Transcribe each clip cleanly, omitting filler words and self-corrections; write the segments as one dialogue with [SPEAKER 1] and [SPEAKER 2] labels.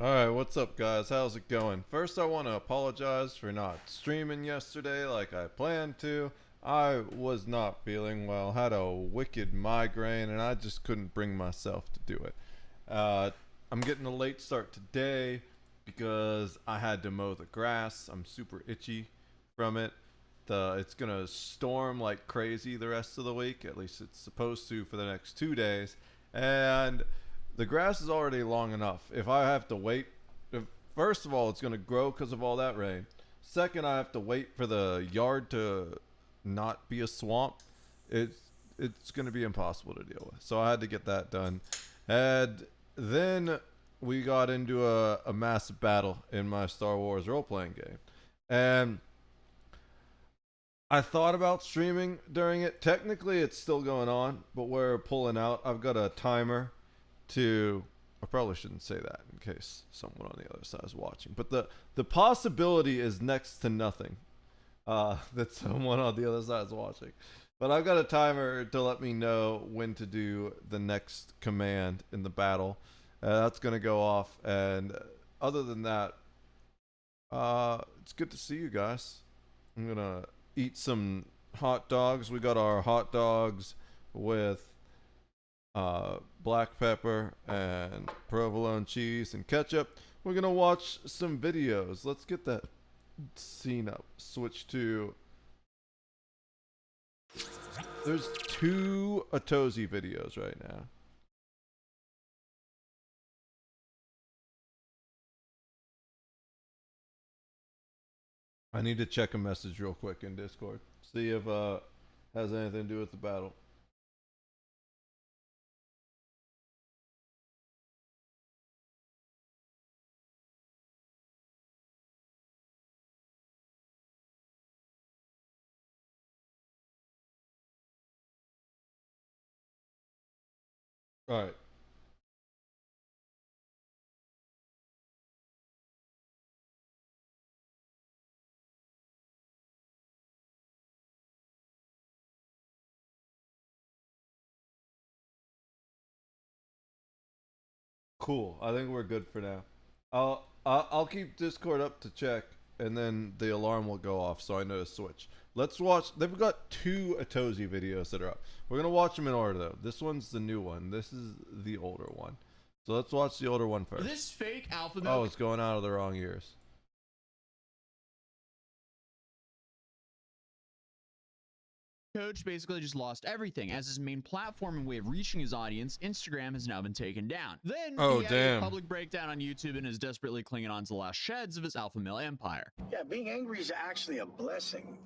[SPEAKER 1] Alright, what's up guys? How's it going? First I want to apologize for not streaming yesterday like I planned to. I was not feeling well, had a wicked migraine, and I just couldn't bring myself to do it. I'm getting a late start today because I had to mow the grass. I'm super itchy from it. It's gonna storm like crazy the rest of the week, at least it's supposed to for the next 2 days. And the grass is already long enough. If I have to wait, first of all, it's going to grow because of all that rain. Second, I have to wait for the yard to not be a swamp. It's it's going to be impossible to deal with. So I had to get that done. And then we got into a massive battle in my Star Wars role-playing game. And I thought about streaming during it. Technically, it's still going on, but we're pulling out. I've got a timer to, I probably shouldn't say that in case someone on the other side is watching, but the possibility is next to nothing that someone on the other side is watching. But I've got a timer to let me know when to do the next command in the battle. That's going to go off, and other than that, it's good to see you guys. I'm going to eat some hot dogs. We got our hot dogs with black pepper and provolone cheese and ketchup. We're gonna watch some videos. Let's get that scene up. Switch to. There's two Atozi videos right now. I need to check a message real quick in Discord. See if has anything to do with the battle. All right. Cool. I think we're good for now. I'll keep Discord up to check, and then the alarm will go off, so I know to switch. Let's watch. They've got two Atozi videos that are up. We're gonna watch them in order though. This one's the new one. This is the older one. So let's watch the older one first.
[SPEAKER 2] This fake alpha
[SPEAKER 1] Oh,
[SPEAKER 2] milk
[SPEAKER 1] it's going out of the wrong ears.
[SPEAKER 2] coach basically just lost everything as his main platform and way of reaching his audience, Instagram, has now been taken down. Then
[SPEAKER 1] Oh,
[SPEAKER 2] he had
[SPEAKER 1] damn.
[SPEAKER 2] a public breakdown on YouTube and is desperately clinging on to the last shreds of his alpha male empire.
[SPEAKER 3] Yeah, being angry is actually a blessing.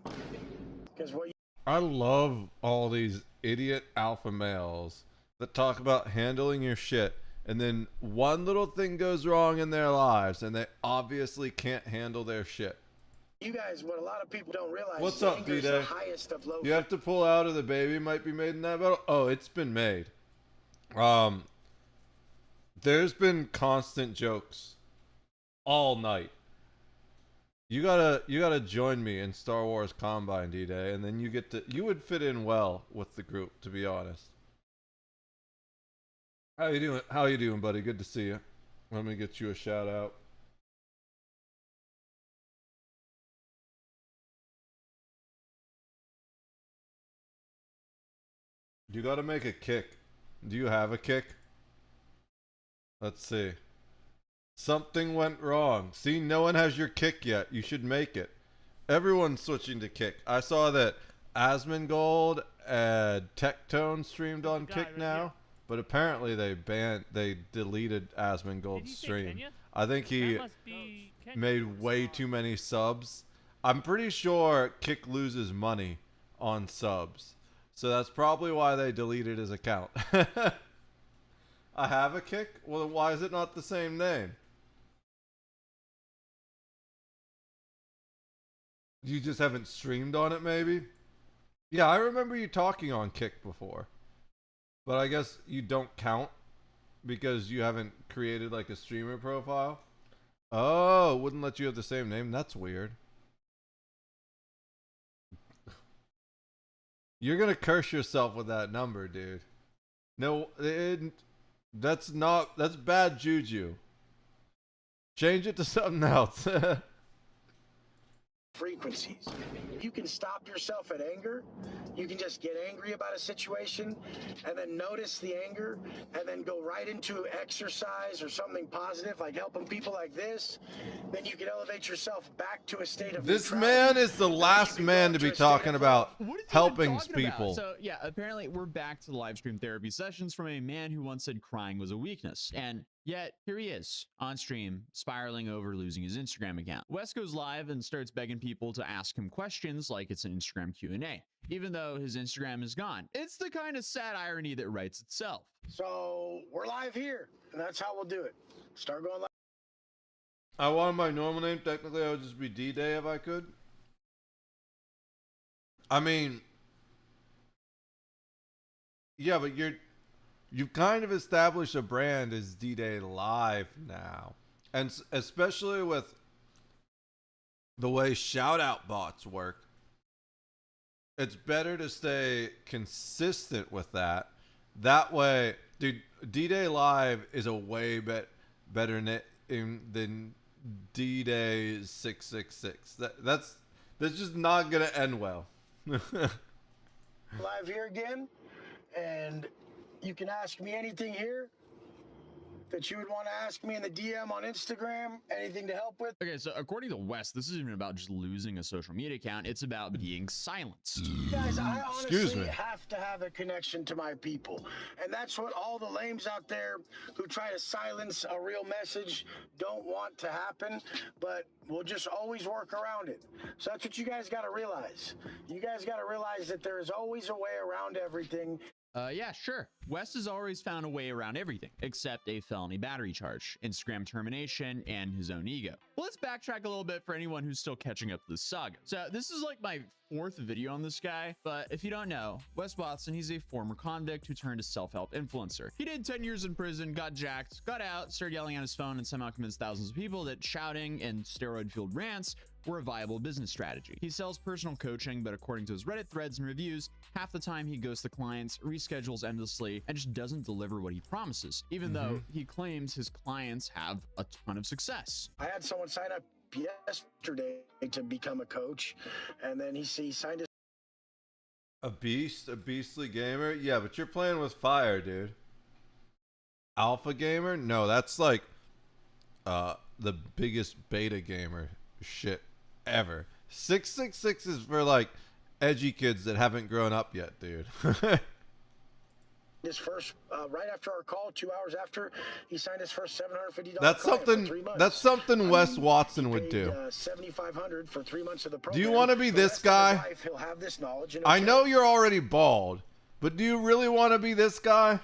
[SPEAKER 3] Because what
[SPEAKER 1] I love all these idiot alpha males that talk about handling your shit, and then one little thing goes wrong in their lives, and they obviously can't handle their shit.
[SPEAKER 3] you guys, what a lot of people don't realize,
[SPEAKER 1] What's
[SPEAKER 3] is
[SPEAKER 1] up,
[SPEAKER 3] anger is
[SPEAKER 1] D-Day?
[SPEAKER 3] the highest of low.
[SPEAKER 1] You have to pull out, or the baby might be made in that battle. Oh, it's been made. There's been constant jokes all night. You gotta join me in Star Wars Combine, D-Day, and then you would fit in well with the group, to be honest. How you doing? How you doing, buddy? Good to see you. Let me get you a shout out. You gotta make a kick. Do you have a kick? Let's see. Something went wrong. See, no one has your kick yet. You should make it. Everyone's switching to kick. I saw that Asmongold and Tectone streamed on kick now, but apparently they deleted Asmongold's stream. I think he made way too many subs. I'm pretty sure Kick loses money on subs. So that's probably why they deleted his account. I have a Kick? Well, then why is it not the same name? You just haven't streamed on it, maybe? Yeah, I remember you talking on Kick before. But I guess you don't count because you haven't created like a streamer profile. Oh, wouldn't let you have the same name? That's weird. You're gonna curse yourself with that number, dude. No, that's bad juju. Change it to something else.
[SPEAKER 3] frequencies. You can stop yourself at anger. You can just get angry about a situation and then notice the anger and then go right into exercise or something positive like helping people like this. Then you can elevate yourself back to a state of
[SPEAKER 1] This
[SPEAKER 3] neutrality.
[SPEAKER 1] man is the
[SPEAKER 3] And then you
[SPEAKER 1] last
[SPEAKER 3] can
[SPEAKER 1] man
[SPEAKER 3] go
[SPEAKER 1] to be
[SPEAKER 3] into a state
[SPEAKER 1] talking
[SPEAKER 3] of
[SPEAKER 1] about
[SPEAKER 2] What is he even
[SPEAKER 1] helping
[SPEAKER 2] talking
[SPEAKER 1] people.
[SPEAKER 2] about? So yeah, apparently we're back to the live stream therapy sessions from a man who once said crying was a weakness, and yet here he is on stream, spiraling over losing his Instagram account. Wes goes live and starts begging people to ask him questions like it's an Instagram Q&A, even though his Instagram is gone. It's the kind of sad irony that writes itself.
[SPEAKER 3] So we're live here, and that's how we'll do it. Start going live.
[SPEAKER 1] I wanted my normal name. Technically, I would just be D-Day if I could. I mean, yeah, but you've kind of established a brand as D-Day Live now. And especially with the way shout-out bots work, it's better to stay consistent with that. That way, dude, D-Day Live is a way better name than D-Day 666. That's just not going to end well.
[SPEAKER 3] Live here again, and you can ask me anything here that you would want to ask me in the DM on Instagram, anything to help with.
[SPEAKER 2] Okay, so according to Wes, this isn't even about just losing a social media account. It's about being silenced.
[SPEAKER 3] Guys, I
[SPEAKER 1] Excuse
[SPEAKER 3] honestly
[SPEAKER 1] me.
[SPEAKER 3] have to have a connection to my people. And that's what all the lames out there who try to silence a real message don't want to happen, but we'll just always work around it. So that's what you guys got to realize. You guys got to realize that there is always a way around everything.
[SPEAKER 2] Yeah, sure. Wes has always found a way around everything, except a felony battery charge, Instagram termination, and his own ego. But let's backtrack a little bit for anyone who's still catching up to this saga. So this is like my 4th video on this guy, but if you don't know, Wes Watson, he's a former convict who turned a self-help influencer. He did 10 years in prison, got jacked, got out, started yelling on his phone, and somehow convinced thousands of people that shouting and steroid-fueled rants were a viable business strategy. He sells personal coaching, but according to his Reddit threads and reviews, half the time he goes to clients, reschedules endlessly, and just doesn't deliver what he promises, even though he claims his clients have a ton of success.
[SPEAKER 3] I had someone sign up yesterday to become a coach, and then he signed his
[SPEAKER 1] A beastly gamer? Yeah, but you're playing with fire, dude. Alpha gamer? No, that's like the biggest beta gamer shit ever. 666 is for like edgy kids that haven't grown up yet, dude.
[SPEAKER 3] his first right after our call, 2 hours after, he signed his first $750
[SPEAKER 1] That's
[SPEAKER 3] client for
[SPEAKER 1] something
[SPEAKER 3] 3 months.
[SPEAKER 1] that's something Wes Watson
[SPEAKER 3] He
[SPEAKER 1] would
[SPEAKER 3] paid,
[SPEAKER 1] do.
[SPEAKER 3] $7,500 for 3 months of the
[SPEAKER 1] Do
[SPEAKER 3] program.
[SPEAKER 1] you want to be
[SPEAKER 3] The
[SPEAKER 1] this
[SPEAKER 3] rest of his
[SPEAKER 1] guy?
[SPEAKER 3] life, he'll have this knowledge and
[SPEAKER 1] I
[SPEAKER 3] he'll
[SPEAKER 1] know
[SPEAKER 3] share it.
[SPEAKER 1] you're already bald, but do you really want to be this guy?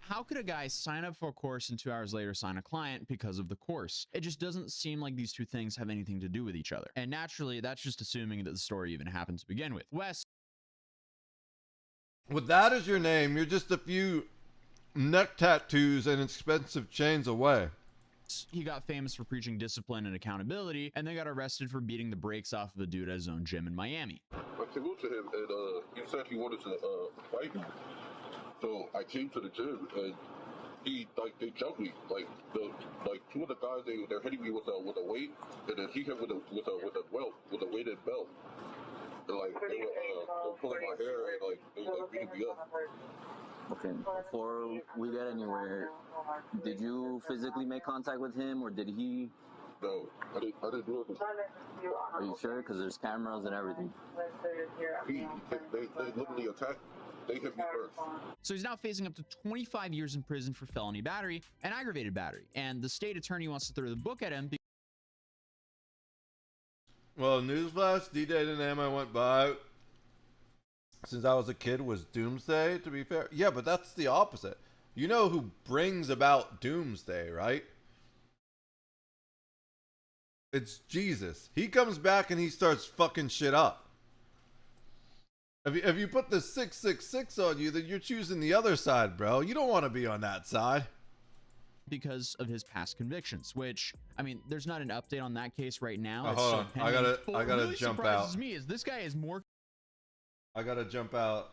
[SPEAKER 2] How could a guy sign up for a course and 2 hours later sign a client because of the course? It just doesn't seem like these two things have anything to do with each other. And naturally, that's just assuming that the story even happened to begin with. Wes,
[SPEAKER 1] With that as your name, you're just a few neck tattoos and expensive chains away.
[SPEAKER 2] he got famous for preaching discipline and accountability, and then got arrested for beating the brakes off of a dude at his own gym in Miami.
[SPEAKER 4] I came up to him and he said he wanted to fight me. So I came to the gym and they jumped me. Like two of the guys they're hitting me with a weight, and then he hit with a weighted belt. And they were pulling my hair and they were beating me up.
[SPEAKER 5] Okay, before we get anywhere, did you physically make contact with him, or did he?
[SPEAKER 4] No, I didn't do it.
[SPEAKER 5] Are you sure? Because there's cameras and everything.
[SPEAKER 4] They literally attacked. They hit me first.
[SPEAKER 2] So he's now facing up to 25 years in prison for felony battery and aggravated battery, and the state attorney wants to throw the book at him.
[SPEAKER 1] Well, newsflash, D-Day the name I went by since I was a kid was Doomsday, to be fair. Yeah, but that's the opposite. You know who brings about Doomsday, right? It's Jesus. He comes back and he starts fucking shit up. If you put the 666 on you, then you're choosing the other side, bro. You don't want to be on that side.
[SPEAKER 2] Because of his past convictions, which, I mean, there's not an update on that case right now.
[SPEAKER 1] Oh,
[SPEAKER 2] It's
[SPEAKER 1] hold
[SPEAKER 2] still
[SPEAKER 1] on.
[SPEAKER 2] pending. But
[SPEAKER 1] I
[SPEAKER 2] what
[SPEAKER 1] gotta
[SPEAKER 2] really
[SPEAKER 1] jump
[SPEAKER 2] surprises
[SPEAKER 1] out.
[SPEAKER 2] me is this guy is more.
[SPEAKER 1] I gotta jump out.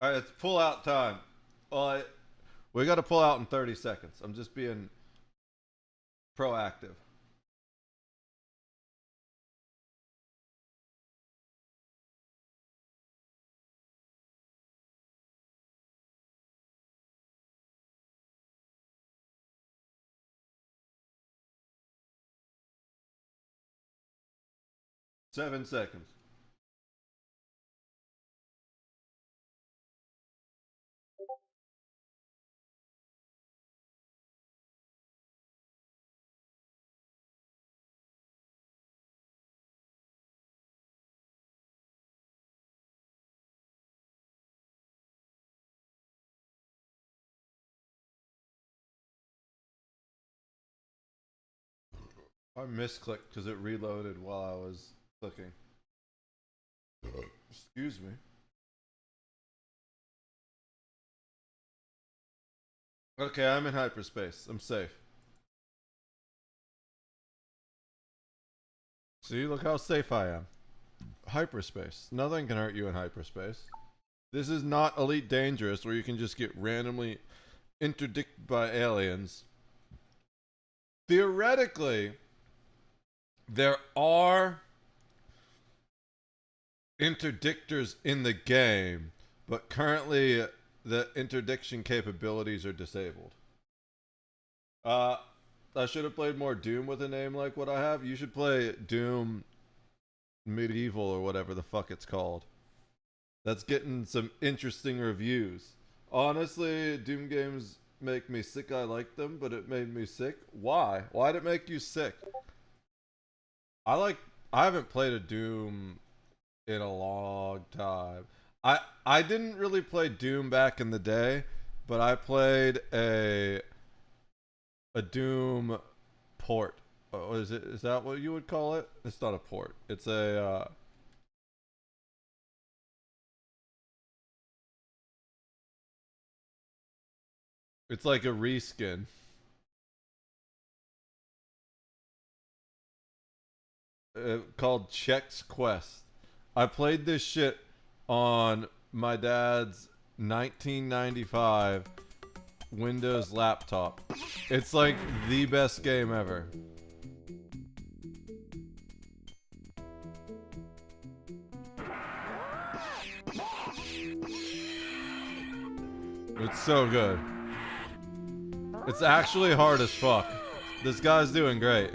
[SPEAKER 1] All right, it's pull out time. Well, we gotta pull out in 30 seconds. I'm just being Proactive. Seven seconds. I misclicked because it reloaded while I was clicking. Excuse me. Okay, I'm in hyperspace. I'm safe. See, look how safe I am. Hyperspace. Nothing can hurt you in hyperspace. This is not Elite Dangerous where you can just get randomly interdicted by aliens. Theoretically, there are interdictors in the game, but currently the interdiction capabilities are disabled. I should have played more Doom with a name like what I have. You should play Doom Medieval or whatever the fuck it's called. That's getting some interesting reviews. Honestly, Doom games make me sick. I like them, but it made me sick. Why? Why'd it make you sick? I haven't played a Doom in a long time. I didn't really play Doom back in the day, but I played a Doom port. Is that what you would call it? It's not a port. It's a it's like a reskin. Called Chex Quest. I played this shit on my dad's 1995 Windows laptop. It's like the best game ever. It's so good. It's actually hard as fuck. This guy's doing great.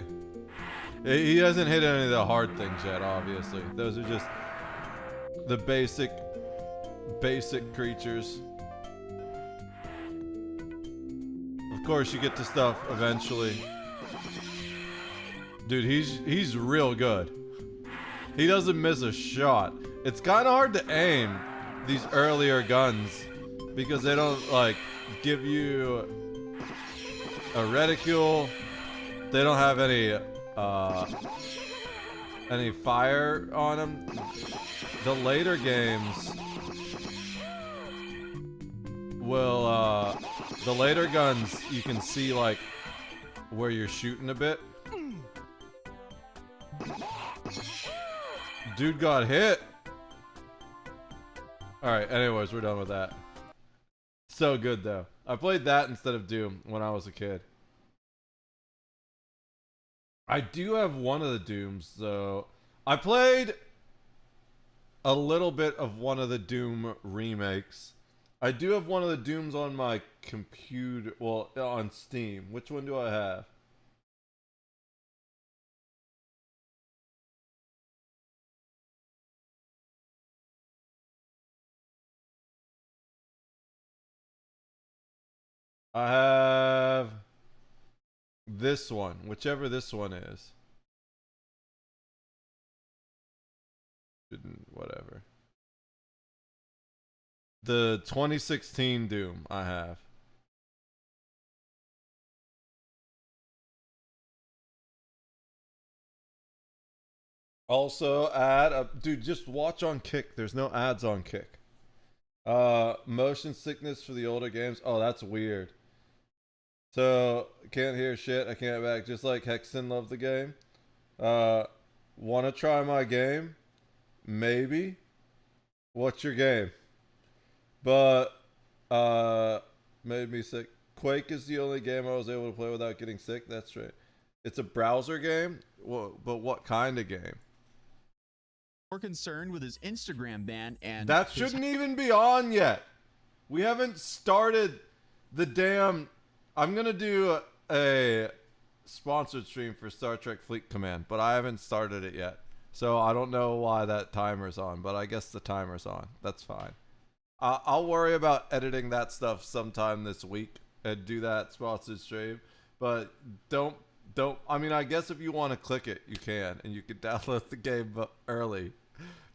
[SPEAKER 1] He hasn't hit any of the hard things yet, obviously. Those are just the basic creatures. Of course, you get to stuff eventually. Dude, he's real good. He doesn't miss a shot. It's kind of hard to aim these earlier guns because they don't like give you a reticule. They don't have any fire on them. The later games will the later guns you can see like where you're shooting a bit. Dude got hit. Alright, anyways, we're done with that. So good though. I played that instead of Doom when I was a kid. I do have one of the Dooms though. I played a little bit of one of the Doom remakes. I do have one of the Dooms on my computer, well, on Steam. Which one do I have? I have this one, whichever this one is. Whatever. The 2016 Doom I have. Also, dude, just watch on Kick. There's no ads on Kick. Motion sickness for the older games. Oh, that's weird. So, can't hear shit. I can't back. Just like Hexen loved the game. Wanna try my game? Maybe. What's your game? But, made me sick. Quake is the only game I was able to play without getting sick. That's right. It's a browser game? Well, but what kind of game?
[SPEAKER 2] more concerned with his Instagram ban and
[SPEAKER 1] That
[SPEAKER 2] his
[SPEAKER 1] shouldn't even be on yet. We haven't started the damn... I'm going to do a sponsored stream for Star Trek Fleet Command, but I haven't started it yet. So I don't know why that timer's on, but I guess the timer's on. That's fine. I'll worry about editing that stuff sometime this week and do that sponsored stream. But don't. I mean, I guess if you want to click it, you can, and you can download the game early.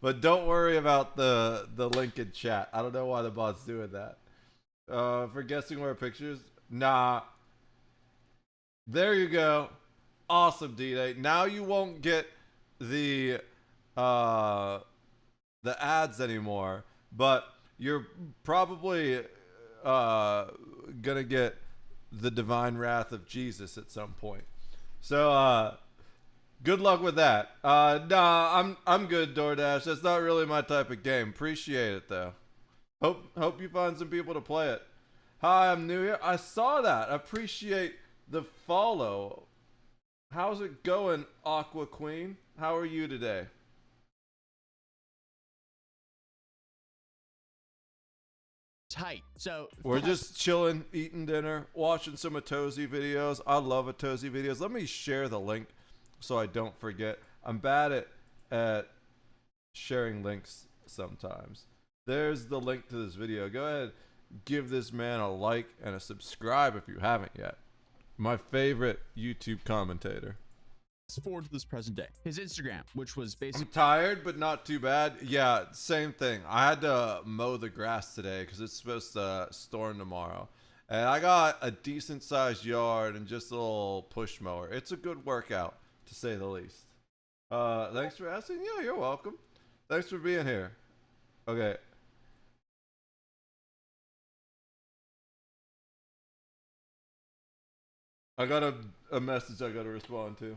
[SPEAKER 1] But don't worry about the link in chat. I don't know why the bot's doing that. For guessing where pictures, nah. There you go. Awesome, D-Day. Now you won't get the ads anymore, but you're probably gonna get the divine wrath of Jesus at some point. So good luck with that. Nah, I'm good, DoorDash. That's not really my type of game. Appreciate it though. Hope you find some people to play it. Hi, I'm new here. I saw that. Appreciate the follow. How's it going, Aqua Queen? How are you today?
[SPEAKER 2] tight. So
[SPEAKER 1] We're just chilling, eating dinner, watching some Atozi videos. I love Atozi videos. Let me share the link so I don't forget. I'm bad at sharing links sometimes. There's the link to this video. Go ahead, give this man a like and a subscribe if you haven't yet. My favorite YouTube commentator.
[SPEAKER 2] fast forward to this present day. His Instagram, which was
[SPEAKER 1] I'm
[SPEAKER 2] basically
[SPEAKER 1] tired, but not too bad. Yeah, same thing. I had to mow the grass today because it's supposed to storm tomorrow. And I got a decent sized yard and just a little push mower. It's a good workout, to say the least. Thanks for asking. Yeah, you're welcome. Thanks for being here. Okay. I got a message I got to respond to.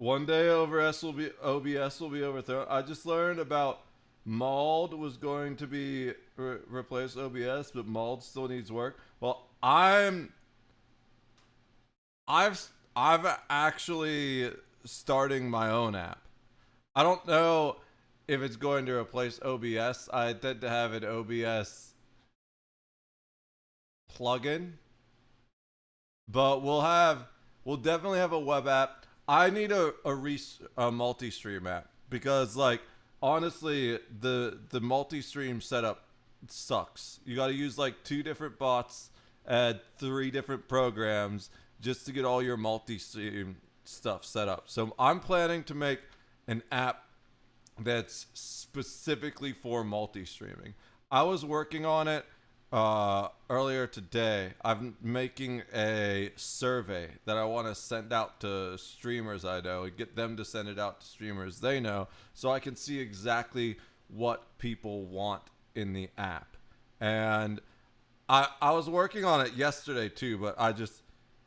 [SPEAKER 1] One day OBS will be overthrown. I just learned about Mauled was going to be replace OBS, but Mauled still needs work. Well, I've actually starting my own app. I don't know if it's going to replace OBS. I tend to have an OBS plugin, but we'll definitely have a web app. I need a multi-stream app because, like, honestly, the multi-stream setup sucks. You got to use like 2 different bots and 3 different programs just to get all your multi-stream stuff set up. So I'm planning to make an app that's specifically for multi-streaming. I was working on it earlier today. I'm making a survey that I want to send out to streamers I know and get them to send it out to streamers they know so I can see exactly what people want in the app. And I was working on it yesterday too, but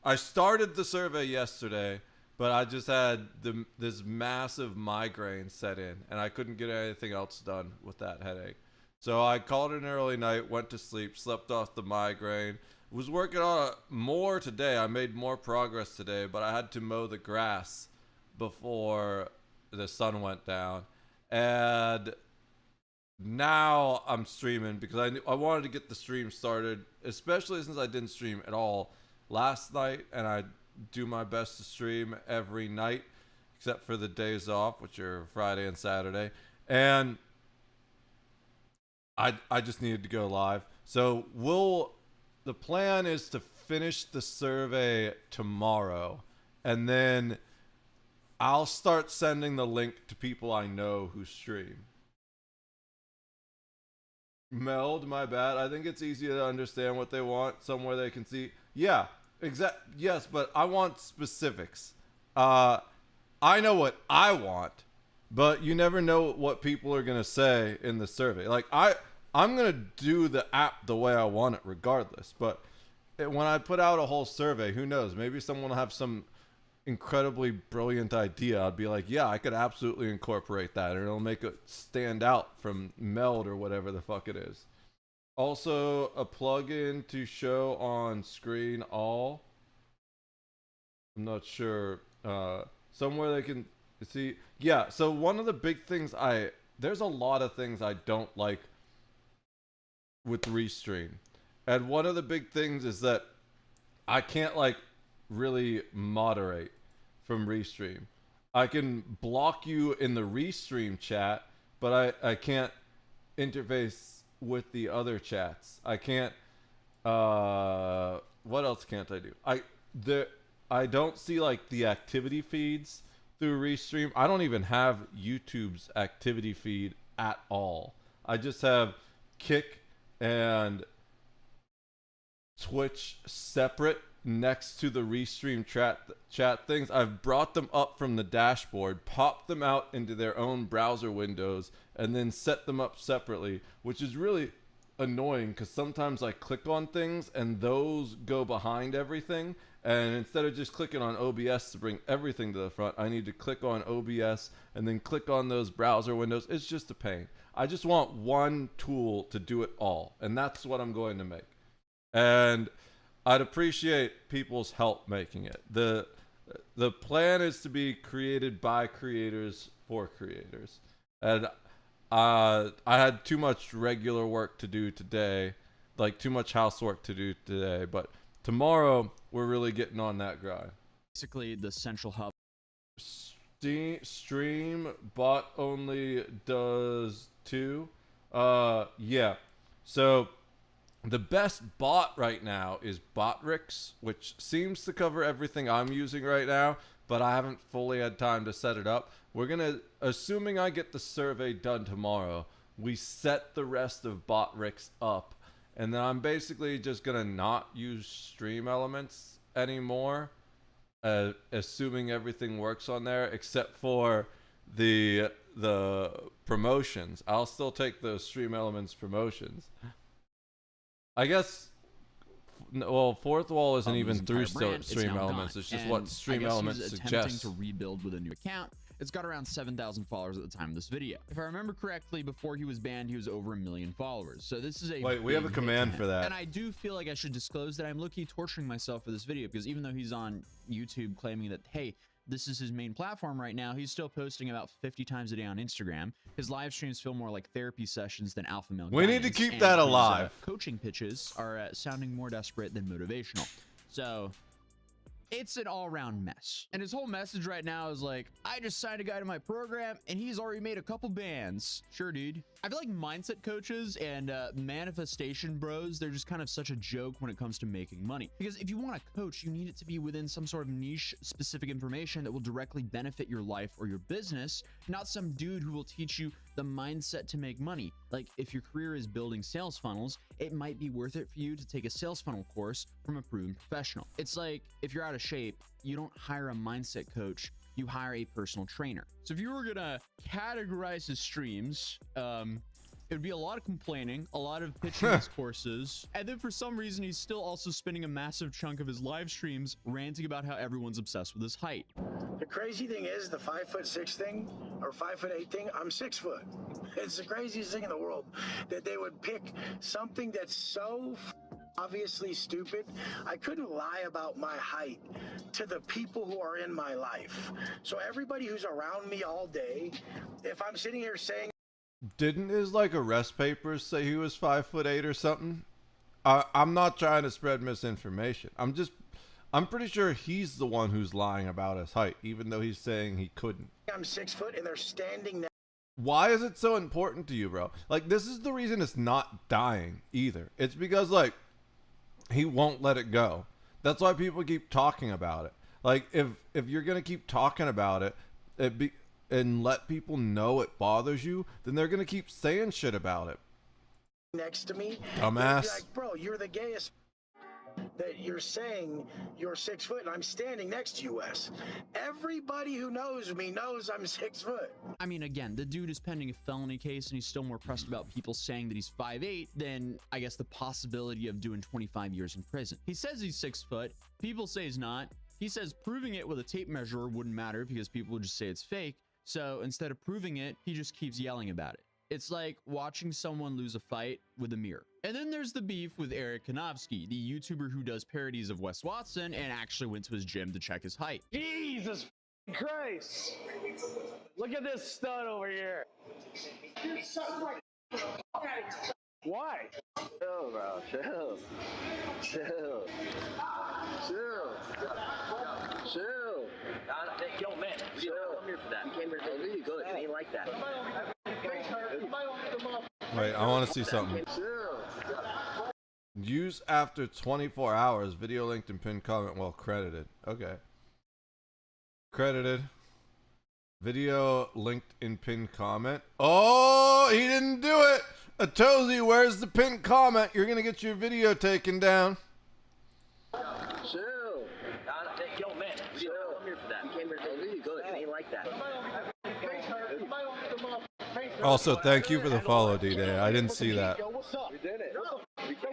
[SPEAKER 1] I started the survey yesterday, but I just had this massive migraine set in and I couldn't get anything else done with that headache. So I called it an early night, went to sleep, slept off the migraine. Was working on it more today. I made more progress today, but I had to mow the grass before the sun went down. And now I'm streaming because I wanted to get the stream started, especially since I didn't stream at all last night. And I do my best to stream every night, except for the days off, which are Friday and Saturday. And I just needed to go live. So the plan is to finish the survey tomorrow, and then I'll start sending the link to people I know who stream. Meld, my bad. I think it's easy to understand what they want, somewhere they can see. Yeah, yes, but I want specifics. I know what I want, but you never know what people are gonna say in the survey. Like I'm gonna do the app the way I want it regardless. But when I put out a whole survey, who knows? Maybe someone will have some incredibly brilliant idea. I'd be like, yeah, I could absolutely incorporate that, and it'll make it stand out from Meld or whatever the fuck it is. Also, a plugin to show on screen all. I'm not sure. Somewhere they can see. Yeah, so one of the big things there's a lot of things I don't like with Restream. And one of the big things is that I can't like really moderate from Restream. I can block you in the Restream chat, but I can't interface with the other chats. I can't what else can't I do? I don't see like the activity feeds through Restream. I don't even have YouTube's activity feed at all. I just have Kick and Twitch separate next to the Restream chat things. I've brought them up from the dashboard, popped them out into their own browser windows, and then set them up separately, which is really annoying because sometimes I click on things and those go behind everything, and instead of just clicking on OBS to bring everything to the front, I need to click on OBS and then click on those browser windows. It's just a pain. I just want one tool to do it all, and that's what I'm going to make. And I'd appreciate people's help making it. The plan is to be created by creators for creators. And I had too much regular work to do today, like too much housework to do today, but tomorrow we're really getting on that grind.
[SPEAKER 2] Basically, the central hub.
[SPEAKER 1] Stream bot only does 2. Yeah. So the best bot right now is Botrix, which seems to cover everything I'm using right now, but I haven't fully had time to set it up. We're gonna, assuming I get the survey done tomorrow, we set the rest of Botrix up, and then I'm basically just gonna not use Stream Elements anymore, assuming everything works on there, except for the promotions. I'll still take those Stream Elements promotions. I guess, well, Fourth Wall isn't even through Stream Elements. It's just what Stream Elements suggests.
[SPEAKER 2] To rebuild with a new account. It's got around 7,000 followers at the time of this video. If I remember correctly, before he was banned, he was over 1 million followers. So this is a
[SPEAKER 1] wait. We have a command for that.
[SPEAKER 2] And I do feel like I should disclose that I'm low-key torturing myself for this video, because even though he's on YouTube claiming that, hey, this is his main platform right now, he's still posting about 50 times a day on Instagram. His live streams feel more like therapy sessions than alpha male
[SPEAKER 1] We need to keep that alive.
[SPEAKER 2] Coaching pitches are sounding more desperate than motivational. So it's an all-around mess. And his whole message right now is like, I just signed a guy to my program and he's already made a couple bands. Sure, dude. I feel like mindset coaches and manifestation bros, they're just kind of such a joke when it comes to making money. Because if you want to coach, you need it to be within some sort of niche specific information that will directly benefit your life or your business, not some dude who will teach you the mindset to make money. Like, if your career is building sales funnels, it might be worth it for you to take a sales funnel course from a proven professional. It's like, if you're out of shape, you don't hire a mindset coach, you hire a personal trainer. So if you were gonna categorize his streams, it would be a lot of complaining, a lot of pitching his courses, and then for some reason he's still also spending a massive chunk of his live streams ranting about how everyone's obsessed with his height.
[SPEAKER 3] The crazy thing is, the 5'6" thing or 5'8" thing, I'm 6 foot. It's the craziest thing in the world that they would pick something that's so obviously stupid. I couldn't lie about my height to the people who are in my life. So everybody who's around me all day, if I'm sitting here saying,
[SPEAKER 1] didn't his like arrest papers say he was 5'8" or something? I'm not trying to spread misinformation. I'm pretty sure he's the one who's lying about his height, even though he's saying he couldn't.
[SPEAKER 3] I'm 6 foot and they're standing there.
[SPEAKER 1] Why is it so important to you, bro? Like, this is the reason it's not dying either. It's because, like, he won't let it go. That's why people keep talking about it. Like, if you're gonna keep talking about it, and let people know it bothers you, then they're gonna keep saying shit about it.
[SPEAKER 3] Next to me,
[SPEAKER 1] Dumbass.
[SPEAKER 3] be like, bro, you're the gayest. that you're saying you're 6 foot, and I'm standing next to you, Wes. Everybody who knows me knows I'm 6 foot.
[SPEAKER 2] I mean, again, the dude is pending a felony case and he's still more pressed about people saying that he's 5'8" than, I guess, the possibility of doing 25 years in prison. He says he's 6 foot. People say he's not. He says proving it with a tape measure wouldn't matter because people would just say it's fake. So instead of proving it, he just keeps yelling about it. It's like watching someone lose a fight with a mirror. And then there's the beef with Eric Konofsky, the YouTuber who does parodies of Wes Watson and actually went to his gym to check his height.
[SPEAKER 6] Jesus Christ! Look at this stud over here. Why?
[SPEAKER 5] Chill, bro. Chill. Chill. Chill. Chill.
[SPEAKER 6] Yo, man, we didn't come here for that. We came here to really good. It ain't like that.
[SPEAKER 1] Wait, I want to see something.
[SPEAKER 5] Chill.
[SPEAKER 1] Use after 24 hours. Video linked and pinned comment while credited. Okay. Credited. Video linked in pinned comment. Oh, he didn't do it. Atozy, where's the pinned comment? You're going to get your video taken down.
[SPEAKER 5] Chill.
[SPEAKER 6] Yo, man, we didn't come here for that. We came here to really good. It ain't like that.
[SPEAKER 1] Also, thank you for the follow, D-Day. I didn't see that.
[SPEAKER 6] Yo, what's up? We did it.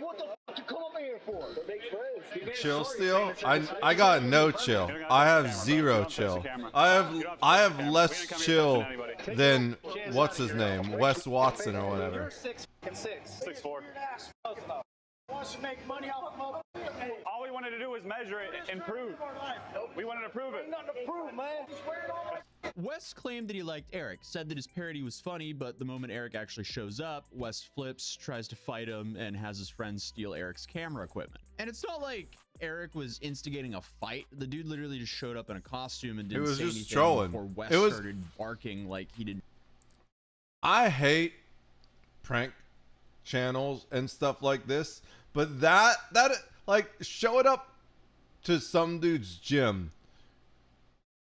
[SPEAKER 6] What the fuck you come over here for? To make friends.
[SPEAKER 1] Chill still? I got no chill. I have zero chill. I have less chill than what's his name? Wes Watson or whatever.
[SPEAKER 7] 6'4".
[SPEAKER 3] Wants to make money off of
[SPEAKER 7] All we wanted to do was measure it and prove. We wanted to prove it.
[SPEAKER 3] nothing to prove, man.
[SPEAKER 2] Wes claimed that he liked Eric, said that his parody was funny, but the moment Eric actually shows up, Wes flips, tries to fight him, and has his friends steal Eric's camera equipment. And it's not like Eric was instigating a fight. The dude literally just showed up in a costume and didn't
[SPEAKER 1] was
[SPEAKER 2] say
[SPEAKER 1] just
[SPEAKER 2] anything
[SPEAKER 1] trolling.
[SPEAKER 2] before Wes
[SPEAKER 1] It was-
[SPEAKER 2] started barking like he didn't.
[SPEAKER 1] I hate prank channels and stuff like this, but that like showing up to some dude's gym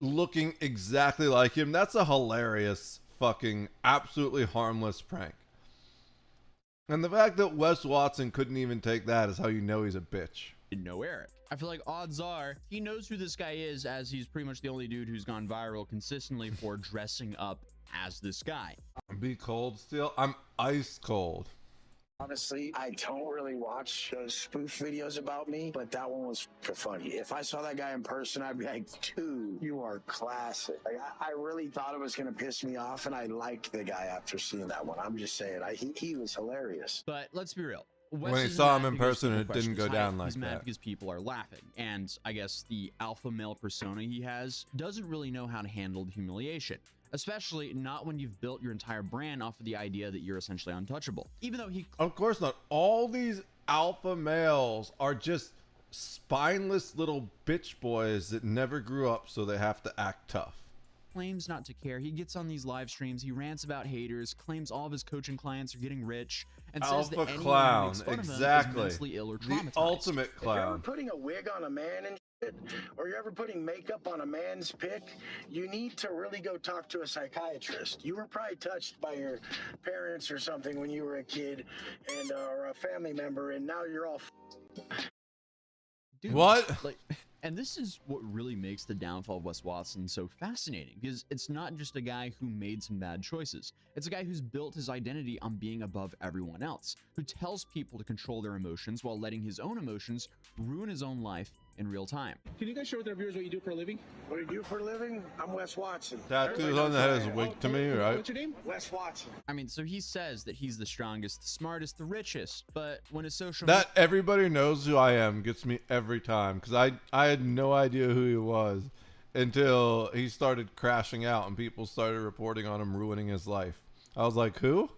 [SPEAKER 1] looking exactly like him, that's a hilarious fucking absolutely harmless prank. And the fact that Wes Watson couldn't even take that is how you know he's a bitch.
[SPEAKER 2] Didn't know Eric. I feel like odds are he knows who this guy is, as he's pretty much the only dude who's gone viral consistently for dressing up as this guy.
[SPEAKER 1] Be cold still? I'm ice cold.
[SPEAKER 3] Honestly, I don't really watch those spoof videos about me, but that one was for funny. If I saw that guy in person, I'd be like, dude, you are classic. Like, I really thought it was going to piss me off, and I liked the guy after seeing that one. I'm just saying, he was hilarious.
[SPEAKER 2] But let's be real. Wes
[SPEAKER 1] When he
[SPEAKER 2] isn't
[SPEAKER 1] saw
[SPEAKER 2] mad
[SPEAKER 1] him in
[SPEAKER 2] because
[SPEAKER 1] person,
[SPEAKER 2] people
[SPEAKER 1] it
[SPEAKER 2] question
[SPEAKER 1] didn't go
[SPEAKER 2] his
[SPEAKER 1] down
[SPEAKER 2] height.
[SPEAKER 1] like
[SPEAKER 2] He's mad
[SPEAKER 1] that.
[SPEAKER 2] because people are laughing. And I guess the alpha male persona he has doesn't really know how to handle the humiliation. Especially not when you've built your entire brand off of the idea that you're essentially untouchable. Even though he
[SPEAKER 1] Of course not. All these alpha males are just spineless little bitch boys that never grew up, so they have to act tough.
[SPEAKER 2] claims not to care, he gets on these live streams, he rants about haters, claims all of his coaching clients are getting rich, and says that
[SPEAKER 1] Alpha
[SPEAKER 2] anyone who
[SPEAKER 1] clown,
[SPEAKER 2] makes fun of him is
[SPEAKER 1] exactly.
[SPEAKER 2] mentally ill or
[SPEAKER 1] The
[SPEAKER 2] traumatized.
[SPEAKER 1] ultimate
[SPEAKER 3] If you're ever
[SPEAKER 1] clown.
[SPEAKER 3] putting a wig on a man and shit, or you're ever putting makeup on a man's pic, you need to really go talk to a psychiatrist. You were probably touched by your parents or something when you were a kid, and or a family member, and now you're all
[SPEAKER 2] Dude,
[SPEAKER 1] What?
[SPEAKER 2] Like, and this is what really makes the downfall of Wes Watson so fascinating, because it's not just a guy who made some bad choices. It's a guy who's built his identity on being above everyone else, who tells people to control their emotions while letting his own emotions ruin his own life in real time.
[SPEAKER 8] Can you guys share with our viewers what you do for a living?
[SPEAKER 3] What do you do for a living? I'm Wes Watson.
[SPEAKER 1] Tattoos
[SPEAKER 3] Everybody
[SPEAKER 1] on the
[SPEAKER 3] knows
[SPEAKER 1] head
[SPEAKER 3] who
[SPEAKER 1] is
[SPEAKER 3] I
[SPEAKER 1] a
[SPEAKER 3] am.
[SPEAKER 1] wig to me, right?
[SPEAKER 8] What's your name?
[SPEAKER 3] Wes Watson.
[SPEAKER 2] I mean, so he says that he's the strongest, the smartest, the richest, but when his social
[SPEAKER 1] That everybody knows who I am gets me every time, because I had no idea who he was until he started crashing out and people started reporting on him ruining his life. I was like, who?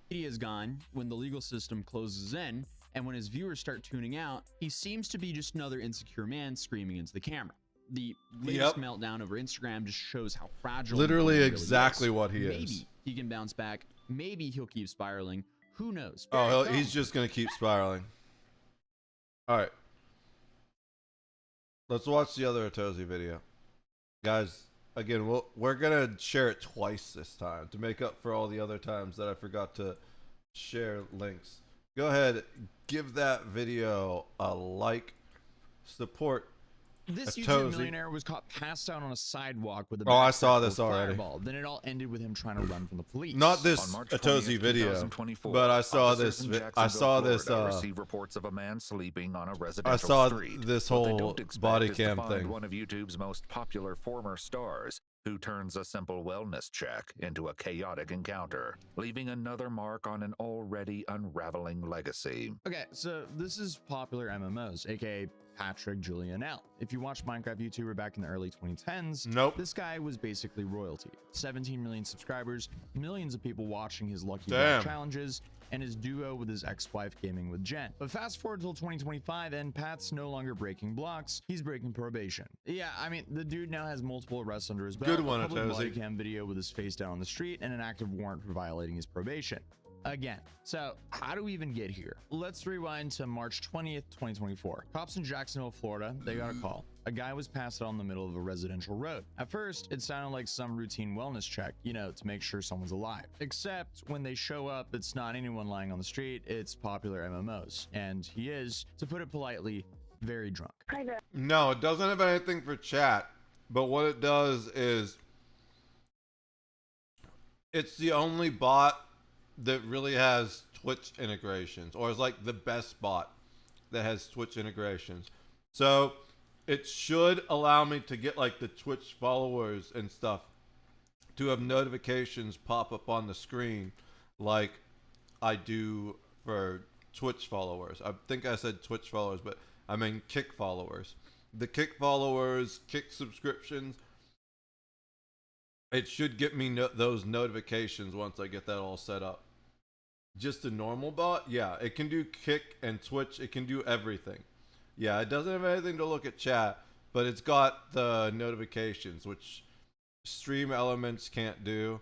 [SPEAKER 2] media is gone, when the legal system closes in, and when his viewers start tuning out, he seems to be just another insecure man screaming into the camera. The latest
[SPEAKER 1] Yep.
[SPEAKER 2] meltdown over Instagram just shows how fragile
[SPEAKER 1] Literally
[SPEAKER 2] he really
[SPEAKER 1] exactly
[SPEAKER 2] is.
[SPEAKER 1] what he
[SPEAKER 2] Maybe
[SPEAKER 1] is.
[SPEAKER 2] he can bounce back. Maybe he'll keep spiraling. Who knows? But
[SPEAKER 1] Oh, he's just going to keep spiraling. All right. Let's watch the other Atozy video. Guys, again, we're going to share it twice this time to make up for all the other times that I forgot to share links. Go ahead, give that video a like, support
[SPEAKER 2] This
[SPEAKER 1] a
[SPEAKER 2] YouTube
[SPEAKER 1] Tozy.
[SPEAKER 2] millionaire was caught passed out on a sidewalk with a
[SPEAKER 1] Oh, I
[SPEAKER 2] backpack
[SPEAKER 1] saw
[SPEAKER 2] full
[SPEAKER 1] this
[SPEAKER 2] of
[SPEAKER 1] already.
[SPEAKER 2] Fireball. Then it all ended with him trying to run from the police.
[SPEAKER 1] Not this
[SPEAKER 9] On March
[SPEAKER 1] Atozy
[SPEAKER 9] 20th,
[SPEAKER 1] video,
[SPEAKER 9] 2024,
[SPEAKER 1] but I saw
[SPEAKER 9] officers
[SPEAKER 1] this.
[SPEAKER 9] in
[SPEAKER 1] I
[SPEAKER 9] Jacksonville,
[SPEAKER 1] saw this.
[SPEAKER 9] Florida, received reports of a man sleeping on a residential
[SPEAKER 1] I saw
[SPEAKER 9] street.
[SPEAKER 1] this
[SPEAKER 9] What they
[SPEAKER 1] whole
[SPEAKER 9] don't expect
[SPEAKER 1] body
[SPEAKER 9] is to
[SPEAKER 1] cam
[SPEAKER 9] find
[SPEAKER 1] thing.
[SPEAKER 9] One of YouTube's most popular former stars, who turns a simple wellness check into a chaotic encounter, leaving another mark on an already unraveling legacy.
[SPEAKER 2] Okay, so this is popular MMOs, aka Patrick Julianelle. If you watch Minecraft YouTuber back in the early 2010s,
[SPEAKER 1] Nope.
[SPEAKER 2] this guy was basically royalty. 17 million subscribers, millions of people watching his Lucky
[SPEAKER 1] Damn.
[SPEAKER 2] Block challenges, and his duo with his ex-wife gaming with Jen. But fast forward till 2025 and Pat's no longer breaking blocks, he's breaking probation. Yeah, I mean, the dude now has multiple arrests under his belt,
[SPEAKER 1] Good one,
[SPEAKER 2] a public
[SPEAKER 1] Atozy.
[SPEAKER 2] body cam video with his face down on the street, and an active warrant for violating his probation. Again, so how do we even get here? Let's rewind to March 20th, 2024. Cops in Jacksonville, Florida, they got a call. A guy was passed out in the middle of a residential road. At first, it sounded like some routine wellness check, you know, to make sure someone's alive. Except when they show up, it's not anyone lying on the street, it's popular MMOs. And he is, to put it politely, very drunk.
[SPEAKER 1] No, it doesn't have anything for chat, but what it does is it's the only bot that really has Twitch integrations, or is like the best bot that has Twitch integrations. So it should allow me to get like the Twitch followers and stuff to have notifications pop up on the screen like I do for Twitch followers. I think I said Twitch followers, but I mean Kick followers. The Kick followers, Kick subscriptions, it should get me those notifications once I get that all set up. Just a normal bot, yeah, it can do Kick and Twitch. It can do everything. Yeah, it doesn't have anything to look at chat, but it's got the notifications, which Stream Elements can't do.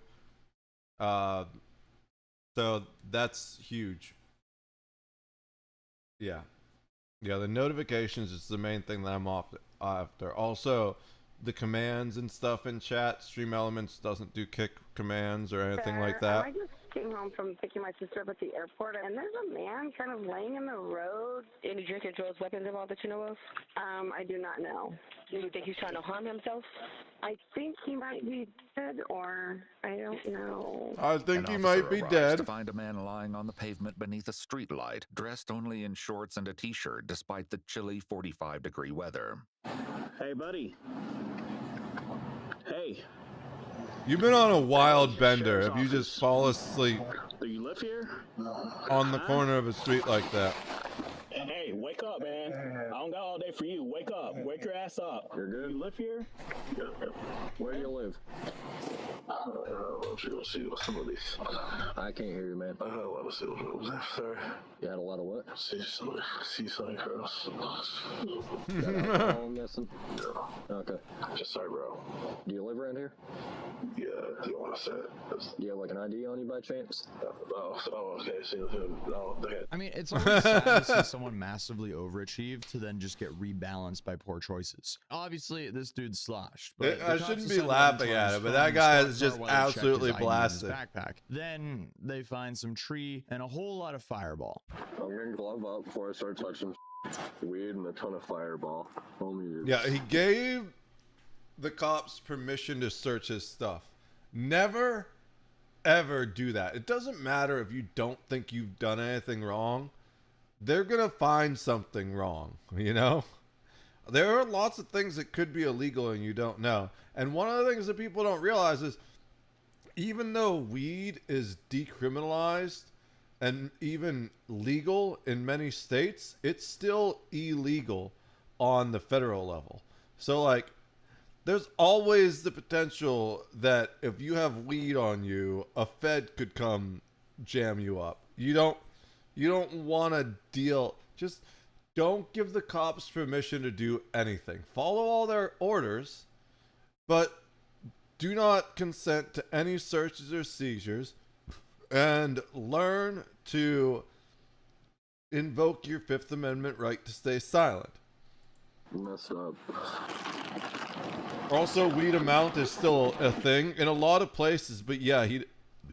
[SPEAKER 1] So that's huge. Yeah. Yeah, the notifications is the main thing that I'm after. Also, the commands and stuff in chat, Stream Elements doesn't do Kick commands or anything like that.
[SPEAKER 10] I just came home from picking my sister up at the airport, and there's a man kind of laying in the road. Any drink or drugs, weapons involved that you know of? I do not know. Do you think he's trying to harm himself? I think he might be dead, or I don't know.
[SPEAKER 1] I think
[SPEAKER 9] An
[SPEAKER 1] he might
[SPEAKER 9] officer
[SPEAKER 1] be
[SPEAKER 9] arrives
[SPEAKER 1] dead.
[SPEAKER 9] to find a man lying on the pavement beneath a streetlight, dressed only in shorts and a t-shirt despite the chilly 45-degree weather.
[SPEAKER 6] Hey, buddy. Hey,
[SPEAKER 1] You've been on a wild bender if you just fall asleep
[SPEAKER 6] do you live here?
[SPEAKER 1] on the corner of a street like that.
[SPEAKER 6] Hey, wake up, man. I don't got all day for you. Wake up. Wake your ass up. You're good? You live here? Where do you live?
[SPEAKER 11] Let's see what some of these.
[SPEAKER 6] I can't hear you, man.
[SPEAKER 11] I had a lot of sales rolls there, sorry.
[SPEAKER 6] You had a lot of what?
[SPEAKER 11] See some girls.
[SPEAKER 6] I'm guessing. Okay.
[SPEAKER 11] Just sorry, bro.
[SPEAKER 6] Do you live around here?
[SPEAKER 11] Yeah, do you want to say it?
[SPEAKER 6] Do you have like an ID on you by chance?
[SPEAKER 11] Oh, okay. See, okay.
[SPEAKER 2] I mean, it's always sad to see someone massively overachieve to then just get rebalanced by poor choices. Obviously, this dude's sloshed. But
[SPEAKER 1] I
[SPEAKER 2] the cops
[SPEAKER 1] shouldn't be
[SPEAKER 2] decided to
[SPEAKER 1] laughing
[SPEAKER 2] unplug
[SPEAKER 1] at
[SPEAKER 2] his
[SPEAKER 1] it, but
[SPEAKER 2] phone
[SPEAKER 1] that
[SPEAKER 2] and
[SPEAKER 1] guy
[SPEAKER 2] start
[SPEAKER 1] is just
[SPEAKER 2] car while he checked his
[SPEAKER 1] absolutely
[SPEAKER 2] ID in his
[SPEAKER 1] blasted.
[SPEAKER 2] backpack. Then they find some tree and a whole lot of Fireball.
[SPEAKER 6] I'm gonna glove up before I start touching weed and a ton of Fireball. Homie,
[SPEAKER 1] Yeah, he gave the cops permission to search his stuff. Never, ever do that. It doesn't matter if you don't think you've done anything wrong. They're going to find something wrong, you know? There are lots of things that could be illegal and you don't know. And one of the things that people don't realize is even though weed is decriminalized and even legal in many states, it's still illegal on the federal level. So like, there's always the potential that if you have weed on you, a Fed could come jam you up. You don't want to deal. Just don't give the cops permission to do anything. Follow all their orders, but do not consent to any searches or seizures, and learn to invoke your Fifth Amendment right to stay silent.
[SPEAKER 6] messed up.
[SPEAKER 1] Also, weed amount is still a thing in a lot of places, but yeah, he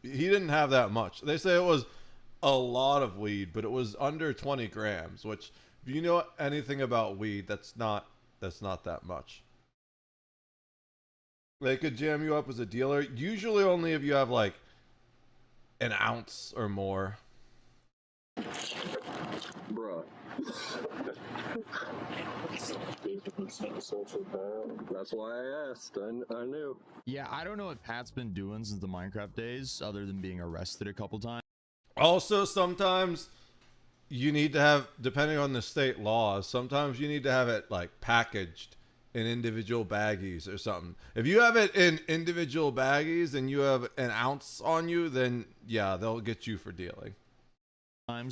[SPEAKER 1] didn't have that much. They say it was a lot of weed, but it was under 20 grams, which if you know anything about weed, that's not that much. They could jam you up as a dealer. Usually only if you have like an ounce or more.
[SPEAKER 11] Bruh. That's why I asked. I knew.
[SPEAKER 2] Yeah, I don't know what Pat's been doing since the Minecraft days, other than being arrested a couple times.
[SPEAKER 1] Also, sometimes you need to have, depending on the state laws, sometimes you need to have it like packaged in individual baggies or something. If you have it in individual baggies and you have an ounce on you, then yeah, they'll get you for dealing.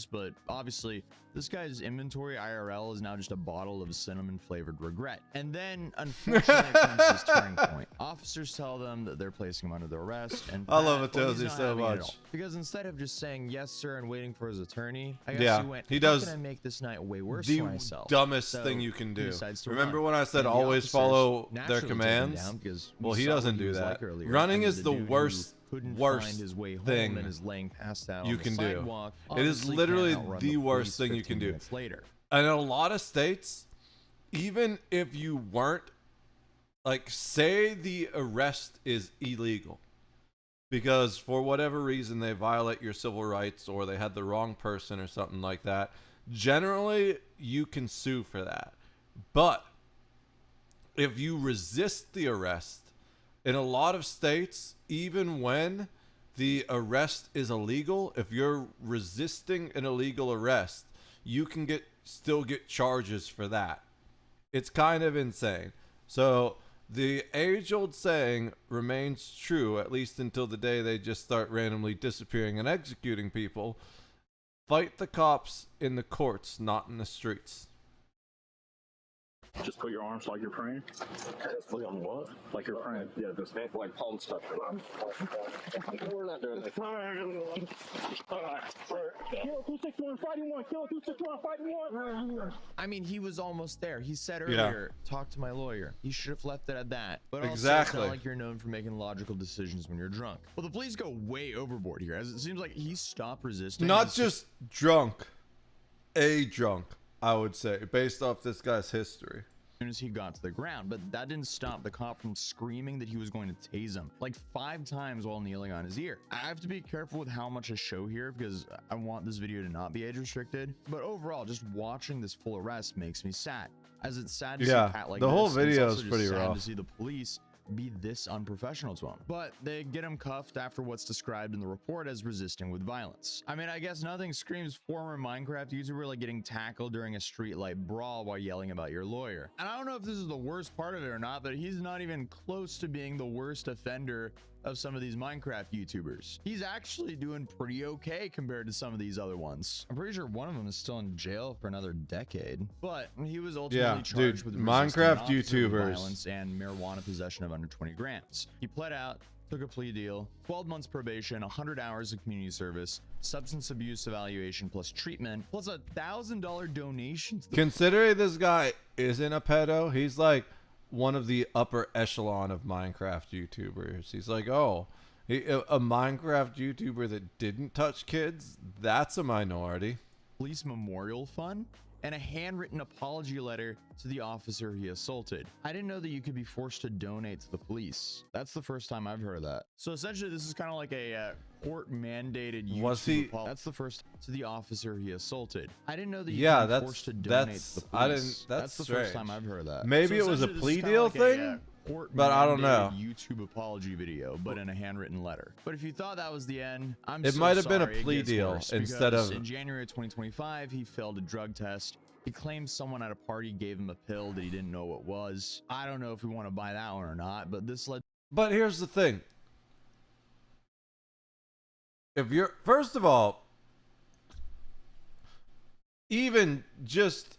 [SPEAKER 2] But obviously this guy's inventory IRL is now just a bottle of cinnamon flavored regret. And then unfortunately comes his turning point. Officers tell them that they're placing him under the arrest, and
[SPEAKER 1] I love
[SPEAKER 2] Pat, well,
[SPEAKER 1] Atozy
[SPEAKER 2] he's not
[SPEAKER 1] so
[SPEAKER 2] having it at
[SPEAKER 1] much.
[SPEAKER 2] all. Because instead of just saying yes sir and waiting for his attorney, I guess
[SPEAKER 1] Yeah,
[SPEAKER 2] he went,
[SPEAKER 1] he
[SPEAKER 2] how
[SPEAKER 1] does
[SPEAKER 2] can I make this night way worse
[SPEAKER 1] the
[SPEAKER 2] for myself?
[SPEAKER 1] dumbest
[SPEAKER 2] So
[SPEAKER 1] thing you can
[SPEAKER 2] he
[SPEAKER 1] do.
[SPEAKER 2] decides to
[SPEAKER 1] Remember
[SPEAKER 2] run.
[SPEAKER 1] when I said
[SPEAKER 2] And the
[SPEAKER 1] always
[SPEAKER 2] officers
[SPEAKER 1] follow their
[SPEAKER 2] naturally take him
[SPEAKER 1] commands?
[SPEAKER 2] down because
[SPEAKER 1] Well,
[SPEAKER 2] we
[SPEAKER 1] he
[SPEAKER 2] saw what
[SPEAKER 1] doesn't do
[SPEAKER 2] was
[SPEAKER 1] that.
[SPEAKER 2] like earlier.
[SPEAKER 1] Running
[SPEAKER 2] And
[SPEAKER 1] is the
[SPEAKER 2] dude who
[SPEAKER 1] worst
[SPEAKER 2] couldn't
[SPEAKER 1] worst
[SPEAKER 2] find his way home
[SPEAKER 1] thing
[SPEAKER 2] and is laying passed out
[SPEAKER 1] you
[SPEAKER 2] on the
[SPEAKER 1] can do.
[SPEAKER 2] sidewalk,
[SPEAKER 1] It is
[SPEAKER 2] obviously
[SPEAKER 1] literally
[SPEAKER 2] can't outrun
[SPEAKER 1] the
[SPEAKER 2] the
[SPEAKER 1] worst
[SPEAKER 2] police
[SPEAKER 1] thing you can
[SPEAKER 2] 15
[SPEAKER 1] do.
[SPEAKER 2] minutes later.
[SPEAKER 1] And in a lot of states, even if you weren't, like, say the arrest is illegal because for whatever reason they violate your civil rights or they had the wrong person or something like that, generally you can sue for that. But if you resist the arrest, in a lot of states, even when the arrest is illegal, if you're resisting an illegal arrest, you can still get charges for that. It's kind of insane. So the age-old saying remains true, at least until the day they just start randomly disappearing and executing people. Fight the cops in the courts, not in the streets.
[SPEAKER 6] Just put your arms like you're praying.
[SPEAKER 11] Look on what?
[SPEAKER 6] Like you're praying.
[SPEAKER 11] Yeah, just like palm stuff. We're not doing this.
[SPEAKER 6] Kill 261 fighting one. Kill 261 fighting one.
[SPEAKER 2] I mean, he was almost there. He said earlier, talk to my lawyer. He should have left it at that. But also,
[SPEAKER 1] Exactly.
[SPEAKER 2] it's not like you're known for making logical decisions when you're drunk. Well, the police go way overboard here, as it seems like he stopped resisting.
[SPEAKER 1] Not just drunk, drunk, I would say, based off this guy's history.
[SPEAKER 2] As soon as he got to the ground, but that didn't stop the cop from screaming that he was going to tase him like 5 times while kneeling on his ear. I have to be careful with how much I show here because I want this video to not be age restricted, but overall just watching this full arrest makes me sad, as it's sad to see Pat like
[SPEAKER 1] the whole
[SPEAKER 2] this, and it's
[SPEAKER 1] video
[SPEAKER 2] also
[SPEAKER 1] is
[SPEAKER 2] just
[SPEAKER 1] pretty
[SPEAKER 2] sad
[SPEAKER 1] rough.
[SPEAKER 2] to see the police be this unprofessional to him. But they get him cuffed after what's described in the report as resisting with violence. I mean, I guess nothing screams former Minecraft YouTuber like getting tackled during a streetlight brawl while yelling about your lawyer. And I don't know if this is the worst part of it or not, but he's not even close to being the worst offender of some of these Minecraft YouTubers. He's actually doing pretty okay compared to some of these other ones. I'm pretty sure one of them is still in jail for another decade, but he was ultimately charged with
[SPEAKER 1] Minecraft
[SPEAKER 2] resisting
[SPEAKER 1] YouTubers.
[SPEAKER 2] violence and marijuana possession of under 20 grams. He pled out, took a plea deal, 12 months probation, 100 hours of community service, substance abuse evaluation plus treatment, plus $1,000 donation to the
[SPEAKER 1] Considering this guy isn't a pedo, he's like one of the upper echelon of Minecraft YouTubers. He's like, oh, a Minecraft YouTuber that didn't touch kids, that's a minority.
[SPEAKER 2] police memorial fund, and a handwritten apology letter to the officer he assaulted. I didn't know that you could be forced to donate to the police. That's the first time I've heard of that. So essentially, this is kind of like a court-mandated YouTube
[SPEAKER 1] Was he-
[SPEAKER 2] That's the first to the officer he assaulted. I didn't know that you
[SPEAKER 1] Yeah,
[SPEAKER 2] could be
[SPEAKER 1] that's-
[SPEAKER 2] forced to donate
[SPEAKER 1] that's-
[SPEAKER 2] to the
[SPEAKER 1] I
[SPEAKER 2] police.
[SPEAKER 1] didn't- that's
[SPEAKER 2] the first
[SPEAKER 1] strange.
[SPEAKER 2] time I've heard of that.
[SPEAKER 1] Maybe it was a
[SPEAKER 2] essentially, this
[SPEAKER 1] plea
[SPEAKER 2] is kinda
[SPEAKER 1] deal
[SPEAKER 2] like
[SPEAKER 1] thing, but I don't know.
[SPEAKER 2] YouTube apology video, but in a handwritten letter. But if you thought that was the end, I'm
[SPEAKER 1] It
[SPEAKER 2] so
[SPEAKER 1] might have been a
[SPEAKER 2] sorry, it
[SPEAKER 1] plea
[SPEAKER 2] gets
[SPEAKER 1] deal
[SPEAKER 2] worse,
[SPEAKER 1] instead
[SPEAKER 2] because
[SPEAKER 1] of-
[SPEAKER 2] in January 2025, he failed a drug test. He claims someone at a party gave him a pill that he didn't know what was. I don't know if we want to buy that one or not, but this led.
[SPEAKER 1] But here's the thing. If you're, first of all, even just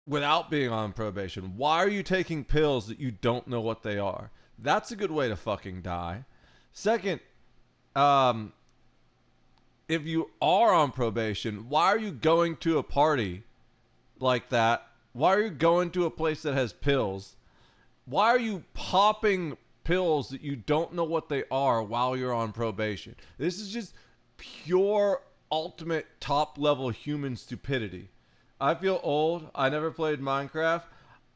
[SPEAKER 1] without being on probation, why are you taking pills that you don't know what they are? That's a good way to fucking die. Second, if you are on probation, why are you going to a party like that? Why are you going to a place that has pills? Why are you popping pills that you don't know what they are while you're on probation? This is just pure ultimate top level human stupidity. I feel old. I never played Minecraft.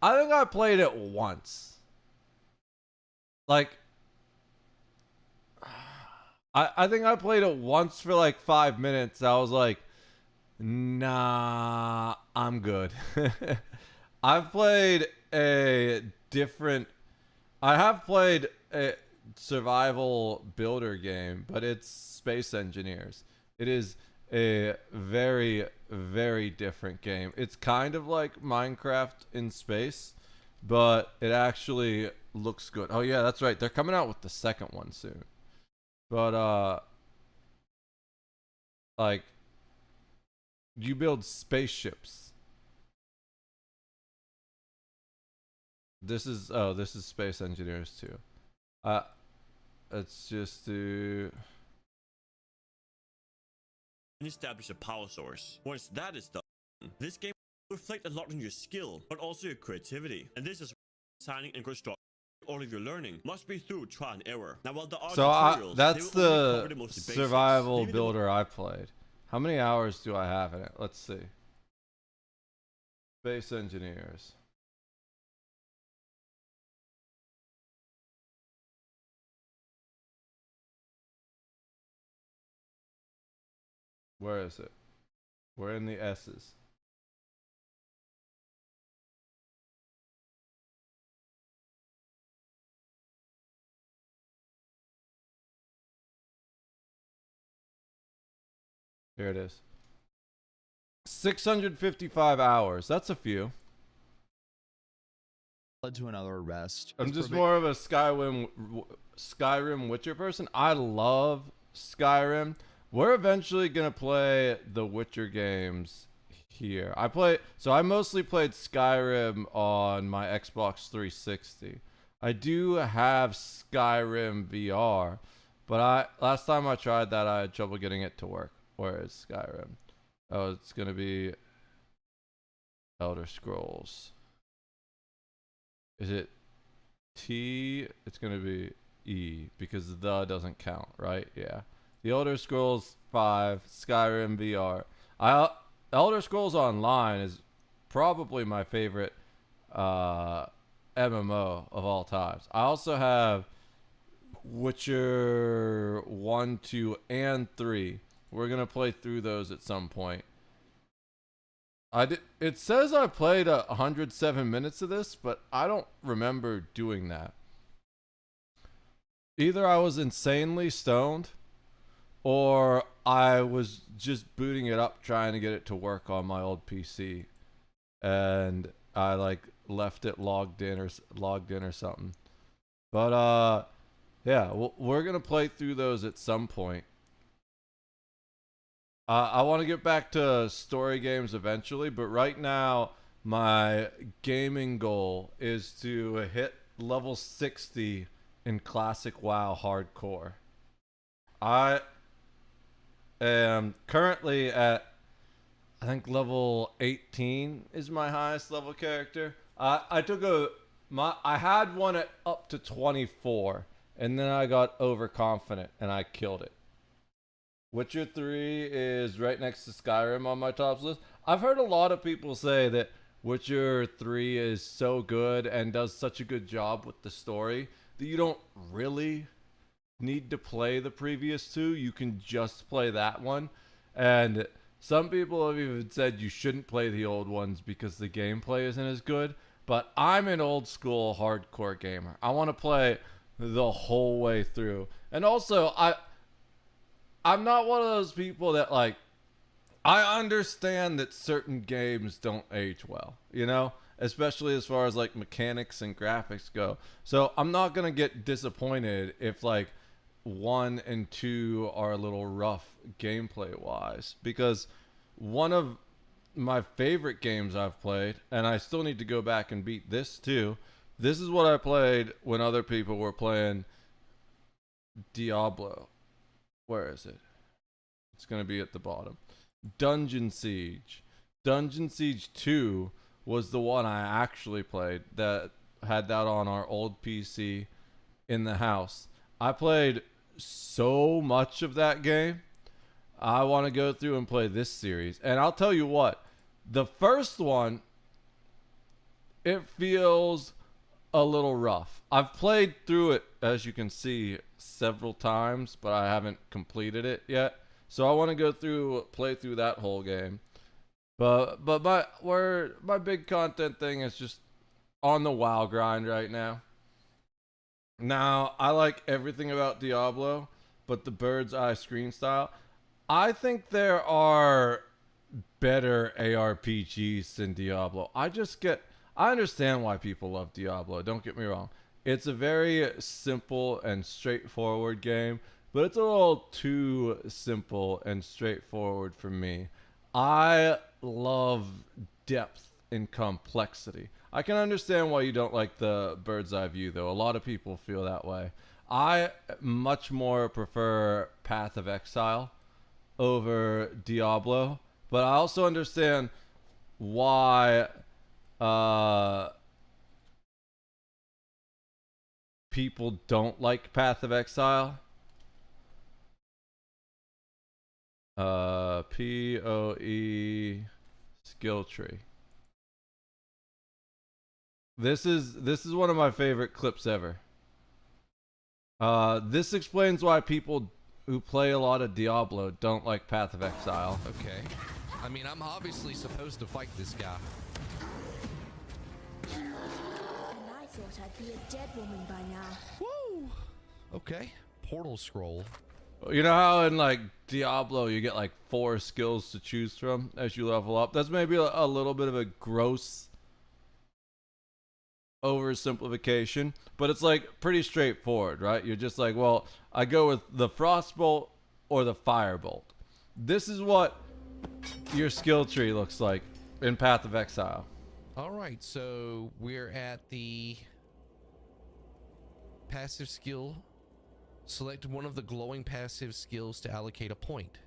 [SPEAKER 1] I think I played it once. Like, I think I played it once for like 5 minutes. I was like, nah, I'm good. I've played a different... I have played a survival builder game, but it's Space Engineers. It is a very, very different game. It's kind of like Minecraft in space, but it actually looks good. Oh yeah, that's right. They're coming out with the second one soon. But like, you build spaceships. This is Space Engineers too. Let's just do...
[SPEAKER 12] And establish a power source. Once that is done, this game will reflect a lot on your skill, but also your creativity. And this is designing and constructing. All of your learning must be through trial and error. Now, while the art tutorials,
[SPEAKER 1] that's
[SPEAKER 12] they will only cover
[SPEAKER 1] the
[SPEAKER 12] most basics,
[SPEAKER 1] survival
[SPEAKER 12] leaving
[SPEAKER 1] builder I played. How many hours do I have in it? Let's see. Space Engineers. Where is it? We're in the S's. Here it is. 655 hours. That's a few.
[SPEAKER 2] Led to another arrest.
[SPEAKER 1] I'm just more of a Skyrim Witcher person. I love Skyrim. We're eventually gonna play the Witcher games here. I mostly played Skyrim on my Xbox 360. I do have Skyrim VR, but last time I tried that, I had trouble getting it to work. Where is Skyrim? Oh, it's gonna be Elder Scrolls. Is it T? It's gonna be E because the doesn't count, right? Yeah. The Elder Scrolls 5, Skyrim VR. Elder Scrolls Online is probably my favorite MMO of all times. I also have Witcher 1, 2, and 3. We're going to play through those at some point. It says I played 107 minutes of this, but I don't remember doing that. Either I was insanely stoned, or I was just booting it up trying to get it to work on my old PC, and I like left it logged in or something. But yeah, we're gonna play through those at some point. I want to get back to story games eventually, but right now my gaming goal is to hit level 60 in Classic WoW Hardcore. I am currently at, I think, level 18 is my highest level character. I had one at up to 24, and then I got overconfident and I killed it. Witcher 3 is right next to Skyrim on my tops list. I've heard a lot of people say that Witcher 3 is so good and does such a good job with the story that you don't really need to play the previous two. You can just play that one. And some people have even said you shouldn't play the old ones because the gameplay isn't as good. But I'm an old school hardcore gamer. I want to play the whole way through. And also, I'm not one of those people that, like, I understand that certain games don't age well, you know, especially as far as like mechanics and graphics go. So I'm not going to get disappointed if like 1 and 2 are a little rough gameplay wise, because one of my favorite games I've played, and I still need to go back and beat this too. This is what I played when other people were playing Diablo. Where is it? It's going to be at the bottom. Dungeon Siege. Dungeon Siege 2 was the one I actually played that had that on our old PC in the house. I played so much of that game. I want to go through and play this series. And I'll tell you what, the first one, it feels a little rough. I've played through it, as you can see, several times, but I haven't completed it yet. So I want to go through, play through that whole game. But my big content thing is just on the WoW grind right now. Now, I like everything about Diablo, but the bird's eye screen style, I think there are better ARPGs than Diablo. I understand why people love Diablo, don't get me wrong. It's a very simple and straightforward game, but it's a little too simple and straightforward for me. I love depth and complexity. I can understand why you don't like the bird's eye view, though. A lot of people feel that way. I much more prefer Path of Exile over Diablo, but I also understand why people don't like Path of Exile. PoE skill tree. This is one of my favorite clips ever. This explains why people who play a lot of Diablo don't like Path of Exile.
[SPEAKER 13] Okay. I mean, I'm obviously supposed to fight this guy.
[SPEAKER 14] And I thought I'd be a dead woman by now.
[SPEAKER 13] Woo! Okay. Portal scroll.
[SPEAKER 1] You know how in like Diablo you get like 4 skills to choose from as you level up? That's maybe a little bit of a gross oversimplification, but it's like pretty straightforward, right? You're just like, well, I go with the Frostbolt or the Firebolt. This is what your skill tree looks like in Path of Exile.
[SPEAKER 13] All right, so we're at the passive skill. Select one of the glowing passive skills to allocate a point.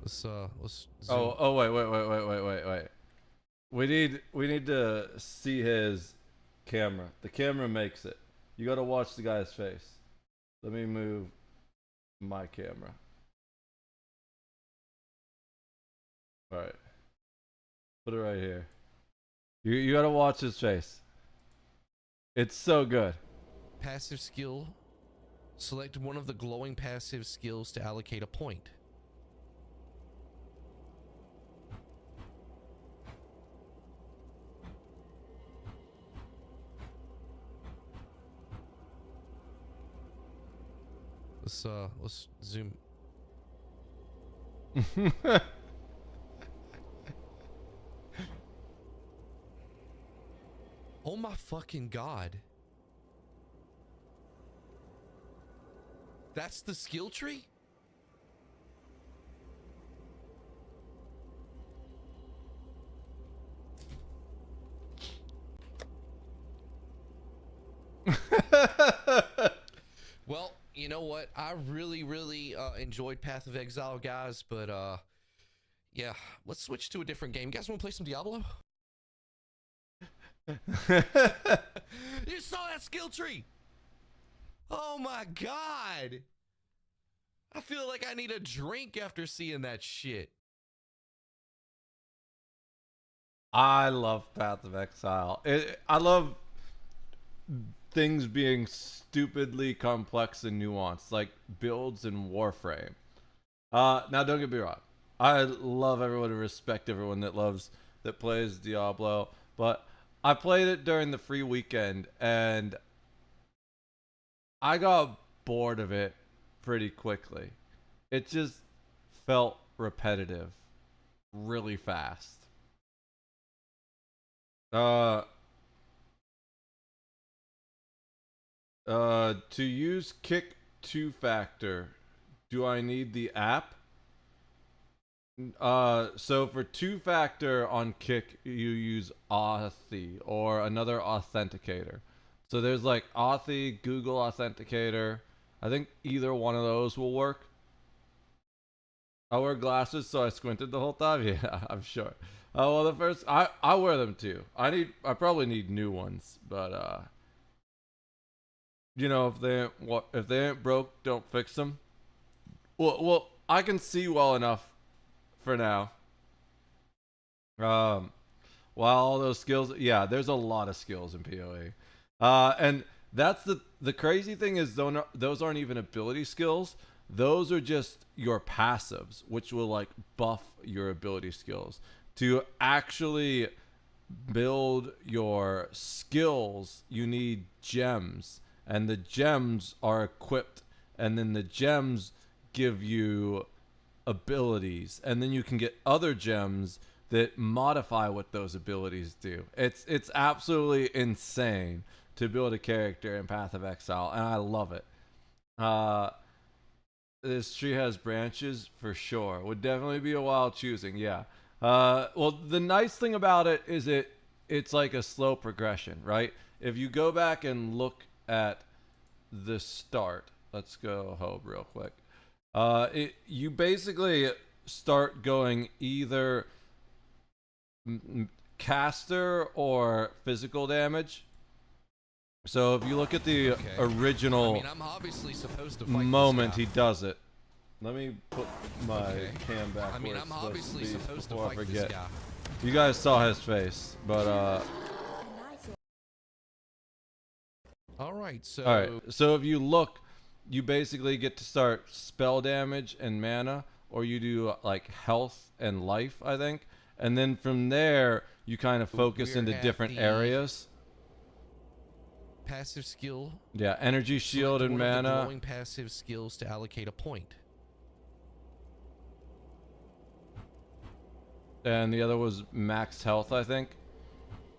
[SPEAKER 13] Let's zoom.
[SPEAKER 1] Oh wait. We need to see his camera. The camera makes it. You got to watch the guy's face. Let me move my camera. All right. Put it right here. You got to watch his face. It's so good.
[SPEAKER 13] Passive skill. Select one of the glowing passive skills to allocate a point. Let's zoom. Oh my fucking god. That's the skill tree? Well, you know what? I really enjoyed Path of Exile, guys, but yeah, let's switch to a different game. You guys want to play some Diablo? You saw that skill tree? Oh my god. I feel like I need a drink after seeing that shit.
[SPEAKER 1] I love Path of Exile. I love things being stupidly complex and nuanced, like builds in Warframe. Now don't get me wrong. I love everyone and respect everyone that plays Diablo, but I played it during the free weekend and I got bored of it pretty quickly. It just felt repetitive really fast. To use Kick 2-factor, do I need the app? So for 2-factor on Kick, you use Authy or another authenticator. So there's like Authy, Google Authenticator. I think either one of those will work. I wear glasses, so I squinted the whole time. Yeah, I'm sure. Oh well, the first I wear them too. I probably need new ones, but you know, if they ain't broke, don't fix them. Well, I can see well enough for now. While all those skills, yeah, there's a lot of skills in PoE. And that's the crazy thing is those aren't even ability skills. Those are just your passives, which will like buff your ability skills. To actually build your skills, you need gems, and the gems are equipped, and then the gems give you abilities, and then you can get other gems that modify what those abilities do. It's absolutely insane to build a character in Path of Exile, and I love it. This tree has branches for sure. Would definitely be a while choosing, yeah. Well, the nice thing about it is it's like a slow progression, right? If you go back and look at the start, let's go Hobe real quick. You basically start going either caster or physical damage. So if you look at the original
[SPEAKER 13] I'm obviously supposed to fight
[SPEAKER 1] moment
[SPEAKER 13] this
[SPEAKER 1] he does it. Let me put my cam back.
[SPEAKER 13] I'm obviously supposed to fight this guy.
[SPEAKER 1] You guys saw his face, but
[SPEAKER 13] all right, so
[SPEAKER 1] so if you look, you basically get to start spell damage and mana, or you do like health and life, I think, and then from there you kind of focus into different areas.
[SPEAKER 13] Passive skill.
[SPEAKER 1] Yeah, energy shield and
[SPEAKER 13] one of the
[SPEAKER 1] mana.
[SPEAKER 13] glowing passive skills to allocate a point.
[SPEAKER 1] And the other was max health, I think.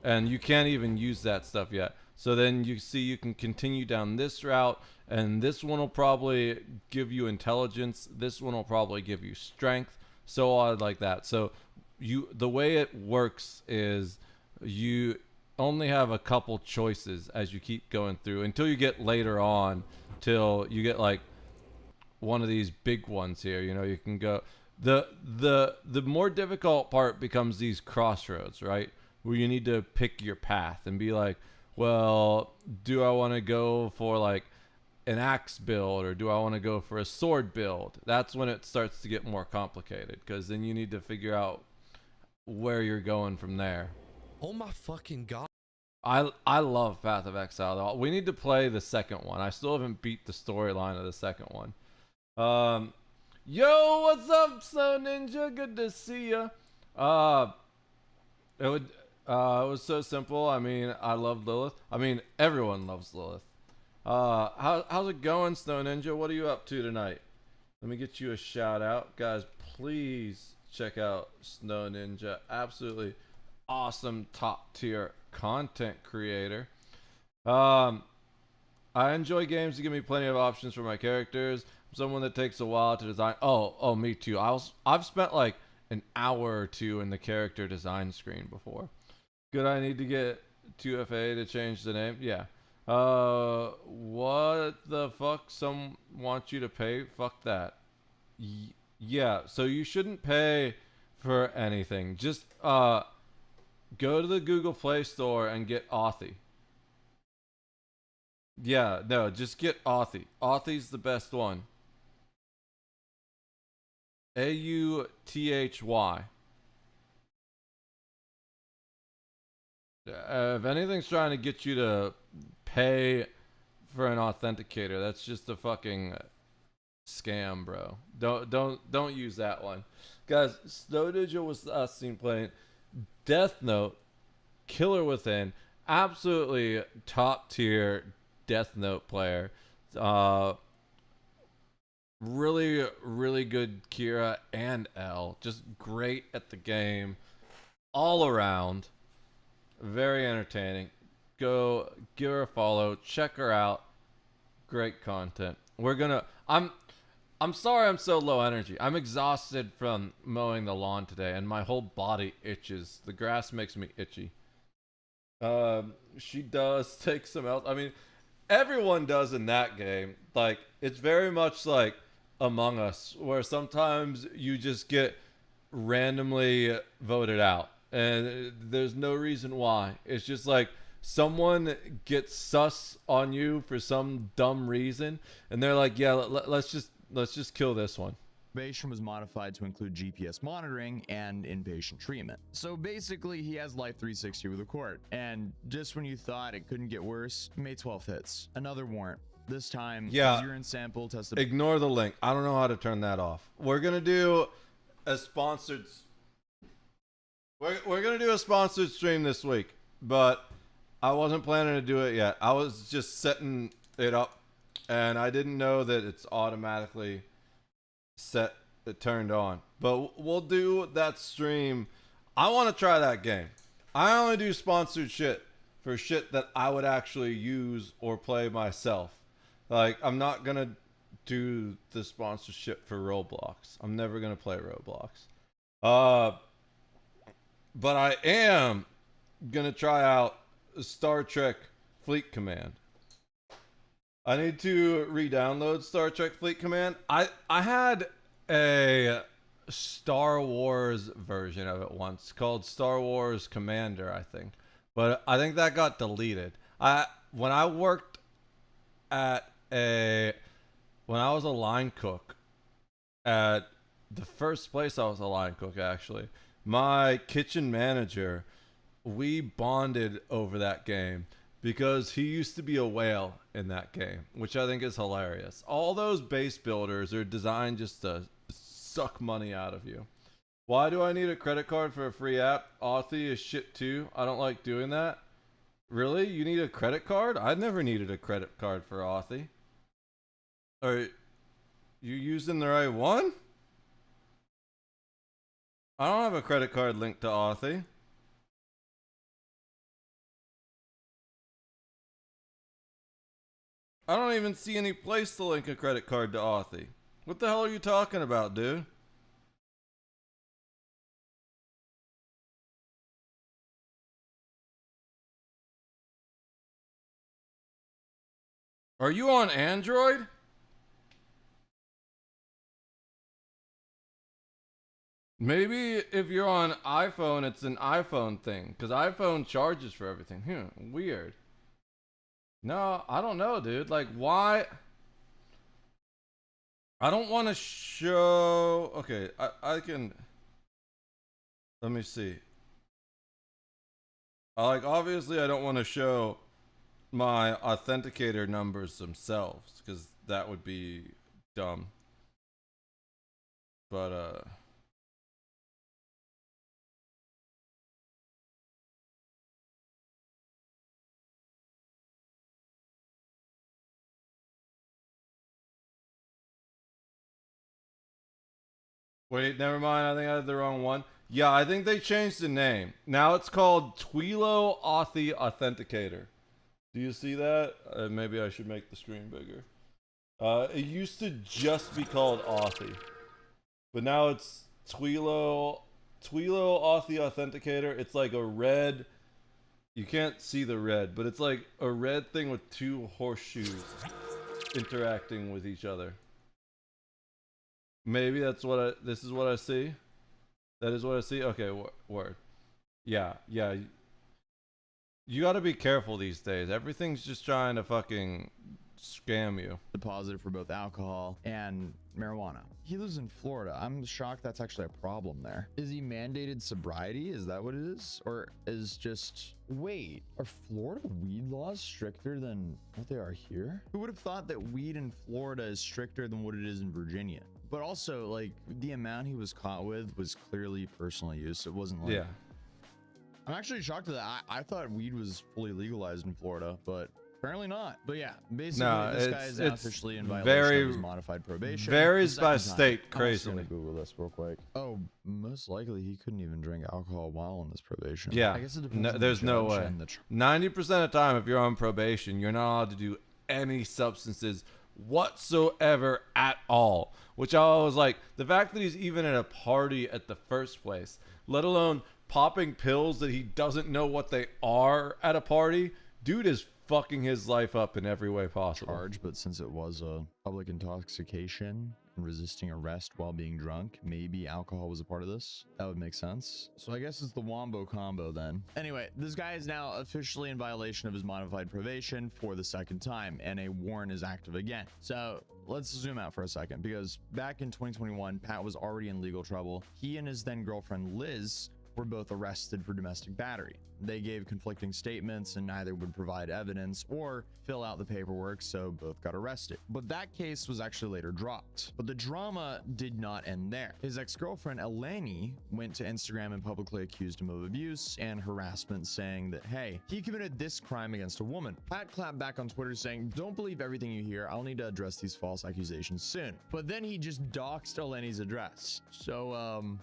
[SPEAKER 1] And you can't even use that stuff yet. So then you see you can continue down this route, and this one will probably give you intelligence. This one will probably give you strength. So on like that. So the way it works is you only have a couple choices as you keep going through until you get later on, till you get like one of these big ones here. You know, you can go. The more difficult part becomes these crossroads, right? Where you need to pick your path and be like, well, do I want to go for like an axe build, or do I want to go for a sword build? That's when it starts to get more complicated, because then you need to figure out where you're going from there.
[SPEAKER 13] Oh my fucking god.
[SPEAKER 1] I love Path of Exile though. We need to play the second one. I still haven't beat the storyline of the second one. Yo, what's up, Snow Ninja? Good to see ya. It was so simple. I mean, I love Lilith. I mean, everyone loves Lilith. How's it going, Snow Ninja? What are you up to tonight? Let me get you a shout out, guys. Please check out Snow Ninja. Absolutely awesome, top tier content creator. I enjoy games that give me plenty of options for my characters. I'm someone that takes a while to design. Oh, me too. I've spent like an hour or two in the character design screen before. Good, I need to get 2FA to change the name. Yeah. What the fuck? Some want you to pay? Fuck that. Yeah, so you shouldn't pay for anything. Just go to the Google Play Store and get Authy. Yeah, no, just get Authy. Authy's the best one. AUTHY. If anything's trying to get you to pay for an authenticator, that's just a fucking scam, bro. Don't use that one. Guys, Snow Ninja was seen playing Death Note, Killer Within, absolutely top tier Death Note player. Really, really good Kira and L. Just great at the game. All around. Very entertaining. Go give her a follow. Check her out. Great content. I'm sorry I'm so low energy. I'm exhausted from mowing the lawn today, and my whole body itches. The grass makes me itchy. She does take some else. I mean, everyone does in that game. Like, it's very much like Among Us, where sometimes you just get randomly voted out. and there's no reason why. It's just like someone gets sus on you for some dumb reason, and they're like, yeah, let's just kill this one.
[SPEAKER 2] Probation was modified to include GPS monitoring and inpatient treatment. So basically, he has Life 360 with the court. And just when you thought it couldn't get worse, May 12th hits. Another warrant. This time,
[SPEAKER 1] Yeah.
[SPEAKER 2] his urine sample tested.
[SPEAKER 1] Ignore the link. I don't know how to turn that off. We're gonna do a sponsored. We're gonna do a sponsored stream this week, but I wasn't planning to do it yet. I was just setting it up, and I didn't know that it's automatically turned on. But we'll do that stream. I want to try that game. I only do sponsored shit for shit that I would actually use or play myself. Like, I'm not gonna do the sponsorship for Roblox. I'm never gonna play Roblox. But I am gonna try out Star Trek Fleet Command. I need to re-download Star Trek Fleet Command. I had a Star Wars version of it once called Star Wars Commander, I think. But I think that got deleted. When I worked at when I was a line cook at the first place I was a line cook, actually, my kitchen manager, we bonded over that game because he used to be a whale in that game, which I think is hilarious. All those base builders are designed just to suck money out of you. Why do I need a credit card for a free app? Authy is shit too. I don't like doing that. Really? You need a credit card? I never needed a credit card for Authy. Are you using the right one? I don't have a credit card linked to Authy. I don't even see any place to link a credit card to Authy. What the hell are you talking about, dude? Are you on Android? Maybe if you're on iPhone, it's an iPhone thing. Because iPhone charges for everything. Weird. No, I don't know, dude. Like, why? I don't want to show... Okay, I can... Let me see. Like, obviously, I don't want to show my authenticator numbers themselves. Because that would be dumb. But, Wait, never mind. I think I had the wrong one. Yeah, I think they changed the name. Now it's called Twilo Authy Authenticator. Do you see that? Maybe I should make the screen bigger. It used to just be called Authy. But now it's Twilo Authy Authenticator. It's like a red... You can't see the red, but it's like a red thing with two horseshoes interacting with each other. Maybe that's what this is what I see. That is what I see. Okay, word. Yeah. You got to be careful these days. Everything's just trying to fucking scam you.
[SPEAKER 2] Deposited for both alcohol and marijuana. He lives in Florida. I'm shocked that's actually a problem there. Is he mandated sobriety? Is that what it is? Or is just... Wait, are Florida weed laws stricter than what they are here? Who would have thought that weed in Florida is stricter than what it is in Virginia? But also, like, the amount he was caught with was clearly personal use. It wasn't like...
[SPEAKER 1] Yeah.
[SPEAKER 2] I'm actually shocked at that. I thought weed was fully legalized in Florida, but apparently not. But yeah, basically, this guy is now officially in violation of his modified probation.
[SPEAKER 1] Varies by state,
[SPEAKER 2] I'm just
[SPEAKER 1] crazily.
[SPEAKER 2] gonna Google this real quick. Oh, most likely he couldn't even drink alcohol while on this probation.
[SPEAKER 1] Yeah,
[SPEAKER 2] I guess it depends on the
[SPEAKER 1] there's no
[SPEAKER 2] judge
[SPEAKER 1] way.
[SPEAKER 2] and the
[SPEAKER 1] 90% of the time, if you're on probation, you're not allowed to do any substances whatsoever at all. Which I was like, the fact that he's even at a party at the first place, let alone popping pills that he doesn't know what they are at a party, dude is fucking his life up in every way possible.
[SPEAKER 2] charge, but since it was a public intoxication and resisting arrest while being drunk. Maybe alcohol was a part of this. That would make sense. So I guess it's the Wombo combo then. Anyway, this guy is now officially in violation of his modified probation for the second time, and a warrant is active again. So let's zoom out for a second, because back in 2021, Pat was already in legal trouble. He and his then girlfriend Liz were both arrested for domestic battery. They gave conflicting statements and neither would provide evidence or fill out the paperwork, so both got arrested. But that case was actually later dropped. But the drama did not end there. His ex-girlfriend Eleni went to Instagram and publicly accused him of abuse and harassment, saying that, hey, he committed this crime against a woman. Pat clapped back on Twitter saying, don't believe everything you hear. I'll need to address these false accusations soon. But then he just doxed Eleni's address. So,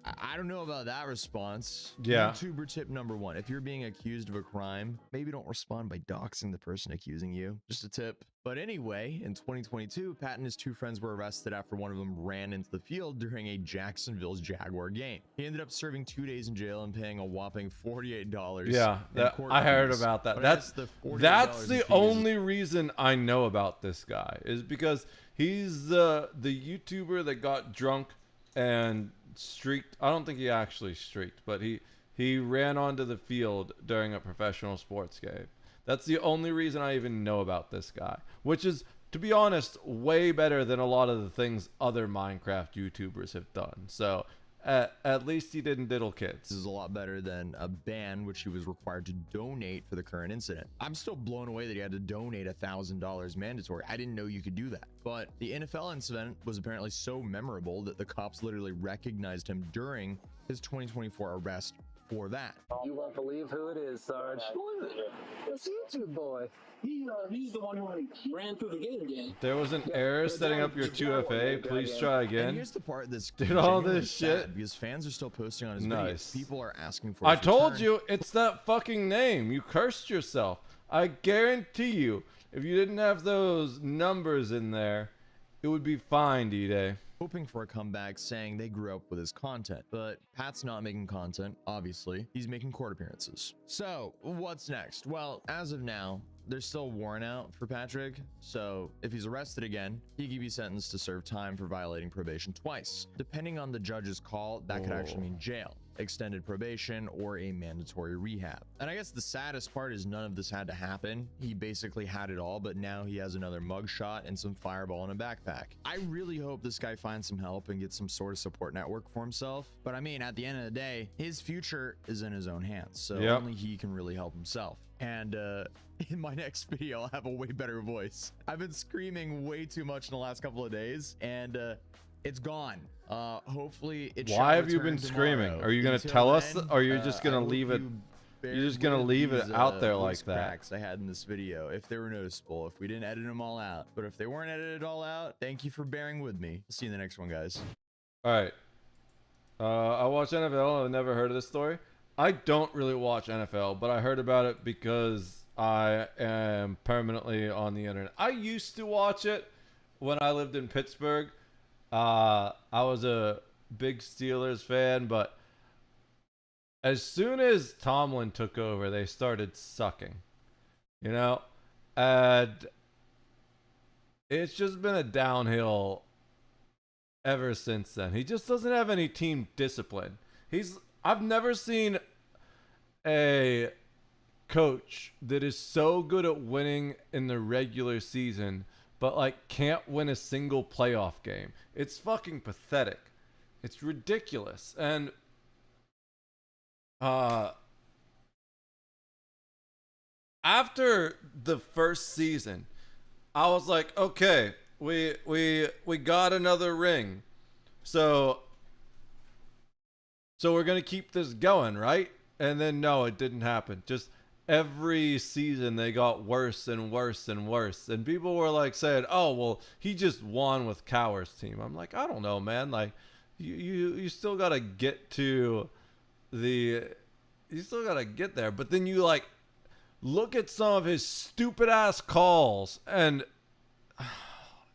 [SPEAKER 2] I don't know about that response.
[SPEAKER 1] Yeah.
[SPEAKER 2] YouTuber tip number 1. If you're being accused of a crime, maybe don't respond by doxing the person accusing you. Just a tip. But anyway, in 2022, Pat and his 2 friends were arrested after one of them ran into the field during a Jacksonville's Jaguar game. He ended up serving 2 days in jail and paying a whopping $48.
[SPEAKER 1] Yeah, I heard about that. That's the only reason I know about this guy, is because he's the YouTuber that got drunk and streaked. I don't think he actually streaked, but he ran onto the field during a professional sports game. That's the only reason I even know about this guy, which is, to be honest, way better than a lot of the things other Minecraft YouTubers have done. So at least he didn't diddle kids.
[SPEAKER 2] This is a lot better than a ban, which he was required to donate for the current incident. I'm still blown away that he had to donate $1,000 mandatory. I didn't know you could do that. But the NFL incident was apparently so memorable that the cops literally recognized him during his 2024 arrest for that.
[SPEAKER 5] You won't believe who it is, Sarge.
[SPEAKER 11] Who is it? It's YouTube boy. He's the one who ran through the gate again.
[SPEAKER 1] There was an error setting up your 2FA. Please try again.
[SPEAKER 2] And here's the part that's
[SPEAKER 1] did all
[SPEAKER 2] genuinely
[SPEAKER 1] this shit
[SPEAKER 2] sad, because fans are still posting on his
[SPEAKER 1] Nice.
[SPEAKER 2] videos. People are asking for
[SPEAKER 1] I
[SPEAKER 2] his
[SPEAKER 1] told
[SPEAKER 2] return.
[SPEAKER 1] you, it's that fucking name. You cursed yourself. I guarantee you, if you didn't have those numbers in there, it would be fine, D-Day.
[SPEAKER 2] Hoping for a comeback, saying they grew up with his content. But Pat's not making content, obviously. He's making court appearances. So, what's next? Well, as of now, there's still a warrant out for Patrick, so if he's arrested again, he could be sentenced to serve time for violating probation twice. Depending on the judge's call, that could actually mean jail, extended probation, or a mandatory rehab. And I guess the saddest part is none of this had to happen. He basically had it all, but now he has another mugshot and some fireball in a backpack. I really hope this guy finds some help and gets some sort of support network for himself. But I mean, at the end of the day, his future is in his own hands, so only he can really help himself. And in my next video, I'll have a way better voice. I've been screaming way too much in the last couple of days, and it's gone. Hopefully it
[SPEAKER 1] Why have you been screaming? Are you going to tell us, or are you just going to leave it? You're just going to leave it out there like that?
[SPEAKER 2] Cracks I had in this video, if they were noticeable, if we didn't edit them all out. But if they weren't edited all out, thank you for bearing with me. See you in the next one, guys.
[SPEAKER 1] All right. I watch NFL. I've never heard of this story. I don't really watch NFL, but I heard about it because I am permanently on the internet. I used to watch it when I lived in Pittsburgh. I was a big Steelers fan, but as soon as Tomlin took over, they started sucking, you know? And it's just been a downhill ever since then. He just doesn't have any team discipline. I've never seen a coach that is so good at winning in the regular season, but like can't win a single playoff game. It's fucking pathetic. It's ridiculous. And after the first season, I was like, okay, we got another ring. So we're going to keep this going, right? And then no, it didn't happen. Just every season they got worse and worse and worse. And people were like saying, oh, well, he just won with Cowher's team. I'm like, I don't know, man. Like you still got to get to you still got to get there. But then you like look at some of his stupid ass calls and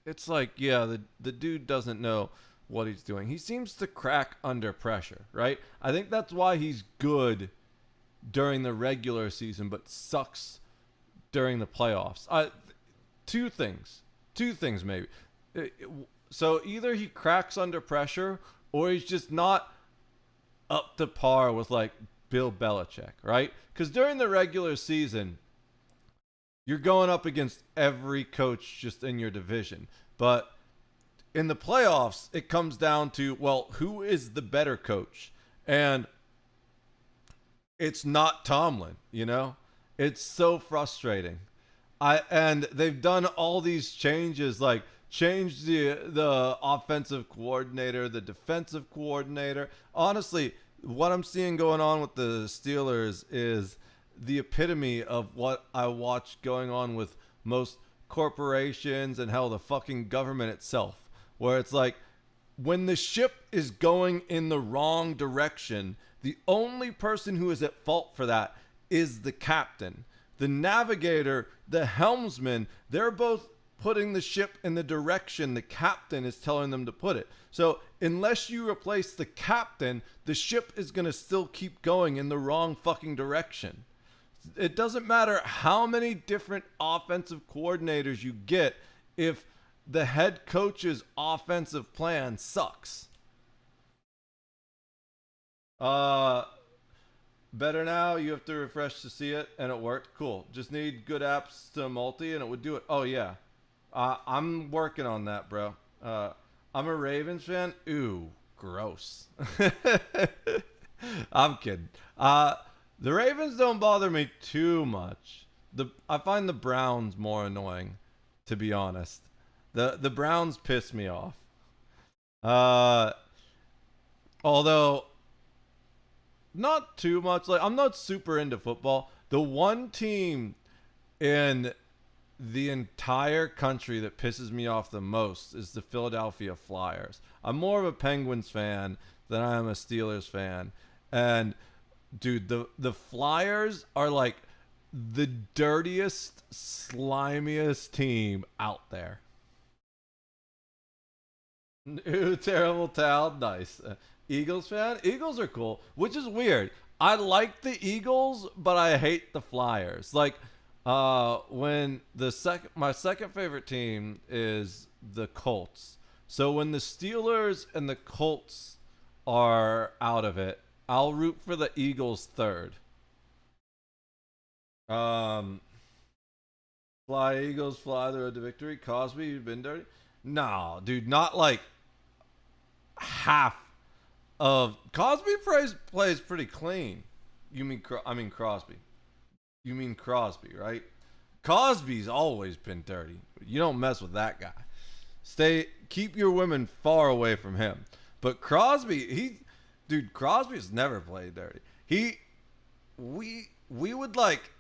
[SPEAKER 1] it's like, yeah, the dude doesn't know what he's doing. He seems to crack under pressure, right? I think that's why he's good during the regular season, but sucks during the playoffs. Two things maybe. So either he cracks under pressure or he's just not up to par with like Bill Belichick, right? Because during the regular season, you're going up against every coach just in your division. But in the playoffs, it comes down to, well, who is the better coach? And it's not Tomlin, you know? It's so frustrating. And they've done all these changes, like changed the offensive coordinator, the defensive coordinator. Honestly, what I'm seeing going on with the Steelers is the epitome of what I watch going on with most corporations and hell, the fucking government itself, where it's like when the ship is going in the wrong direction, the only person who is at fault for that is the captain. The navigator, the helmsman, they're both putting the ship in the direction the captain is telling them to put it. So unless you replace the captain, the ship is going to still keep going in the wrong fucking direction. It doesn't matter how many different offensive coordinators you get if the head coach's offensive plan sucks. Better now. You have to refresh to see it, and it worked. Cool. Just need good apps to multi, and it would do it. Oh, yeah. I'm working on that, bro. I'm a Ravens fan. Ooh, gross. I'm kidding. The Ravens don't bother me too much. I find the Browns more annoying, to be honest. The Browns piss me off. Although not too much. Like, I'm not super into football. The one team in the entire country that pisses me off the most is the Philadelphia Flyers. I'm more of a Penguins fan than I am a Steelers fan. And dude, the Flyers are like the dirtiest, slimiest team out there. Ooh, terrible town. Nice. Eagles fan? Eagles are cool, which is weird. I like the Eagles, but I hate the Flyers. Like, when my second favorite team is the Colts. So when the Steelers and the Colts are out of it, I'll root for the Eagles third. Fly Eagles, fly the road to victory. Cosby, you've been dirty? No, dude, not like half of Cosby plays pretty clean. You mean Crosby? You mean Crosby, right? Cosby's always been dirty. You don't mess with that guy. Keep your women far away from him. But Crosby, Crosby's never played dirty. We would like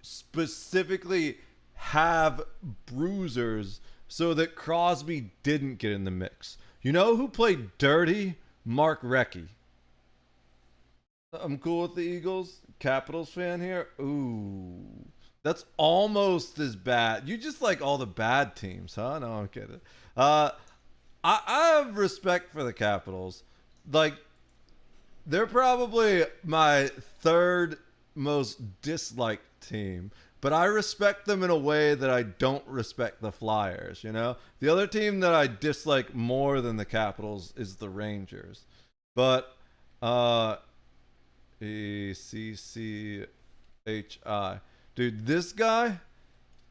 [SPEAKER 1] specifically have bruisers so that Crosby didn't get in the mix. You know who played dirty? Mark Recchi. I'm cool with the Eagles. Capitals fan here. Ooh. That's almost as bad. You just like all the bad teams, huh? No, I'm kidding. I have respect for the Capitals. Like, they're probably my third most disliked team, but I respect them in a way that I don't respect the Flyers, you know? The other team that I dislike more than the Capitals is the Rangers. But ECCHI. Dude, this guy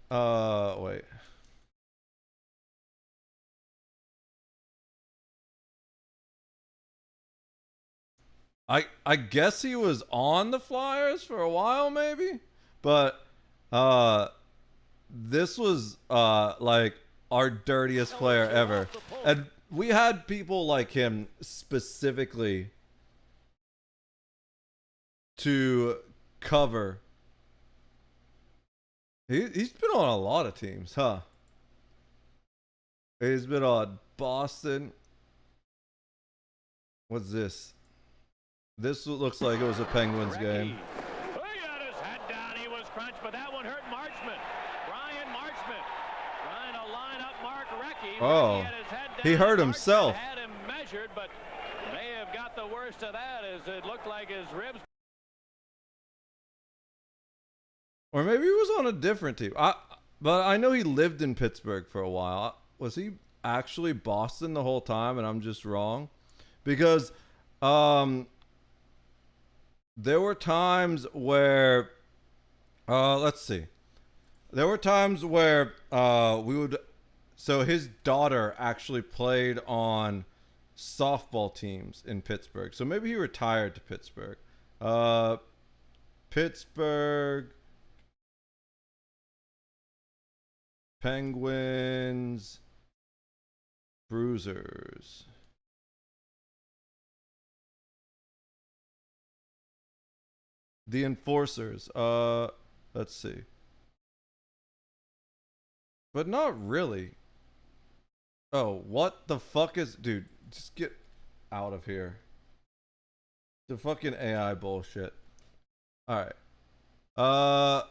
[SPEAKER 1] wait. I guess he was on the Flyers for a while maybe, but this was like our dirtiest player ever. And we had people like him specifically to cover. He's been on a lot of teams, huh? He's been on Boston. What's this? This looks like it was a Penguins game.
[SPEAKER 15] He got his head down. He was crunched, but that one hurt Marchment. Ryan Marchment trying to line up Mark Recchi.
[SPEAKER 1] Oh, he hurt himself.
[SPEAKER 15] Had him measured, but may have got the worst of that as it looked like his ribs.
[SPEAKER 1] Or maybe he was on a different team. But I know he lived in Pittsburgh for a while. Was he actually Boston the whole time and I'm just wrong, because there were times where let's see. There were times where we would, so his daughter actually played on softball teams in Pittsburgh. So maybe he retired to Pittsburgh. Pittsburgh Penguins Bruisers. The Enforcers. Let's see. But not really. Oh, what the fuck is... Dude, just get out of here. The fucking AI bullshit. Alright. I'm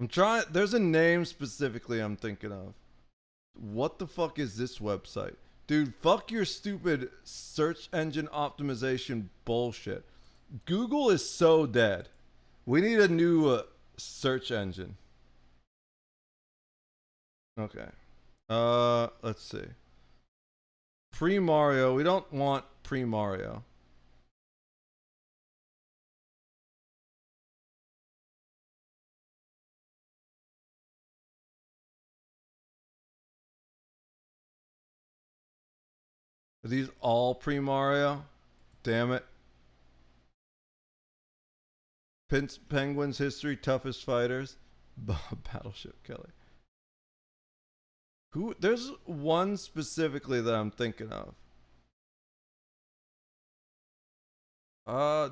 [SPEAKER 1] trying... There's a name specifically I'm thinking of. What the fuck is this website? Dude, fuck your stupid search engine optimization bullshit. Google is so dead. We need a new search engine. Okay. Let's see. Pre-Mario. We don't want pre-Mario. Are these all pre-Mario? Damn it. Penguins history, toughest fighters. Battleship Kelly. Who? There's one specifically that I'm thinking of.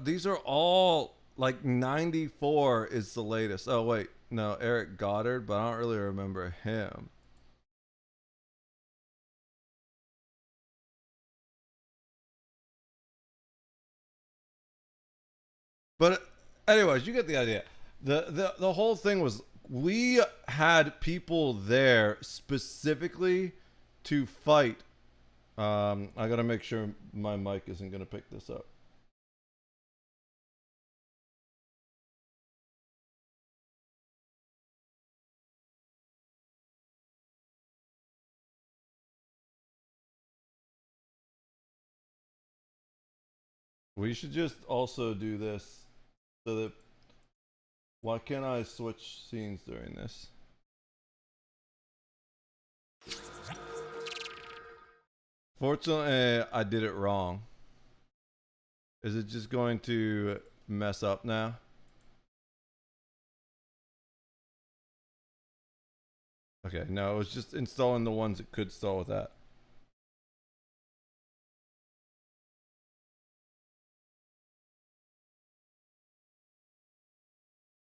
[SPEAKER 1] These are all like 94 is the latest. Oh wait, no, Eric Goddard, but I don't really remember him. But anyways, you get the idea. The whole thing was, we had people there specifically to fight. I gotta make sure my mic isn't gonna pick this up. We should just also do this so that... Why can't I switch scenes during this? Fortunately, I did it wrong. Is it just going to mess up now? Okay, no, it was just installing the ones that could install with that.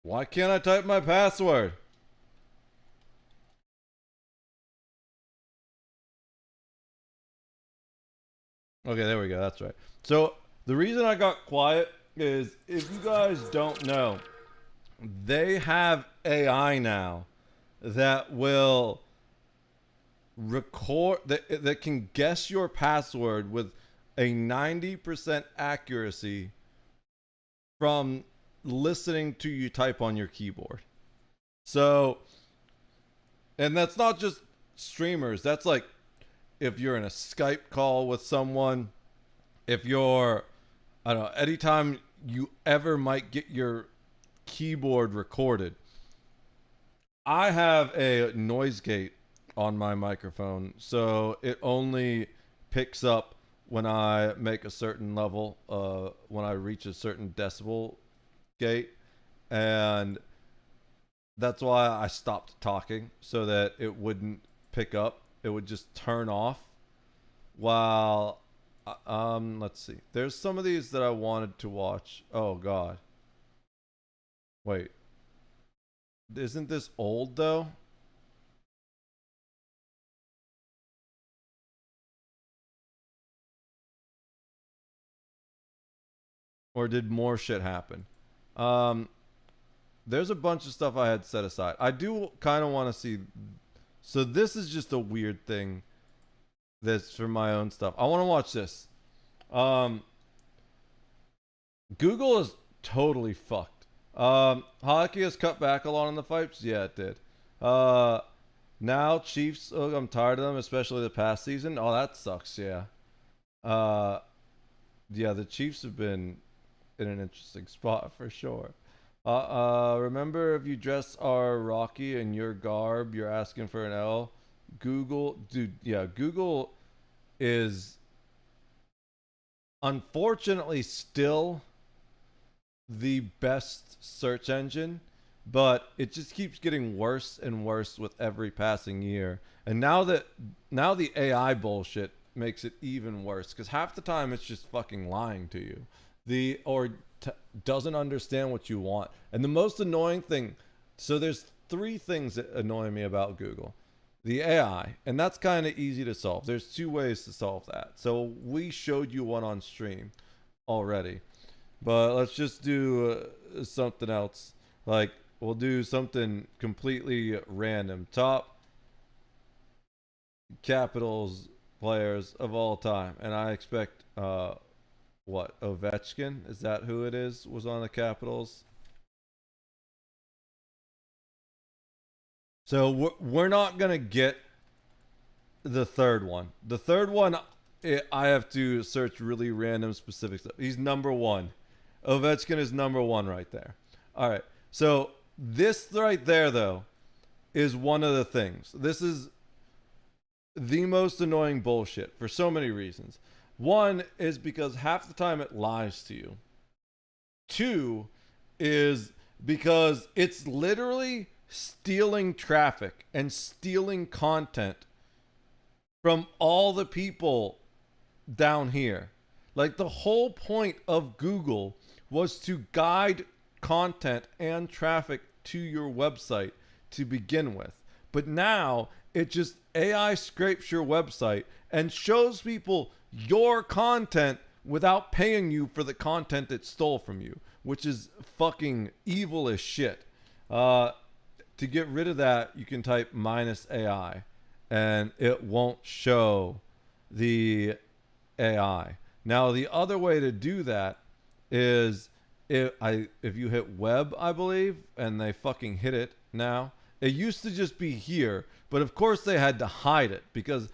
[SPEAKER 1] Why can't I type my password? Okay, there we go. That's right. So the reason I got quiet is, if you guys don't know, they have AI now that will record, that can guess your password with a 90% accuracy from listening to you type on your keyboard. So, and that's not just streamers. That's like if you're in a Skype call with someone, if you're, I don't know, anytime you ever might get your keyboard recorded. I have a noise gate on my microphone, so it only picks up when I make a certain level, when I reach a certain decibel gate, and that's why I stopped talking, so that it wouldn't pick up. It would just turn off. While let's see, there's some of these that I wanted to watch. Oh god, wait, isn't this old though? Or did more shit happen? There's a bunch of stuff I had set aside. I do kind of want to see. So this is just a weird thing that's for my own stuff. I want to watch this. Google is totally fucked. Hockey has cut back a lot on the fights. Yeah, it did. Now Chiefs. Oh, I'm tired of them, especially the past season. Oh, that sucks. Yeah. Yeah, the Chiefs have been in an interesting spot for sure. Remember, if you dress our Rocky in your garb, you're asking for an L. Google, dude. Yeah, Google is unfortunately still the best search engine, but it just keeps getting worse and worse with every passing year. And now the AI bullshit makes it even worse, because half the time it's just fucking lying to you, doesn't understand what you want. And the most annoying thing, so there's 3 things that annoy me about Google. The AI, and that's kind of easy to solve. There's 2 ways to solve that. So we showed you one on stream already, but let's just do something else. Like, we'll do something completely random. Top Capitals players of all time, and I expect what, Ovechkin, is that who it is, was on the Capitals? So we're not gonna get the third one. The third one, I have to search really random specific stuff. He's number 1. Ovechkin is number 1 right there. All right, so this right there though is one of the things. This is the most annoying bullshit for so many reasons. 1 is because half the time it lies to you. 2 is because it's literally stealing traffic and stealing content from all the people down here. Like, the whole point of Google was to guide content and traffic to your website to begin with. But now it just AI scrapes your website and shows people your content without paying you for the content it stole from you, which is fucking evil as shit. To get rid of that, you can type -AI and it won't show the AI. Now, the other way to do that is if you hit web, I believe, and they fucking hit it now. It used to just be here, but of course they had to hide it because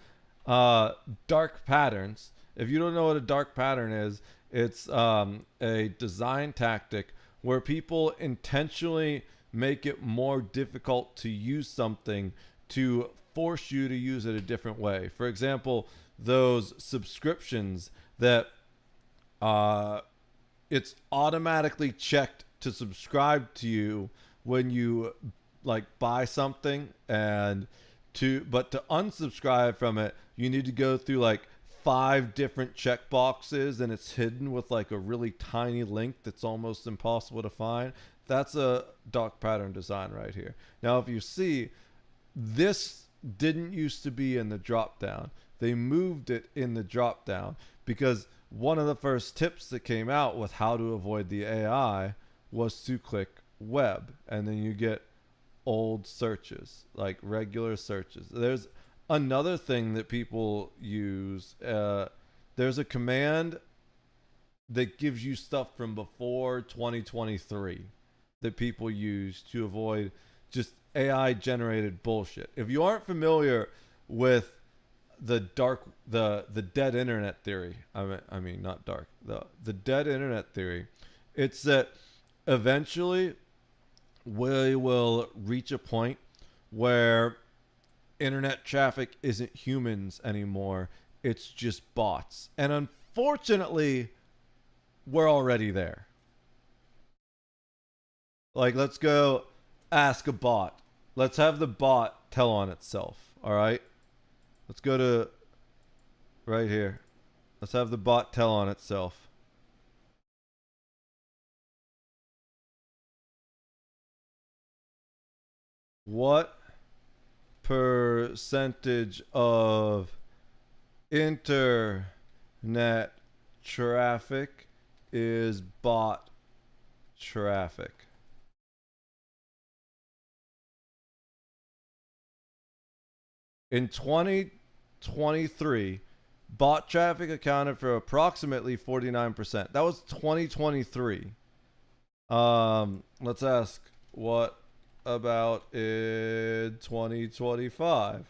[SPEAKER 1] dark patterns. If you don't know what a dark pattern is, it's a design tactic where people intentionally make it more difficult to use something to force you to use it a different way. For example, those subscriptions that it's automatically checked to subscribe to you when you like buy something, and but to unsubscribe from it, you need to go through like 5 different checkboxes, and it's hidden with like a really tiny link that's almost impossible to find. That's a dark pattern design right here. Now, if you see, this didn't used to be in the drop down. They moved it in the drop down because one of the first tips that came out with how to avoid the AI was to click web, and then you get old searches, like regular searches. There's another thing that people use. There's a command that gives you stuff from before 2023 that people use to avoid just AI generated bullshit. If you aren't familiar with the dead internet theory, I mean not dark, the dead internet theory, it's that eventually we will reach a point where internet traffic isn't humans anymore, it's just bots. And unfortunately, we're already there. Like, let's go ask a bot. Let's have the bot tell on itself. All right. Let's go to right here. Let's have the bot tell on itself. What percentage of internet traffic is bot traffic? In 2023, bot traffic accounted for approximately 49%. That was 2023. Let's ask, what about in 2025?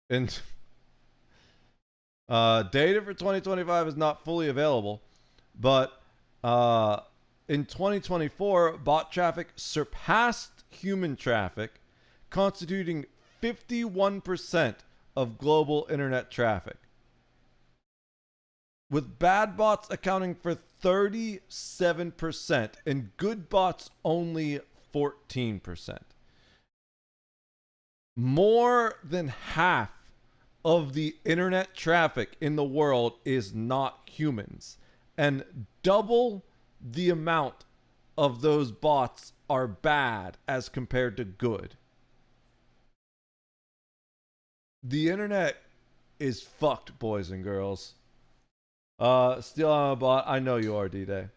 [SPEAKER 1] And data for 2025 is not fully available, but in 2024, bot traffic surpassed human traffic, constituting 51% of global internet traffic, with bad bots accounting for 37% and good bots only 14%. More than half of the internet traffic in the world is not humans, and double the amount of those bots are bad as compared to good. The internet is fucked, boys and girls. Still on a bot. I know you are, D-Day.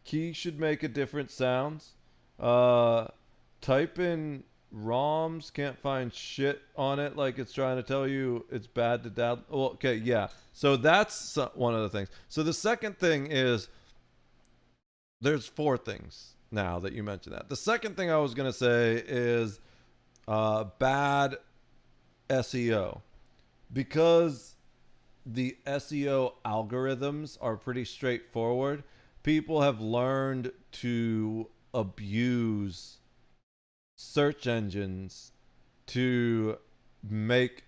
[SPEAKER 1] Key should make a different sounds. Type in ROMs, can't find shit on it, like it's trying to tell you it's bad to download. Well, okay, yeah. So that's one of the things. So the second thing is, there's 4 things now that you mentioned that. The second thing I was going to say is bad SEO. Because the SEO algorithms are pretty straightforward, people have learned to abuse search engines to make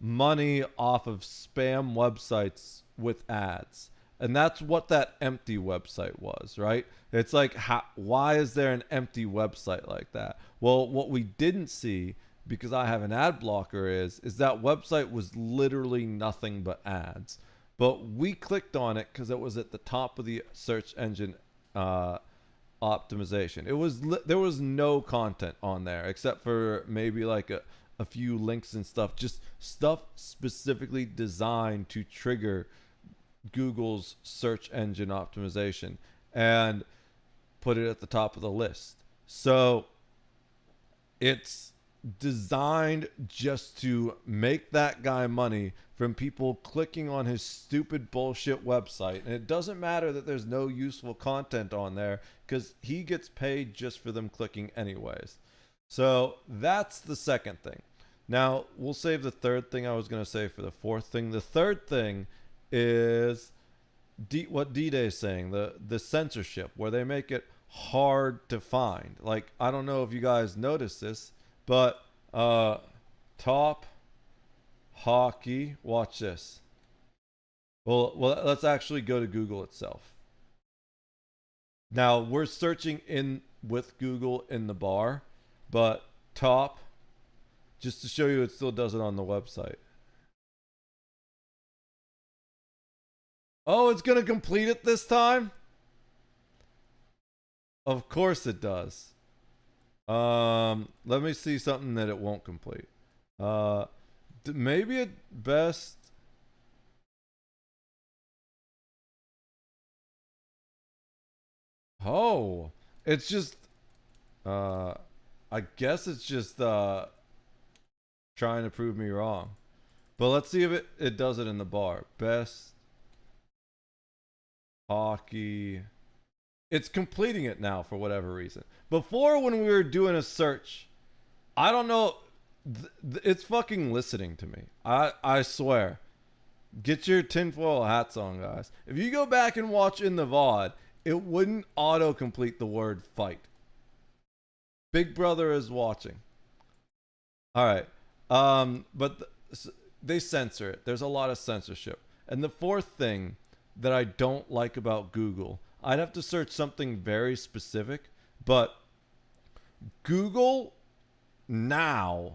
[SPEAKER 1] money off of spam websites with ads. And that's what that empty website was, right? It's like, why is there an empty website like that? Well, what we didn't see, because I have an ad blocker, is that website was literally nothing but ads. But we clicked on it because it was at the top of the search engine optimization. It was there was no content on there except for maybe like a few links and stuff, just stuff specifically designed to trigger Google's search engine optimization and put it at the top of the list. So it's designed just to make that guy money from people clicking on his stupid bullshit website. And it doesn't matter that there's no useful content on there because he gets paid just for them clicking anyways. So that's the second thing. Now we'll save the third thing I was going to say for the fourth thing. The third thing is what D-Day is saying, the censorship, where they make it hard to find. Like, I don't know if you guys noticed this, but top hockey, watch this. Well, let's actually go to Google itself. Now we're searching in with Google in the bar, but top, just to show you, it still does it on the website. Oh, it's gonna complete it this time? Of course it does. Let me see something that it won't complete. Maybe at best. Oh, it's just, I guess it's just, trying to prove me wrong. But let's see if it does it in the bar. Best hockey. It's completing it now for whatever reason. Before, when we were doing a search, I don't know, it's fucking listening to me. I swear. Get your tinfoil hats on, guys. If you go back and watch in the VOD, it wouldn't auto-complete the word fight. Big Brother is watching. Alright. But they censor it. There's a lot of censorship. And the fourth thing that I don't like about Google, I'd have to search something very specific, but Google now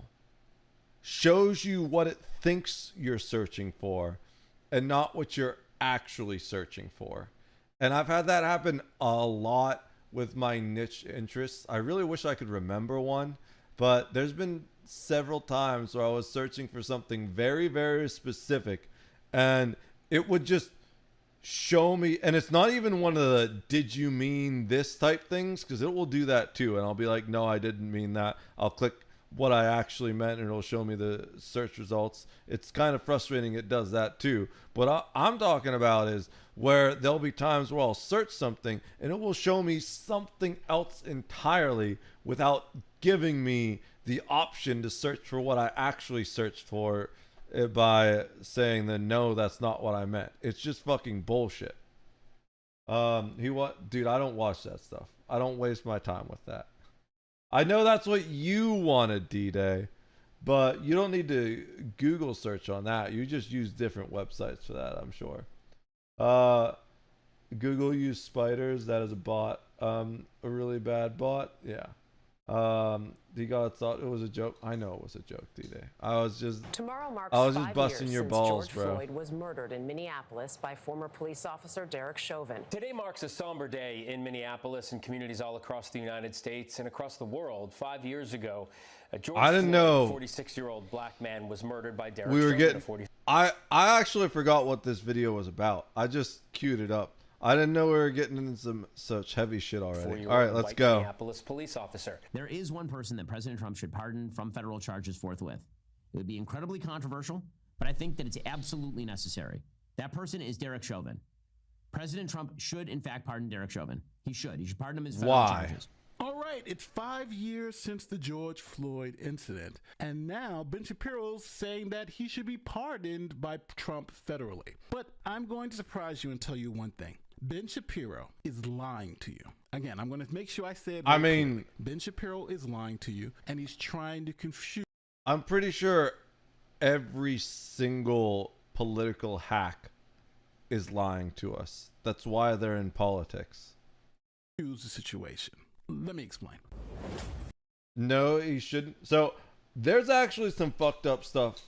[SPEAKER 1] shows you what it thinks you're searching for and not what you're actually searching for. And I've had that happen a lot with my niche interests. I really wish I could remember one, but there's been several times where I was searching for something very, very specific and it would just show me, and it's not even one of the did you mean this type things, because it will do that too, and I'll be like, no, I didn't mean that. I'll click what I actually meant, and it'll show me the search results. It's kind of frustrating it does that too. What I'm talking about is where there'll be times where I'll search something and it will show me something else entirely without giving me the option to search for what I actually searched for by saying that no, that's not what I meant. It's just fucking bullshit. Dude, I don't watch that stuff. I don't waste my time with that. I know that's what you wanted, D-Day, but you don't need to Google search on that. You just use different websites for that, I'm sure. Google used spiders. That is a bot. A really bad bot. Yeah. You guys thought it was a joke. I know it was a joke, D-Day. I was just busting your balls,
[SPEAKER 16] George
[SPEAKER 1] bro.
[SPEAKER 16] Floyd was murdered in Minneapolis by former police officer Derek Chauvin.
[SPEAKER 17] Today marks a somber day in Minneapolis and communities all across the United States and across the world. 5 years ago, George
[SPEAKER 1] I didn't
[SPEAKER 17] Floyd,
[SPEAKER 1] know.
[SPEAKER 17] a 46-year-old black man, was murdered by Derek
[SPEAKER 1] We were
[SPEAKER 17] Chauvin,
[SPEAKER 1] getting.
[SPEAKER 17] a 40.
[SPEAKER 1] I actually forgot what this video was about. I just queued it up. I didn't know we were getting into some such heavy shit already. All right, let's
[SPEAKER 17] white
[SPEAKER 1] go.
[SPEAKER 17] Minneapolis police officer.
[SPEAKER 18] There is one person that President Trump should pardon from federal charges forthwith. It would be incredibly controversial, but I think that it's absolutely necessary. That person is Derek Chauvin. President Trump should, in fact, pardon Derek Chauvin. He should. He should pardon him his federal charges.
[SPEAKER 19] All right, it's 5 years since the George Floyd incident, and now Ben Shapiro's saying that he should be pardoned by Trump federally. But I'm going to surprise you and tell you one thing. Ben Shapiro is lying to you. Again, I'm going to make sure I say it. Clearly. Ben Shapiro is lying to you, and he's trying to confuse.
[SPEAKER 1] I'm pretty sure every single political hack is lying to us. That's why they're in politics.
[SPEAKER 19] The situation. Let me explain.
[SPEAKER 1] No, he shouldn't. So there's actually some fucked up stuff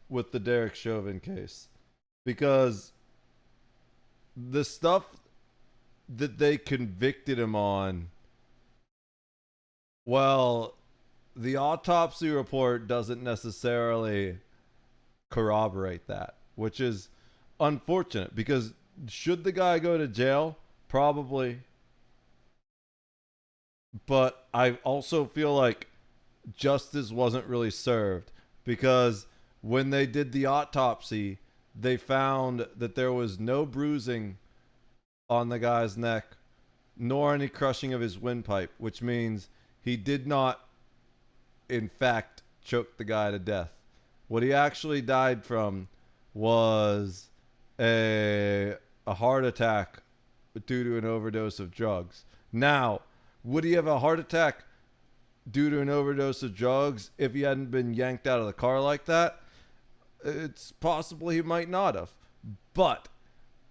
[SPEAKER 1] with the Derek Chauvin case, because the stuff that they convicted him on, well, the autopsy report doesn't necessarily corroborate that, which is unfortunate, because should the guy go to jail? Probably. But I also feel like justice wasn't really served, because when they did the autopsy, they found that there was no bruising on the guy's neck, nor any crushing of his windpipe, which means he did not, in fact, choke the guy to death. What he actually died from was a heart attack due to an overdose of drugs. Now, would he have a heart attack due to an overdose of drugs if he hadn't been yanked out of the car like that? It's possible he might not have. But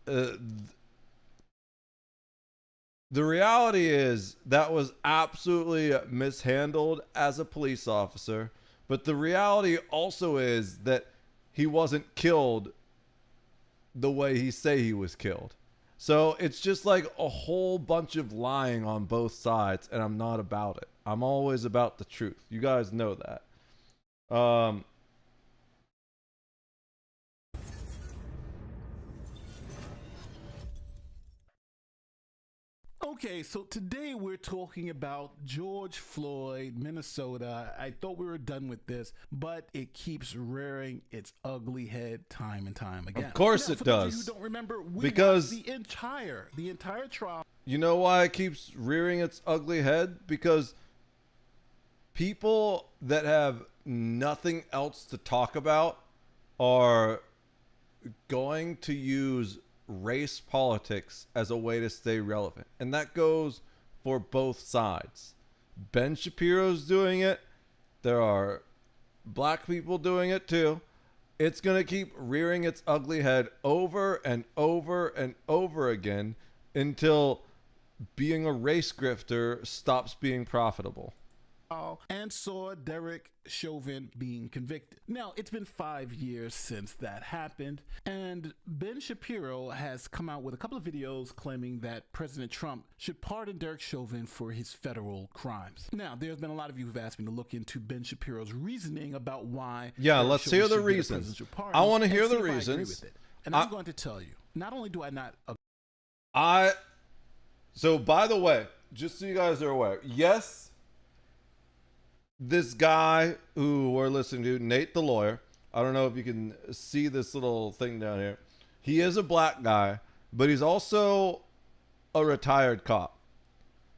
[SPEAKER 1] the reality is that was absolutely mishandled as a police officer. But the reality also is that he wasn't killed the way he say he was killed. So it's just like a whole bunch of lying on both sides, and I'm not about it. I'm always about the truth. You guys know that.
[SPEAKER 19] Okay, so today we're talking about George Floyd, Minnesota. I thought we were done with this, but it keeps rearing its ugly head time and time again.
[SPEAKER 1] Of course it
[SPEAKER 19] for those of
[SPEAKER 1] does.
[SPEAKER 19] you who don't remember, we
[SPEAKER 1] Because
[SPEAKER 19] watched the entire trial.
[SPEAKER 1] You know why it keeps rearing its ugly head? Because people that have nothing else to talk about are going to use race politics as a way to stay relevant. And that goes for both sides. Ben Shapiro's doing it. There are black people doing it too. It's going to keep rearing its ugly head over and over and over again until being a race grifter stops being profitable.
[SPEAKER 19] And saw Derek Chauvin being convicted. Now, it's been 5 years since that happened, and Ben Shapiro has come out with a couple of videos claiming that President Trump should pardon Derek Chauvin for his federal crimes. Now, there's been a lot of you who've asked me to look into Ben Shapiro's reasoning about why.
[SPEAKER 1] Yeah,
[SPEAKER 19] Derek
[SPEAKER 1] let's
[SPEAKER 19] Chauvin
[SPEAKER 1] hear the
[SPEAKER 19] should get a
[SPEAKER 1] reasons.
[SPEAKER 19] presidential pardon
[SPEAKER 1] I want to
[SPEAKER 19] and
[SPEAKER 1] hear
[SPEAKER 19] see
[SPEAKER 1] the
[SPEAKER 19] if I agree
[SPEAKER 1] reasons.
[SPEAKER 19] with it. And I'm going to tell you, not only do I not
[SPEAKER 1] So, by the way, just so you guys are aware, yes, this guy who we're listening to, Nate the lawyer. I don't know if you can see this little thing down here. He is a black guy, but he's also a retired cop.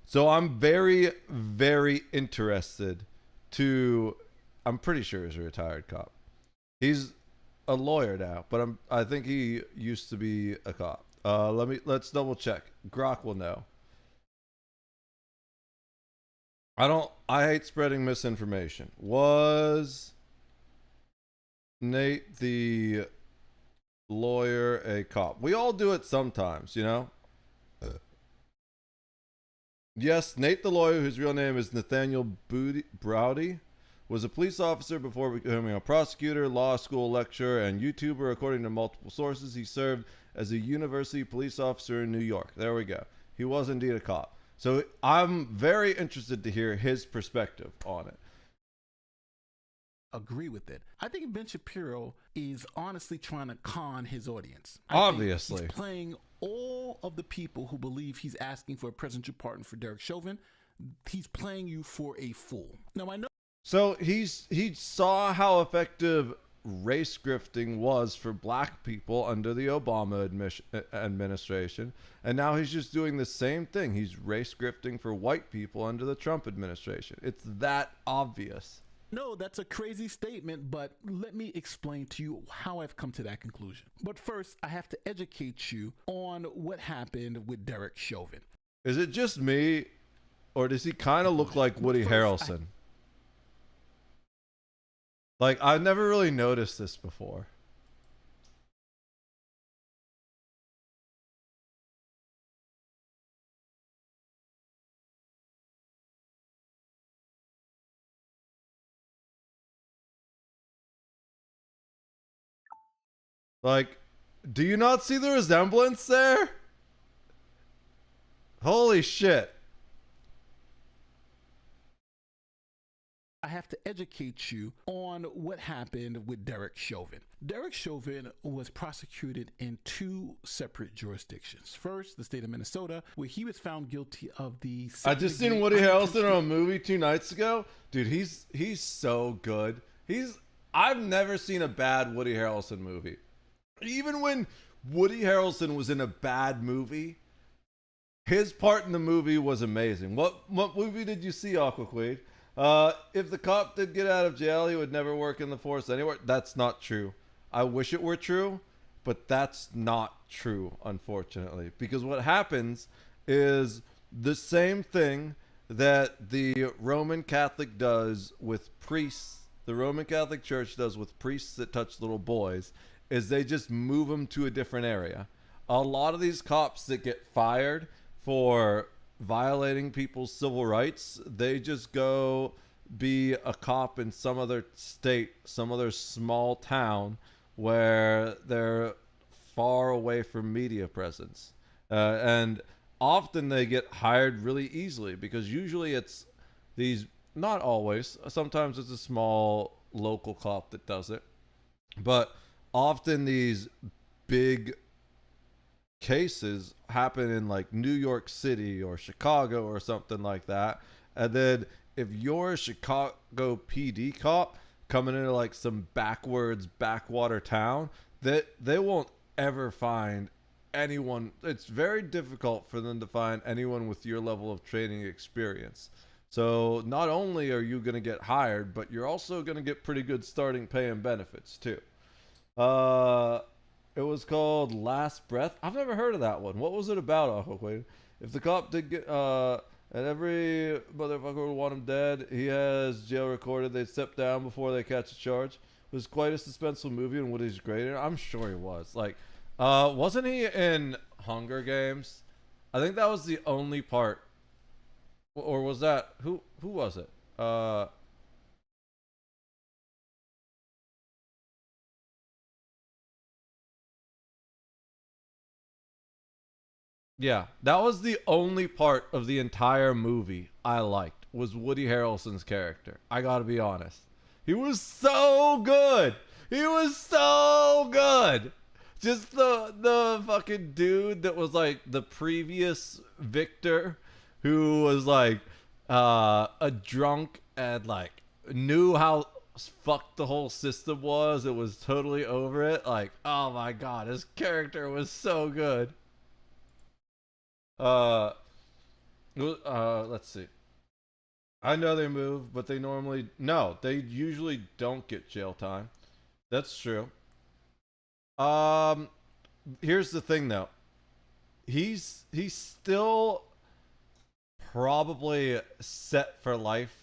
[SPEAKER 1] So I'm very, very interested to. I'm pretty sure he's a retired cop. He's a lawyer now, but I think he used to be a cop. Let's double check. Grok will know. I hate spreading misinformation. Was Nate the lawyer a cop? We all do it sometimes, you know? Yes, Nate the lawyer, whose real name is Nathaniel Browdy, was a police officer before becoming a prosecutor, law school lecturer, and YouTuber. According to multiple sources, he served as a university police officer in New York. There we go. He was indeed a cop. So I'm very interested to hear his perspective on it.
[SPEAKER 19] Agree with it. I think Ben Shapiro is honestly trying to con his audience.
[SPEAKER 1] Obviously.
[SPEAKER 19] He's playing all of the people who believe he's asking for a presidential pardon for Derek Chauvin. He's playing you for a fool. Now, I know.
[SPEAKER 1] So he saw how effective race grifting was for black people under the Obama administration, and now he's just doing the same thing. He's race grifting for white people under the Trump administration. It's that obvious.
[SPEAKER 19] No, that's a crazy statement, but let me explain to you how I've come to that conclusion. But first, I have to educate you on what happened with Derek Chauvin.
[SPEAKER 1] Is it just me, or does he kind of look like Woody Harrelson? Like, I've never really noticed this before. Like, do you not see the resemblance there? Holy shit.
[SPEAKER 19] I have to educate you on what happened with Derek Chauvin. Derek Chauvin was prosecuted in two separate jurisdictions. First, the state of Minnesota, where he was found guilty of the...
[SPEAKER 1] I just seen Woody Harrelson on a movie 2 nights ago. Dude, he's so good. I've never seen a bad Woody Harrelson movie. Even when Woody Harrelson was in a bad movie, his part in the movie was amazing. What movie did you see, Aquaquade? If the cop did get out of jail, he would never work in the force anywhere. That's not true. I wish it were true, but that's not true, unfortunately. Because what happens is the same thing that the Roman Catholic does with priests, the Roman Catholic Church does with priests that touch little boys, is they just move them to a different area. A lot of these cops that get fired for violating people's civil rights, they just go be a cop in some other state, some other small town where they're far away from media presence. And often they get hired really easily because usually it's these, not always, sometimes it's a small local cop that does it, but often these big cases happen in like New York City or Chicago or something like that. And then if you're a Chicago PD cop coming into like some backwater town, that they won't ever find anyone. It's very difficult for them to find anyone with your level of training experience. So not only are you going to get hired, but you're also going to get pretty good starting pay and benefits too. It was called Last Breath. I've never heard of that one. What was it about, Aquaquade? If the cop did get, and every motherfucker would want him dead, he has jail recorded. They'd step down before they catch a charge. It was quite a suspenseful movie, and Woody's great in it. I'm sure he was. Like, wasn't he in Hunger Games? I think that was the only part. Or was that, who was it? Yeah, that was the only part of the entire movie I liked, was Woody Harrelson's character. I gotta be honest. He was so good. He was so good. Just the fucking dude that was like the previous Victor, who was like a drunk and like knew how fucked the whole system was, it was totally over it. Like, oh my god, his character was so good. Let's see. I know they move, but they usually don't get jail time. That's true. Here's the thing though. He's still probably set for life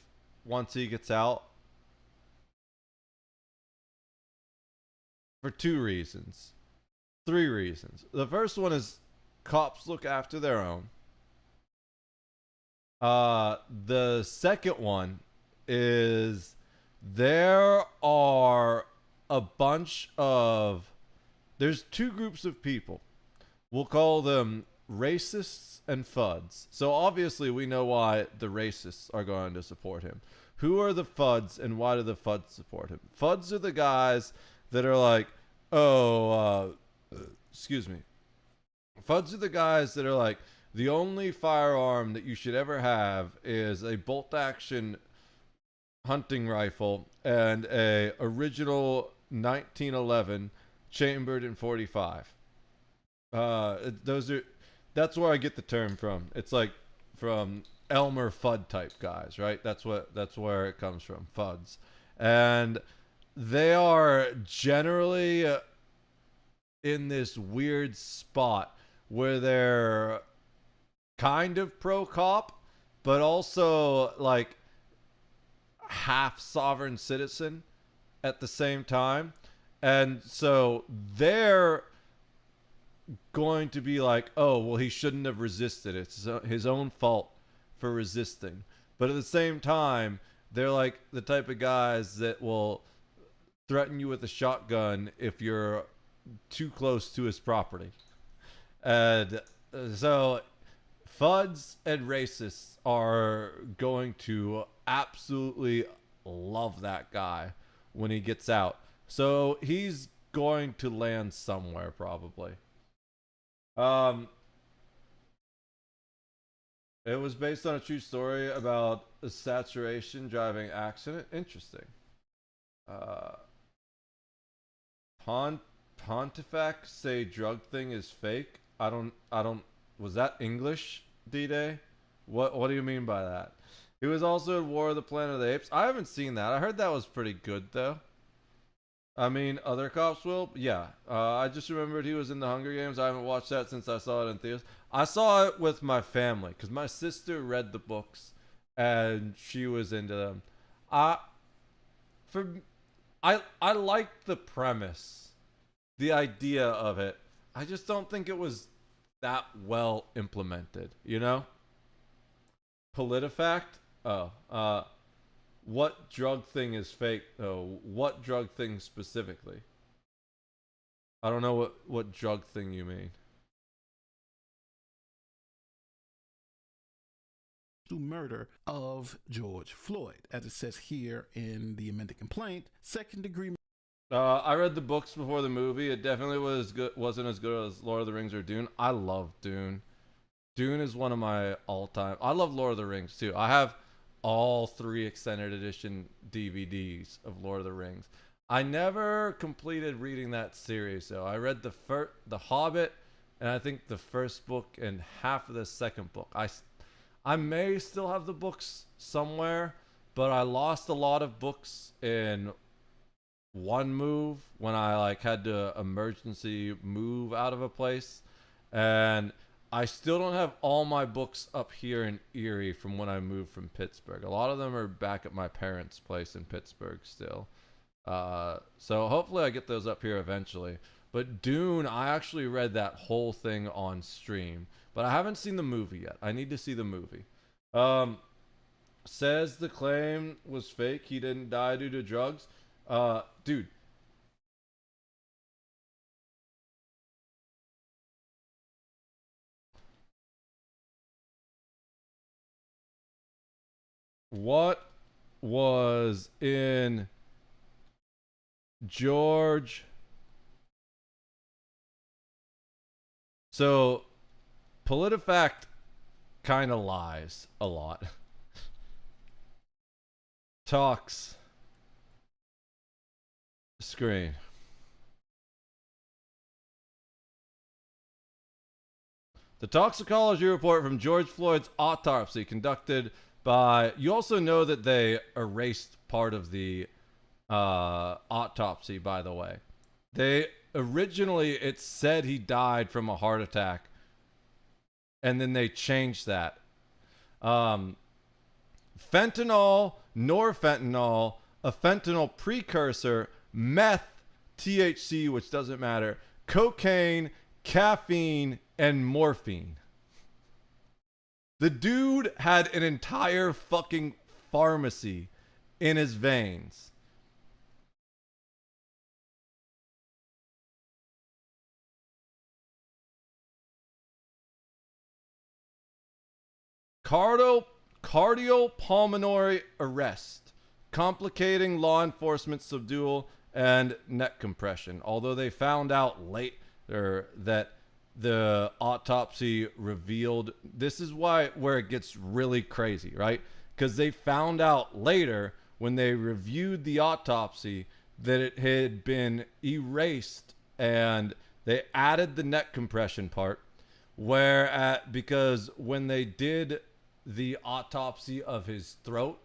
[SPEAKER 1] once he gets out. For 2 reasons. 3 reasons. The first one is cops look after their own. The second one is there are a bunch of... There's 2 groups of people. We'll call them racists and FUDs. So obviously we know why the racists are going to support him. Who are the FUDs and why do the FUDs support him? FUDs are the guys that are like, excuse me. FUDs are the guys that are like, the only firearm that you should ever have is a bolt-action hunting rifle and a original 1911 chambered in .45. That's where I get the term from. It's like from Elmer Fudd type guys, right? That's where it comes from, FUDs. And they are generally in this weird spot where they're kind of pro-cop, but also like half sovereign citizen at the same time. And so they're going to be like, oh, well, he shouldn't have resisted. It's his own fault for resisting. But at the same time, they're like the type of guys that will threaten you with a shotgun if you're too close to his property. And so FUDs and racists are going to absolutely love that guy when he gets out. So he's going to land somewhere probably. It was based on a true story about a saturation driving accident. Interesting. Pontifac say drug thing is fake. I don't was that English, D-Day? What do you mean by that? He was also in War of the Planet of the Apes. I haven't seen that. I heard that was pretty good though. I mean, other cops will. Yeah. I just remembered he was in the Hunger Games. I haven't watched that since I saw it in theaters. I saw it with my family because my sister read the books and she was into them. I liked the premise, the idea of it. I just don't think it was that well implemented, you know? PolitiFact? What drug thing is fake? Oh, what drug thing specifically? I don't know what drug thing you mean.
[SPEAKER 19] To murder of George Floyd, as it says here in the amended complaint, second-degree.
[SPEAKER 1] I read the books before the movie. It definitely wasn't as good as Lord of the Rings or Dune. I love Dune. Dune is one of my all-time. I love Lord of the Rings too. I have all 3 extended edition DVDs of Lord of the Rings. I never completed reading that series though. I read the Hobbit and I think the first book and half of the second book. I may still have the books somewhere, but I lost a lot of books in one move when I like had to emergency move out of a place, and I still don't have all my books up here in Erie from when I moved from Pittsburgh. A lot of them are back at my parents' place in Pittsburgh still. So hopefully I get those up here eventually. But Dune, I actually read that whole thing on stream, but I haven't seen the movie yet. I need to see the movie. Says the claim was fake. He didn't die due to drugs. Dude. What was in George? So, PolitiFact kind of lies a lot. Talks screen. The toxicology report from George Floyd's autopsy conducted by... You also know that they erased part of the autopsy, by the way. They originally, it said he died from a heart attack, and then they changed that. Fentanyl, norfentanyl, a fentanyl precursor, meth, THC, which doesn't matter, cocaine, caffeine, and morphine. The dude had an entire fucking pharmacy in his veins. Cardiopulmonary arrest, complicating law enforcement subdual and neck compression. Although they found out later that the autopsy revealed, this is where it gets really crazy, right? Because they found out later when they reviewed the autopsy that it had been erased, and they added the neck compression part, because when they did the autopsy of his throat,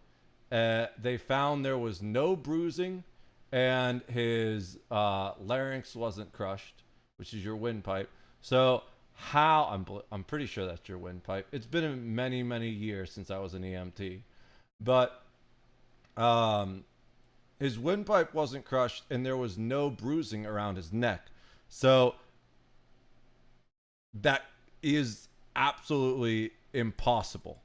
[SPEAKER 1] they found there was no bruising and his larynx wasn't crushed, which is your windpipe. So I'm pretty sure that's your windpipe. It's been many, many years since I was an EMT, but his windpipe wasn't crushed and there was no bruising around his neck. So that is absolutely impossible.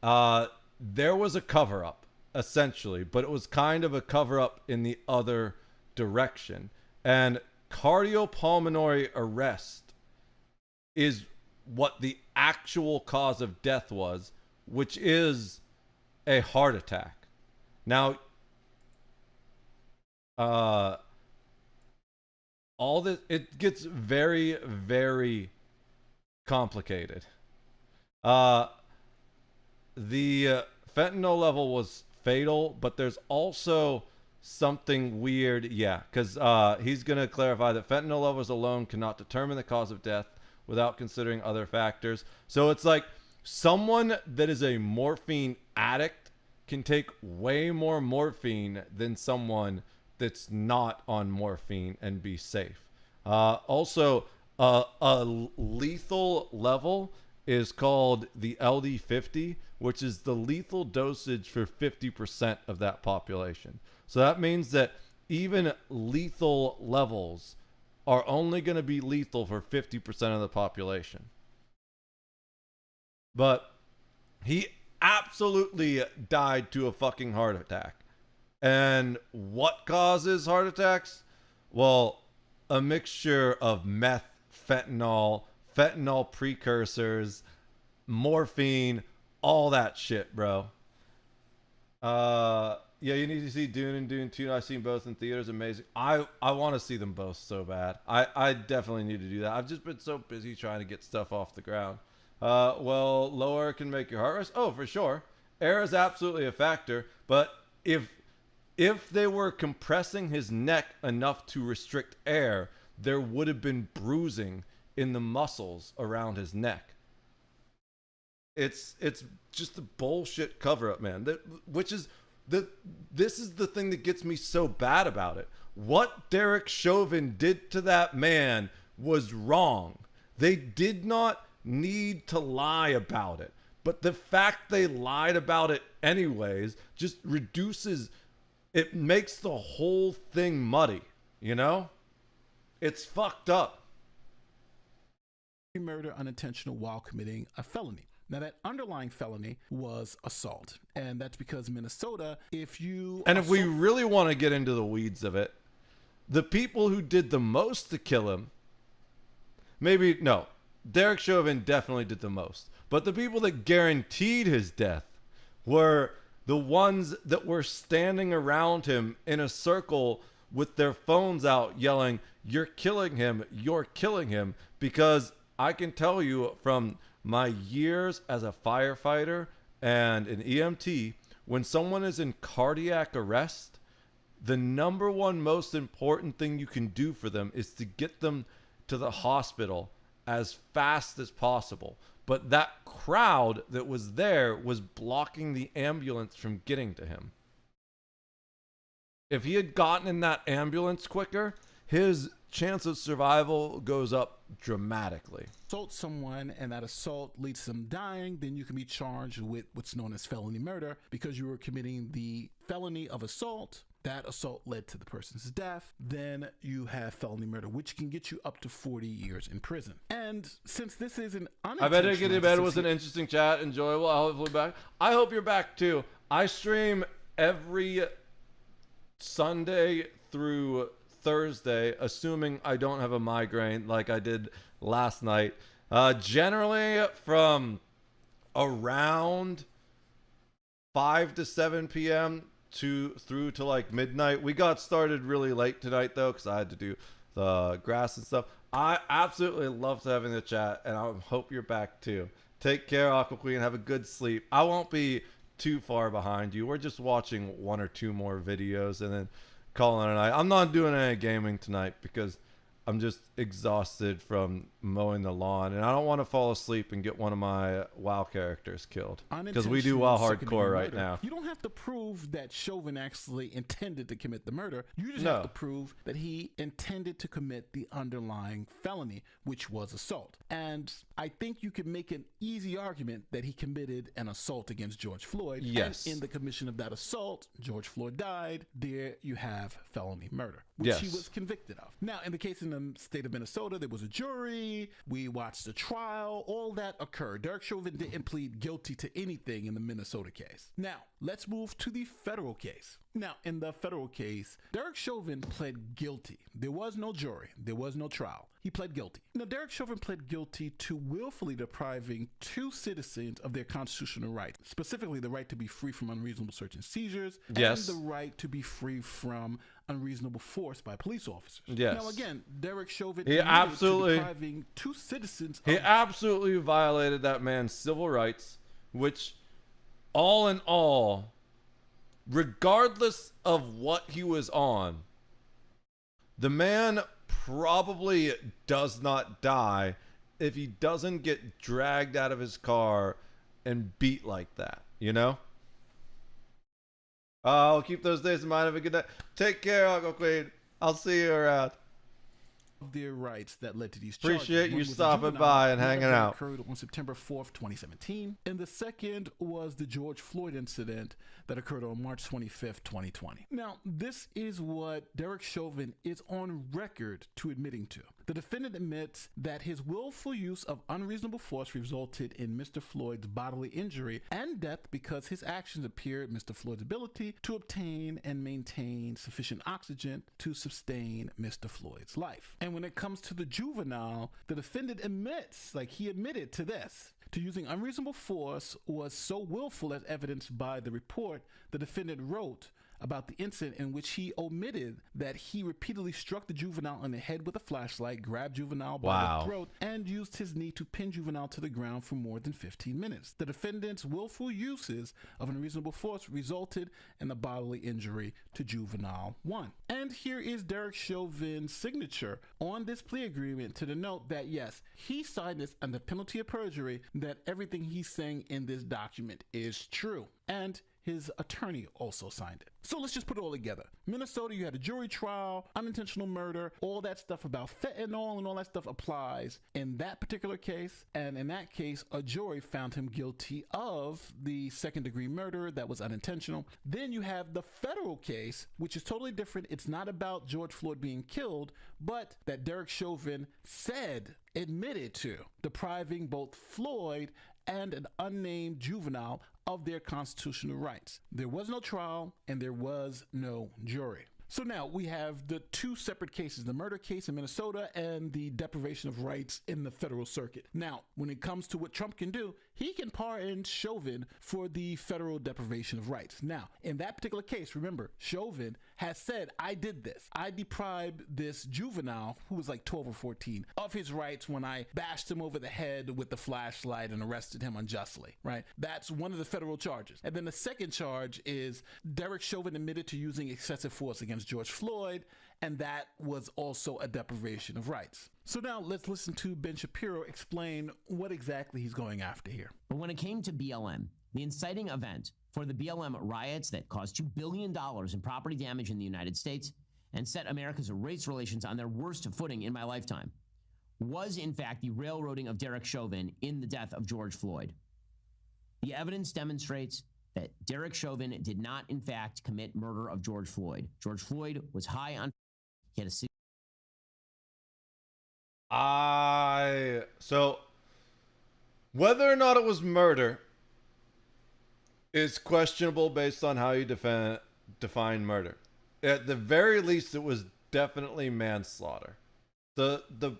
[SPEAKER 1] There was a cover-up, essentially, but it was kind of a cover-up in the other direction. And cardiopulmonary arrest is what the actual cause of death was, which is a heart attack. Now, all this, it gets very, very complicated. The fentanyl level was fatal, but there's also something weird. Yeah, because he's going to clarify that fentanyl levels alone cannot determine the cause of death without considering other factors. So it's like someone that is a morphine addict can take way more morphine than someone that's not on morphine and be safe. Also, a lethal level is called the LD50, which is the lethal dosage for 50% of that population. So that means that even lethal levels are only going to be lethal for 50% of the population. But he absolutely died to a fucking heart attack. And what causes heart attacks? Well, a mixture of meth, fentanyl precursors, morphine, all that shit, bro. Yeah, you need to see Dune and Dune 2. I've seen both in theaters. Amazing. I want to see them both so bad. I definitely need to do that. I've just been so busy trying to get stuff off the ground. Well, low air can make your heart race. Oh, for sure. Air is absolutely a factor. But if they were compressing his neck enough to restrict air, there would have been bruising in the muscles around his neck. It's just a bullshit cover-up, man. This is the thing that gets me so bad about it. What Derek Chauvin did to that man was wrong. They did not need to lie about it. But the fact they lied about it anyways just reduces, it makes the whole thing muddy, you know? It's fucked up.
[SPEAKER 19] Murder unintentional while committing a felony. Now, that underlying felony was assault. And that's because Minnesota, if we
[SPEAKER 1] really want to get into the weeds of it, the people who did the most to kill him, Derek Chauvin definitely did the most. But the people that guaranteed his death were the ones that were standing around him in a circle with their phones out yelling, "You're killing him, you're killing him," because I can tell you from my years as a firefighter and an EMT, when someone is in cardiac arrest, the number one most important thing you can do for them is to get them to the hospital as fast as possible. But that crowd that was there was blocking the ambulance from getting to him. If he had gotten in that ambulance quicker, his chance of survival goes up dramatically.
[SPEAKER 19] Assault someone and that assault leads to them dying, then you can be charged with what's known as felony murder because you were committing the felony of assault. That assault led to the person's death. Then you have felony murder, which can get you up to 40 years in prison. And since this is an
[SPEAKER 1] I bet it getting bed was an interesting chat, enjoyable. I'll hopefully back. I hope you're back too. I stream every Sunday through Thursday, assuming I don't have a migraine like I did last night. Generally from around 5 to 7 p.m. through to like midnight. We got started really late tonight though because I had to do the grass and stuff. I absolutely love having the chat, and I hope you're back too. Take care, Aqua Queen. Have a good sleep. I won't be too far behind you. We're just watching 1 or 2 more videos and then calling it a night. I'm not doing any gaming tonight because I'm just exhausted from mowing the lawn, and I don't want to fall asleep and get one of my WoW characters killed because we do WoW hardcore right now.
[SPEAKER 19] You don't have to prove that Chauvin actually intended to commit the murder. You just have to prove that he intended to commit the underlying felony, which was assault. And I think you can make an easy argument that he committed an assault against George Floyd.
[SPEAKER 1] Yes.
[SPEAKER 19] And in the commission of that assault, George Floyd died. There you have felony murder, which he was convicted of. Now, in the case in the state of Minnesota, there was a jury. We watched the trial. All that occurred. Derek Chauvin didn't plead guilty to anything in the Minnesota case. Now, let's move to the federal case. Now, in the federal case, Derek Chauvin pled guilty. There was no jury. There was no trial. He pled guilty. Now, Derek Chauvin pled guilty to willfully depriving 2 citizens of their constitutional rights, specifically the right to be free from unreasonable search and seizures, and the right to be free from unreasonable force by police officers. Now, again, Derek Chauvin depriving 2 citizens.
[SPEAKER 1] He absolutely violated that man's civil rights, which, all in all, regardless of what he was on, the man probably does not die if he doesn't get dragged out of his car and beat like that, you know? I'll keep those days in mind. Have a good night. Take care, Aqua Queen. I'll see you around.
[SPEAKER 19] Their rights that led to these charges.
[SPEAKER 1] Appreciate you stopping by and hanging out.
[SPEAKER 19] Occurred on September 4th, 2017, and the second was the George Floyd incident that occurred on March 25th, 2020. Now, this is what Derek Chauvin is on record to admitting to. The defendant admits that his willful use of unreasonable force resulted in Mr. Floyd's bodily injury and death because his actions impaired Mr. Floyd's ability to obtain and maintain sufficient oxygen to sustain Mr. Floyd's life. And when it comes to the juvenile, the defendant admits, like he admitted to this, to using unreasonable force was so willful as evidenced by the report the defendant wrote about the incident in which he omitted that he repeatedly struck the juvenile on the head with a flashlight, grabbed juvenile by the throat, and used his knee to pin juvenile to the ground for more than 15 minutes. The defendant's willful uses of unreasonable force resulted in the bodily injury to juvenile 1. And here is Derek Chauvin's signature on this plea agreement to denote that yes, he signed this under penalty of perjury, that everything he's saying in this document is true. And his attorney also signed it. So let's just put it all together. Minnesota, you had a jury trial, unintentional murder, all that stuff about fentanyl and all that stuff applies in that particular case. And in that case, a jury found him guilty of the second-degree murder that was unintentional. Then you have the federal case, which is totally different. It's not about George Floyd being killed, but that Derek Chauvin admitted to depriving both Floyd and an unnamed juvenile of their constitutional rights. There was no trial and there was no jury. So now we have the 2 separate cases, the murder case in Minnesota and the deprivation of rights in the federal circuit. Now, when it comes to what Trump can do, he can pardon Chauvin for the federal deprivation of rights. Now, in that particular case, remember, Chauvin has said, I did this. I deprived this juvenile, who was like 12 or 14, of his rights when I bashed him over the head with the flashlight and arrested him unjustly, right? That's one of the federal charges. And then the second charge is Derek Chauvin admitted to using excessive force against George Floyd, and that was also a deprivation of rights. So now let's listen to Ben Shapiro explain what exactly he's going after here.
[SPEAKER 18] But when it came to BLM, the inciting event for the BLM riots that caused $2 billion in property damage in the United States and set America's race relations on their worst footing in my lifetime, was in fact the railroading of Derek Chauvin in the death of George Floyd. The evidence demonstrates that Derek Chauvin did not in fact commit murder of George Floyd. George Floyd was high on... He had a...
[SPEAKER 1] So, whether or not it was murder is questionable based on how you define murder. At the very least, it was definitely manslaughter. The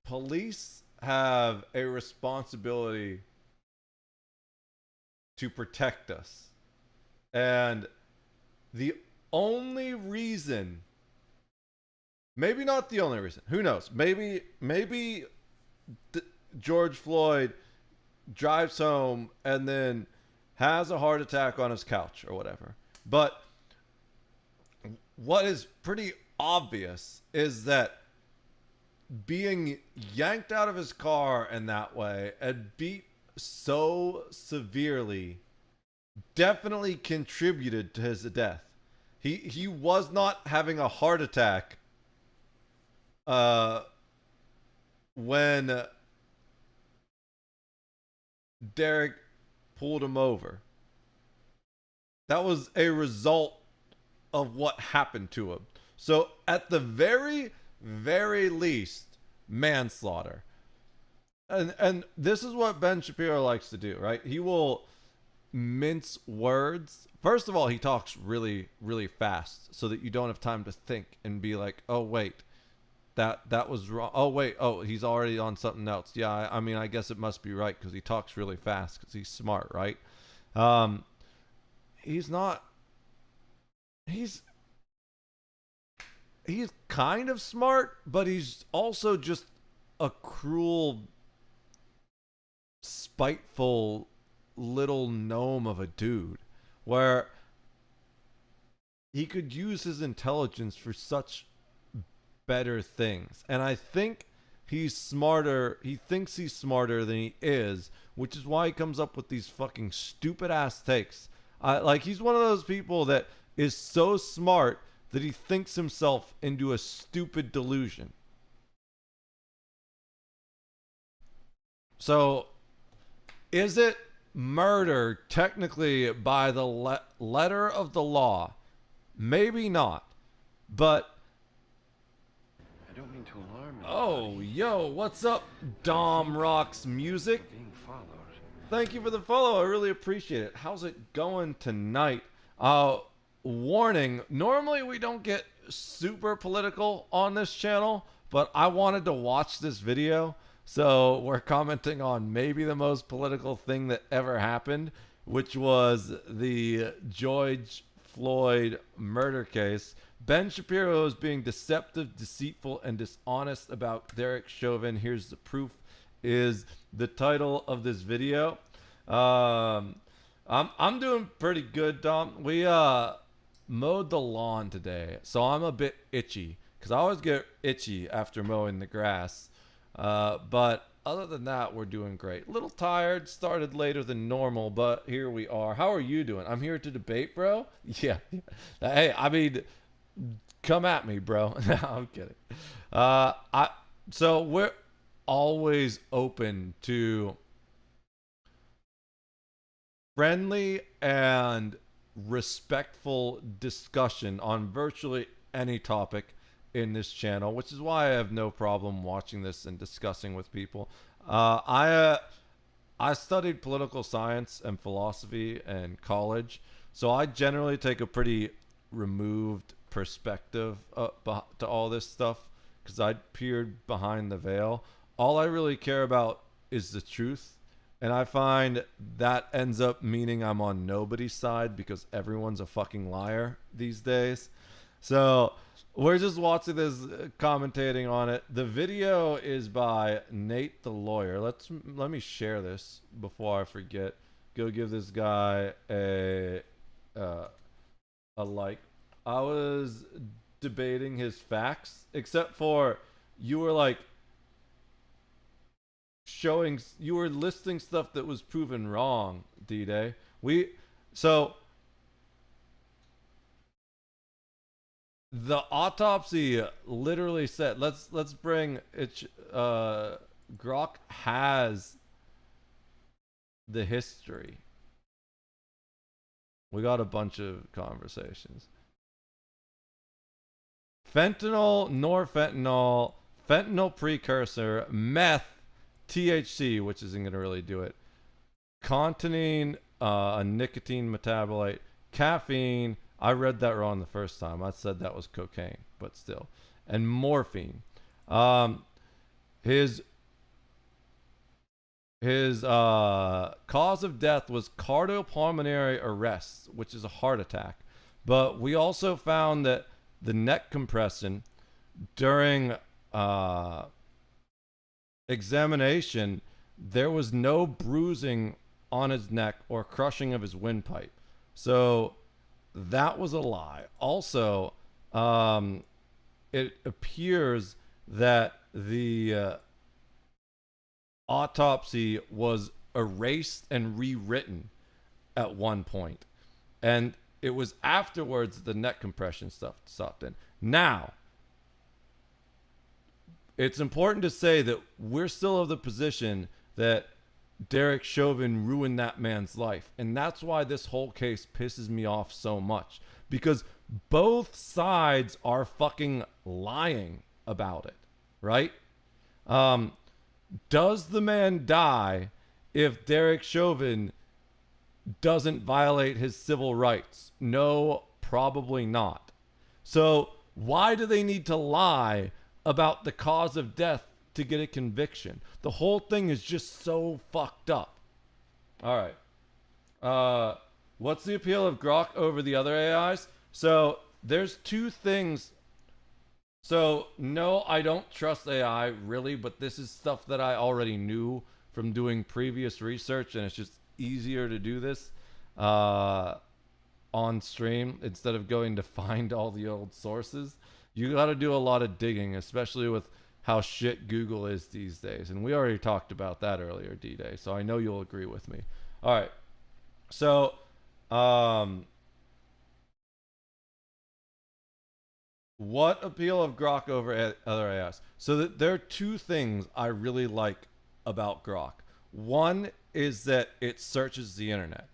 [SPEAKER 1] police have a responsibility to protect us. And the only reason, maybe not the only reason, who knows? Maybe George Floyd drives home and then has a heart attack on his couch or whatever. But what is pretty obvious is that being yanked out of his car in that way and beat so severely definitely contributed to his death. He was not having a heart attack when Derek pulled him over. That was a result of what happened to him. So at the very, very least, manslaughter. And this is what Ben Shapiro likes to do, right? He will mince words. First of all, he talks really, really fast so that you don't have time to think and be like, oh, wait, that was wrong. Oh, wait. Oh, he's already on something else. Yeah, I mean, I guess it must be right because he talks really fast because he's smart, right? He's not. He's kind of smart, but he's also just a cruel, spiteful little gnome of a dude where he could use his intelligence for such better things. And I think he's smarter. He thinks he's smarter than he is, which is why he comes up with these fucking stupid ass takes. Like, he's one of those people that is so smart that he thinks himself into a stupid delusion. So, is it murder technically by the letter of the law? Maybe not. But
[SPEAKER 20] I don't mean to alarm you.
[SPEAKER 1] oh, yo, what's up, Dom Rocks Music?
[SPEAKER 20] Being followed.
[SPEAKER 1] Thank you for the follow. I really appreciate it. How's it going tonight? Warning, normally we don't get super political on this channel, but I wanted to watch this video, so we're commenting on maybe the most political thing that ever happened, which was the George Floyd murder case. Ben Shapiro is being deceptive, deceitful, and dishonest about Derek Chauvin. Here's the proof is the title of this video. I'm doing pretty good, Dom. We mowed the lawn today, so I'm a bit itchy because I always get itchy after mowing the grass. But other than that, we're doing great. A little tired, started later than normal, but here we are. How are you doing? I'm here to debate, bro. Yeah. Hey, I mean, come at me, bro. No, I'm kidding. So we're always open to friendly and respectful discussion on virtually any topic in this channel, which is why I have no problem watching this and discussing with people. I studied political science and philosophy in college, so I generally take a pretty removed perspective to all this stuff because I peered behind the veil. All I really care about is the truth And I find that ends up meaning I'm on nobody's side because everyone's a fucking liar these days. So we're just watching this, commentating on it. The video is by Nate the Lawyer. Let me share this before I forget. Go give this guy a like. I was debating his facts, except for you were like you were listing stuff that was proven wrong, D-Day. So the autopsy literally said, let's bring it, Grok has the history. We got a bunch of conversations. Fentanyl, norfentanyl, fentanyl precursor, meth, THC, which isn't going to really do it, contenine, a nicotine metabolite, caffeine. I read that wrong the first time. I said that was cocaine, but still. And morphine. His cause of death was cardiopulmonary arrest, which is a heart attack. But we also found that the neck compression during examination, there was no bruising on his neck or crushing of his windpipe. So that was a lie. Also, it appears that the autopsy was erased and rewritten at one point. And it was afterwards the neck compression stuff stopped in. Now, it's important to say that we're still of the position that Derek Chauvin ruined that man's life. And that's why this whole case pisses me off so much. Because both sides are fucking lying about it. Right? Does the man die if Derek Chauvin doesn't violate his civil rights? No, probably not. So why do they need to lie about the cause of death to get a conviction? The whole thing is just so fucked up. All right. What's the appeal of Grok over the other AIs? So there's two things. So no, I don't trust AI really, but this is stuff that I already knew from doing previous research, and it's just easier to do this on stream instead of going to find all the old sources. You got to do a lot of digging, especially with how shit Google is these days. And we already talked about that earlier, D-Day. So I know you'll agree with me. All right. So, what appeal of Grok over other AIs? So there are two things I really like about Grok. One is that it searches the internet.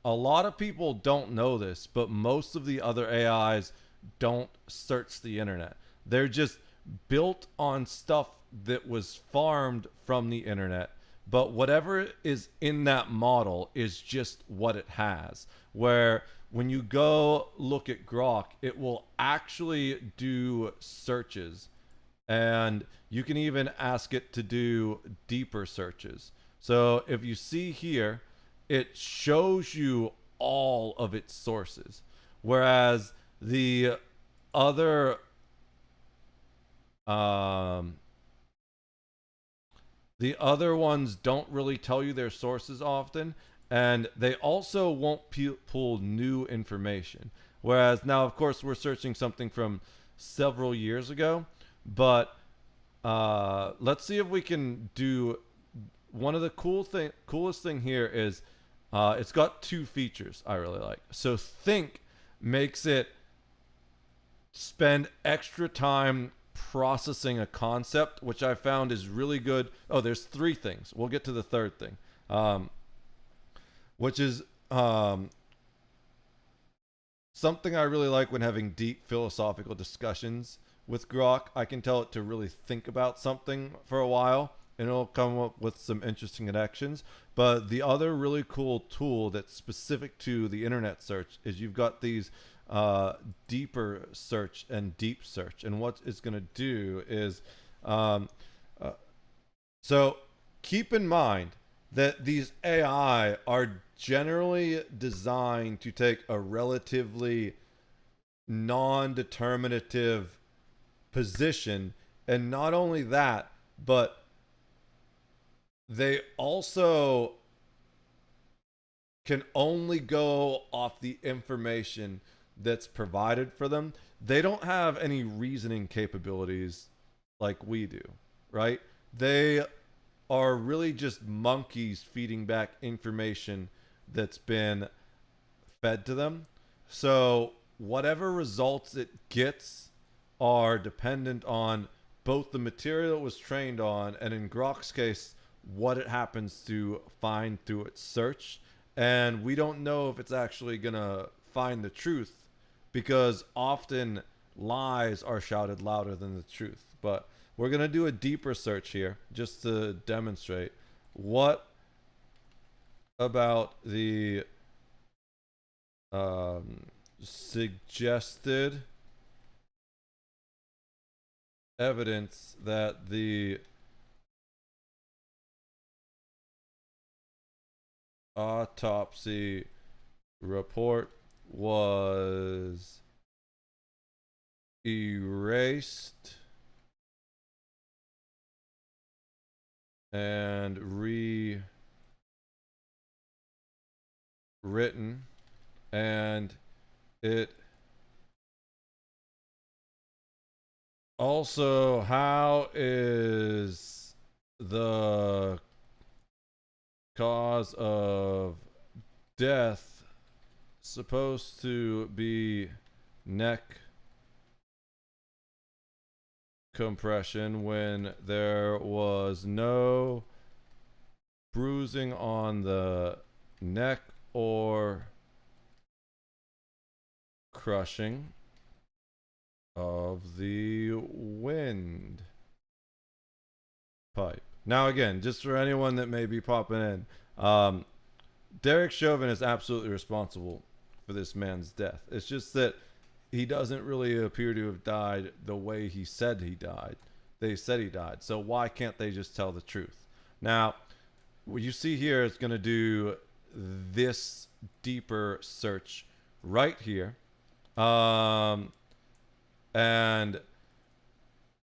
[SPEAKER 1] A lot of people don't know this, but most of the other AIs don't search the internet. They're just built on stuff that was farmed from the internet, but whatever is in that model is just what it has. Where when you go look at Grok, it will actually do searches, and you can even ask it to do deeper searches. So if you see here, it shows you all of its sources, whereas the other ones don't really tell you their sources often, and they also won't pull new information. Whereas now, of course, we're searching something from several years ago, but let's see if we can do one of the coolest thing here is it's got two features I really like. So Think makes it spend extra time processing a concept, which I found is really good. Oh, there's three things. We'll get to the third thing, which is something I really like when having deep philosophical discussions with Grok. I can tell it to really think about something for a while, and it'll come up with some interesting connections. But the other really cool tool that's specific to the internet search is you've got these deeper search and deep search. And what it's going to do is, so keep in mind, that these AI are generally designed to take a relatively non-determinative position, and not only that, but they also can only go off the information that's provided for them. They don't have any reasoning capabilities like we do, right? They are really just monkeys feeding back information that's been fed to them. So whatever results it gets are dependent on both the material it was trained on, and in Grok's case, what it happens to find through its search. And we don't know if it's actually gonna find the truth, because often lies are shouted louder than the truth. But we're gonna do a deeper search here just to demonstrate what about the suggested evidence that the autopsy report was erased and rewritten, and it also, how is the cause of death supposed to be neck compression when there was no bruising on the neck or crushing of the wind pipe? Now, again, just for anyone that may be popping in, Derek Chauvin is absolutely responsible for this man's death. It's just that he doesn't really appear to have died the way he said he died. They said he died. So why can't they just tell the truth? Now, what you see here is going to do this deeper search right here. And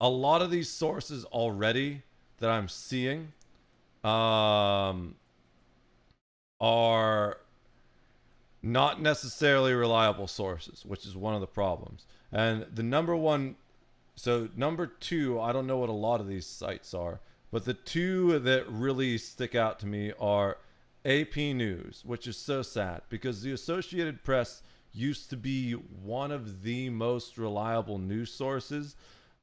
[SPEAKER 1] a lot of these sources already that I'm seeing are not necessarily reliable sources, which is one of the problems. And the number two, I don't know what a lot of these sites are, but the two that really stick out to me are AP News, which is so sad because the Associated Press used to be one of the most reliable news sources.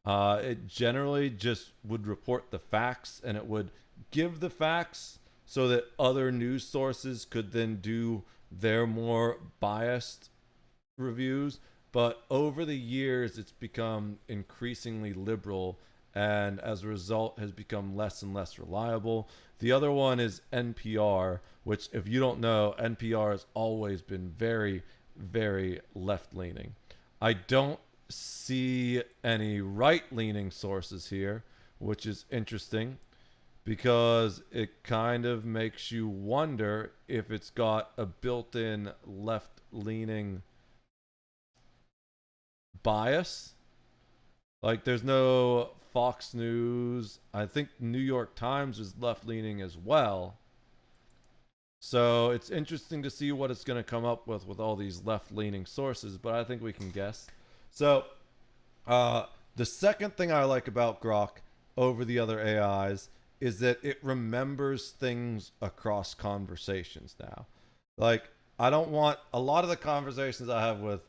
[SPEAKER 1] It generally just would report the facts, and it would give the facts so that other news sources could then do their more biased reviews. But over the years, it's become increasingly liberal, and as a result has become less and less reliable. The other one is NPR, which, if you don't know, NPR has always been very, very left-leaning. I don't see any right-leaning sources here, which is interesting because it kind of makes you wonder if it's got a built-in left-leaning bias. Like, there's no Fox News. I think New York Times is left-leaning as well. So it's interesting to see what it's going to come up with all these left-leaning sources, but I think we can guess. So the second thing I like about Grok over the other AIs is that it remembers things across conversations now. Like, I don't want, a lot of the conversations I have with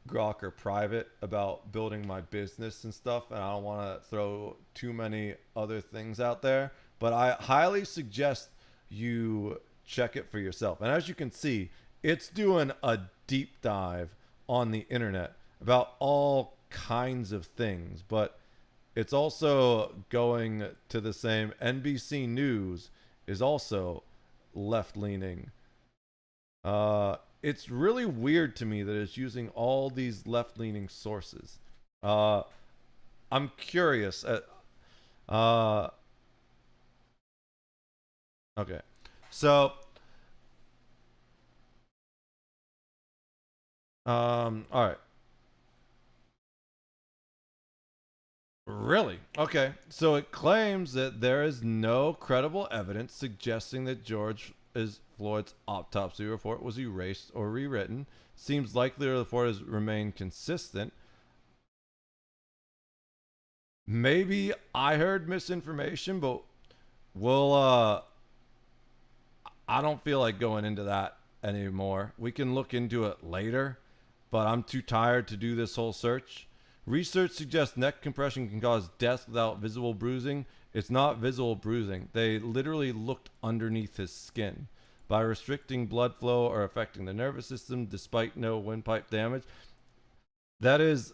[SPEAKER 1] Grok are private about building my business and stuff, and I don't want to throw too many other things out there, but I highly suggest you check it for yourself. And as you can see, it's doing a deep dive on the internet about all kinds of things, but it's also going to the same. NBC News is also left-leaning. It's really weird to me that it's using all these left-leaning sources. I'm curious. Okay. So, all right. Really? Okay. So it claims that there is no credible evidence suggesting that George Floyd's autopsy report was erased or rewritten. Seems likely the report has remained consistent. Maybe I heard misinformation, but we'll I don't feel like going into that anymore. We can look into it later, but I'm too tired to do this whole search. Research suggests neck compression can cause death without visible bruising. It's not visible bruising. They literally looked underneath his skin. By restricting blood flow or affecting the nervous system despite no windpipe damage. That is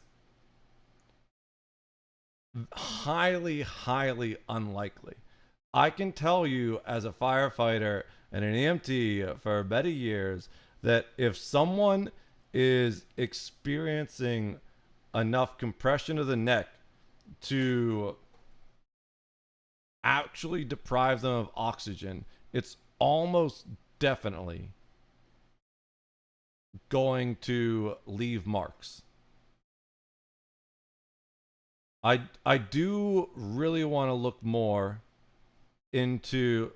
[SPEAKER 1] highly, highly unlikely. I can tell you as a firefighter and an EMT for many years that if someone is experiencing enough compression of the neck to actually deprive them of oxygen, it's almost definitely going to leave marks. I do really want to look more into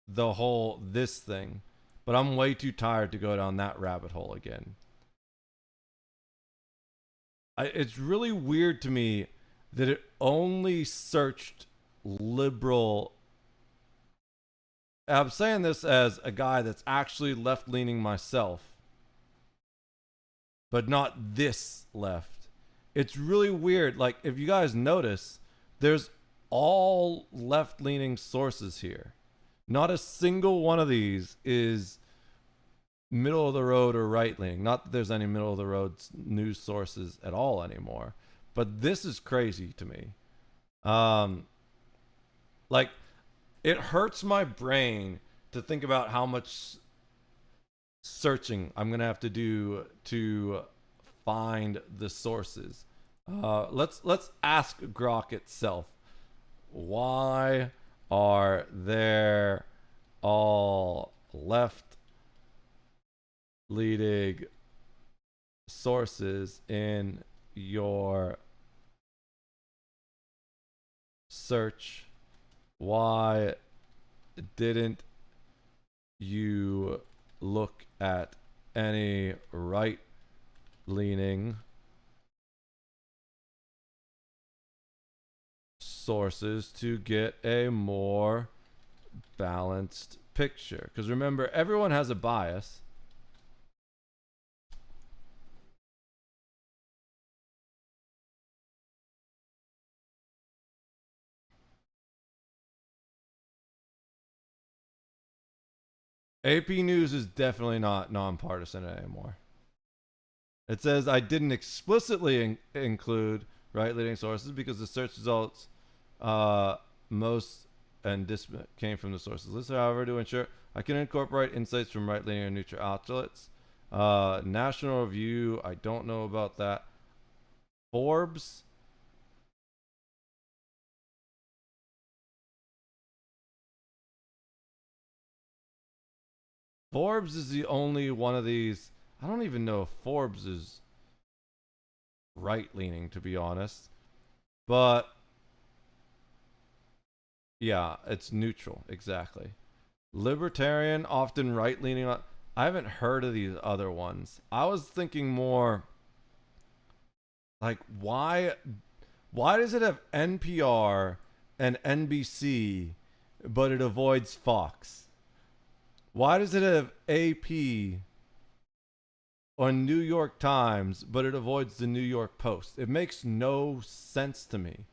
[SPEAKER 1] the whole this thing, but I'm way too tired to go down that rabbit hole again. It's really weird to me that it only searched liberal. I'm saying this as a guy that's actually left-leaning myself, but not this left. It's really weird. Like, if you guys notice, there's all left-leaning sources here. Not a single one of these is middle of the road or right-leaning. Not that there's any middle of the road news sources at all anymore, but this is crazy to me. Like, it hurts my brain to think about how much searching I'm gonna have to do to find the sources. Let's ask Grok itself. Why are there all left-leaning sources in your search? Why didn't you look at any right-leaning sources to get a more balanced picture? Because remember, everyone has a bias. AP News is definitely not nonpartisan anymore. It says I didn't explicitly include right-leaning sources because the search results most and this came from the sources list. However, to ensure I can incorporate insights from right-leaning and neutral outlets. National Review, I don't know about that. Forbes. Forbes is the only one of these. I don't even know if Forbes is right-leaning, to be honest. But yeah, it's neutral, exactly. Libertarian, often right-leaning. I haven't heard of these other ones. I was thinking more like, why does it have NPR and NBC, but it avoids Fox? Why does it have AP or New York Times, but it avoids the New York Post? It makes no sense to me.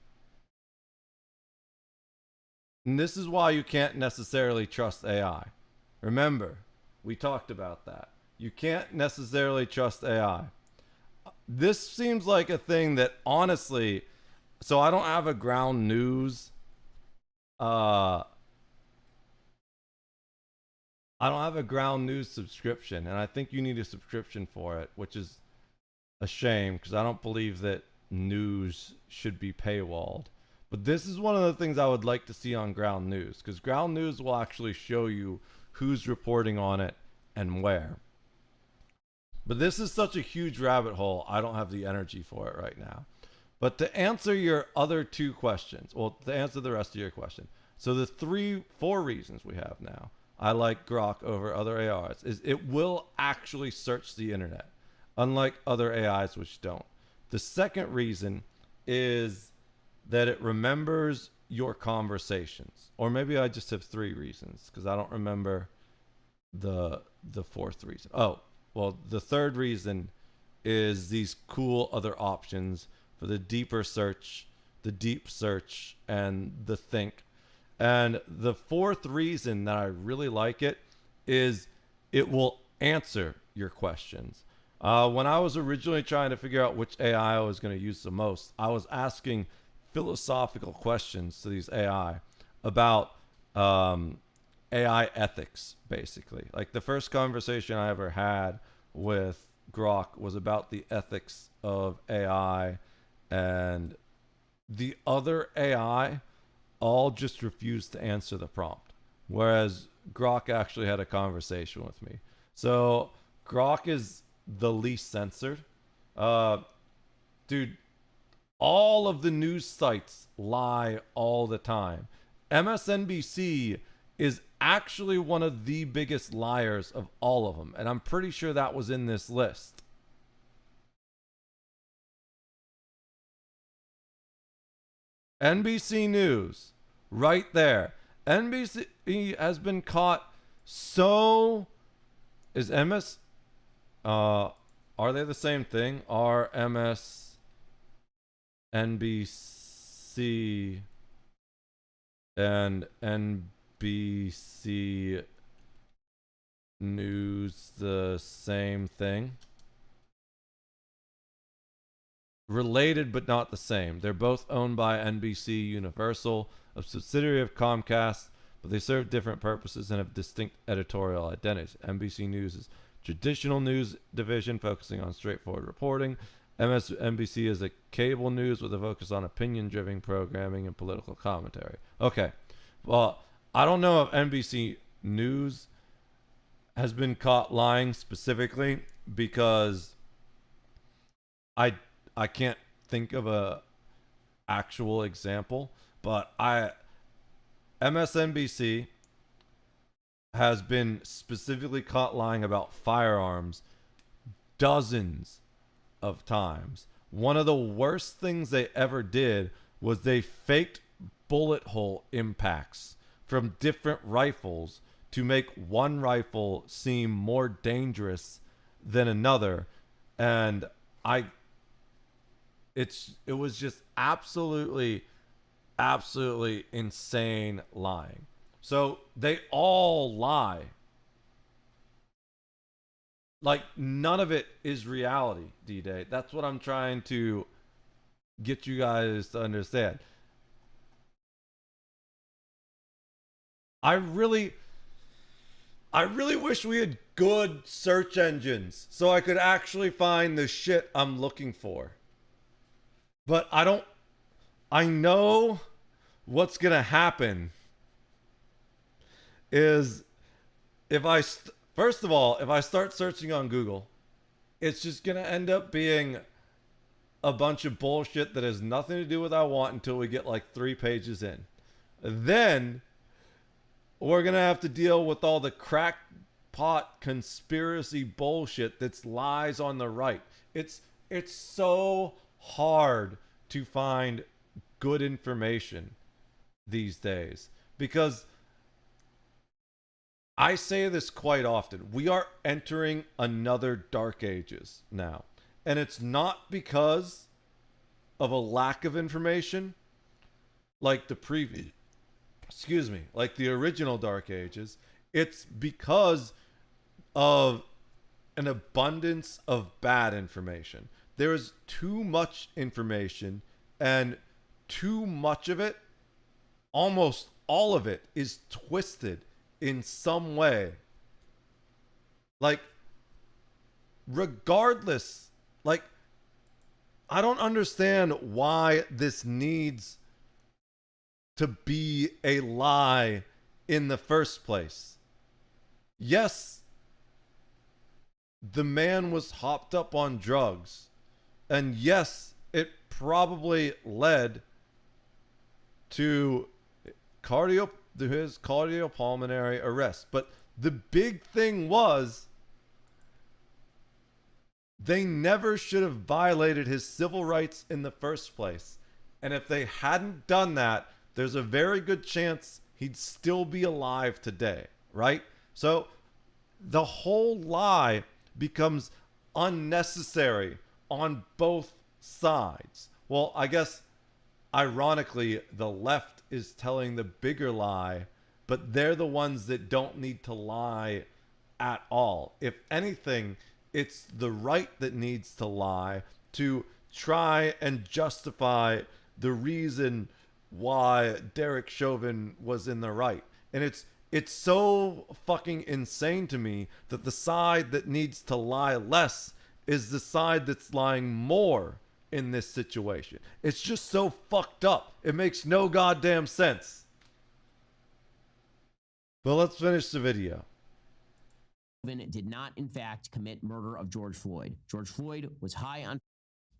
[SPEAKER 1] And this is why you can't necessarily trust AI. Remember, we talked about that. You can't necessarily trust AI. This seems like a thing that honestly, so I don't have a ground news. I don't have a ground news subscription, and I think you need a subscription for it, which is a shame because I don't believe that news should be paywalled. But this is one of the things I would like to see on Ground News, because Ground News will actually show you who's reporting on it and where. But this is such a huge rabbit hole, I don't have the energy for it right now. But to answer your other two questions, well, to answer the rest of your question. So the 4 reasons we have now I like Grok over other AIs is it will actually search the internet, unlike other AIs which don't. The second reason is that it remembers your conversations. Or maybe I just have 3 reasons because I don't remember the fourth reason. Oh, well, the third reason is these cool other options for the deeper search, the deep search, and the think. And the fourth reason that I really like it is it will answer your questions. When I was originally trying to figure out which AI I was going to use the most, I was asking philosophical questions to these AI about AI ethics, basically. Like the first conversation I ever had with Grok was about the ethics of AI, and the other AI all just refused to answer the prompt, whereas Grok actually had a conversation with me. So Grok is the least censored. Dude, all of the news sites lie all the time. MSNBC is actually one of the biggest liars of all of them, and I'm pretty sure that was in this list. NBC News, right there. NBC has been caught. So is MS are they the same thing? Are MSNBC and NBC News the same thing? Related but not the same. They're both owned by NBC Universal, a subsidiary of Comcast, but they serve different purposes and have distinct editorial identities. NBC News is traditional news division focusing on straightforward reporting. MSNBC is a cable news with a focus on opinion-driven programming and political commentary. Okay, well, I don't know if NBC News has been caught lying specifically because I can't think of a actual example, but MSNBC has been specifically caught lying about firearms dozens of times. One of the worst things they ever did was they faked bullet hole impacts from different rifles to make one rifle seem more dangerous than another, and it was just absolutely insane lying. So they all lie. Like, none of it is reality, D-Day. That's what I'm trying to get you guys to understand. I really wish we had good search engines so I could actually find the shit I'm looking for. But I know what's going to happen is if I start searching on Google, it's just going to end up being a bunch of bullshit that has nothing to do with what I want until we get like 3 pages in. Then we're going to have to deal with all the crackpot conspiracy bullshit that's lies on the right. It's so hard to find good information these days because I say this quite often. We are entering another dark ages now. And it's not because of a lack of information like the like the original dark ages. It's because of an abundance of bad information. There is too much information, and too much of it, almost all of it, is twisted in some way. Like, regardless, like, I don't understand why this needs to be a lie in the first place. Yes, the man was hopped up on drugs. And yes, it probably led to his cardiopulmonary arrest. But the big thing was, they never should have violated his civil rights in the first place. And if they hadn't done that, there's a very good chance he'd still be alive today, right? So the whole lie becomes unnecessary on both sides. Well, I guess ironically, the left is telling the bigger lie, but they're the ones that don't need to lie at all. If anything, it's the right that needs to lie to try and justify the reason why Derek Chauvin was in the right. And it's so fucking insane to me that the side that needs to lie less is the side that's lying more in this situation. It's just so fucked up. It makes no goddamn sense. But let's finish the video.
[SPEAKER 18] Chauvin did not, in fact, commit murder of George Floyd. George Floyd was high on.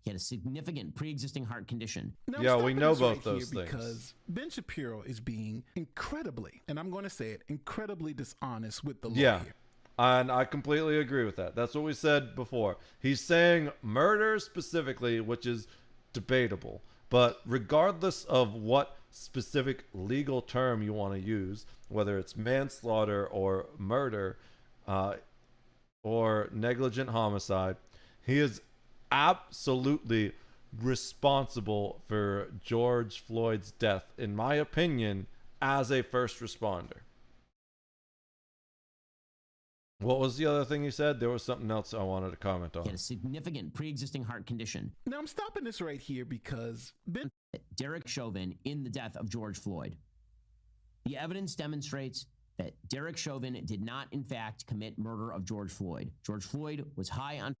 [SPEAKER 18] He had a significant pre-existing heart condition.
[SPEAKER 19] Now,
[SPEAKER 1] yeah,
[SPEAKER 19] I'm
[SPEAKER 1] we
[SPEAKER 19] stopping
[SPEAKER 1] know
[SPEAKER 19] this
[SPEAKER 1] both
[SPEAKER 19] right
[SPEAKER 1] those
[SPEAKER 19] here
[SPEAKER 1] things.
[SPEAKER 19] Because Ben Shapiro is being incredibly, and I'm going to say it, incredibly dishonest with the law
[SPEAKER 1] Yeah.
[SPEAKER 19] here.
[SPEAKER 1] And I completely agree with that. That's what we said before. He's saying murder specifically, which is debatable. But regardless of what specific legal term you want to use, whether it's manslaughter or murder or negligent homicide, he is absolutely responsible for George Floyd's death, in my opinion, as a first responder. What was the other thing you said? There was something else I wanted to comment on.
[SPEAKER 18] He had a significant pre-existing heart condition.
[SPEAKER 19] Now, I'm stopping this right here because
[SPEAKER 18] Derek Chauvin in the death of George Floyd. The evidence demonstrates that Derek Chauvin did not, in fact, commit murder of George Floyd. George Floyd was high on.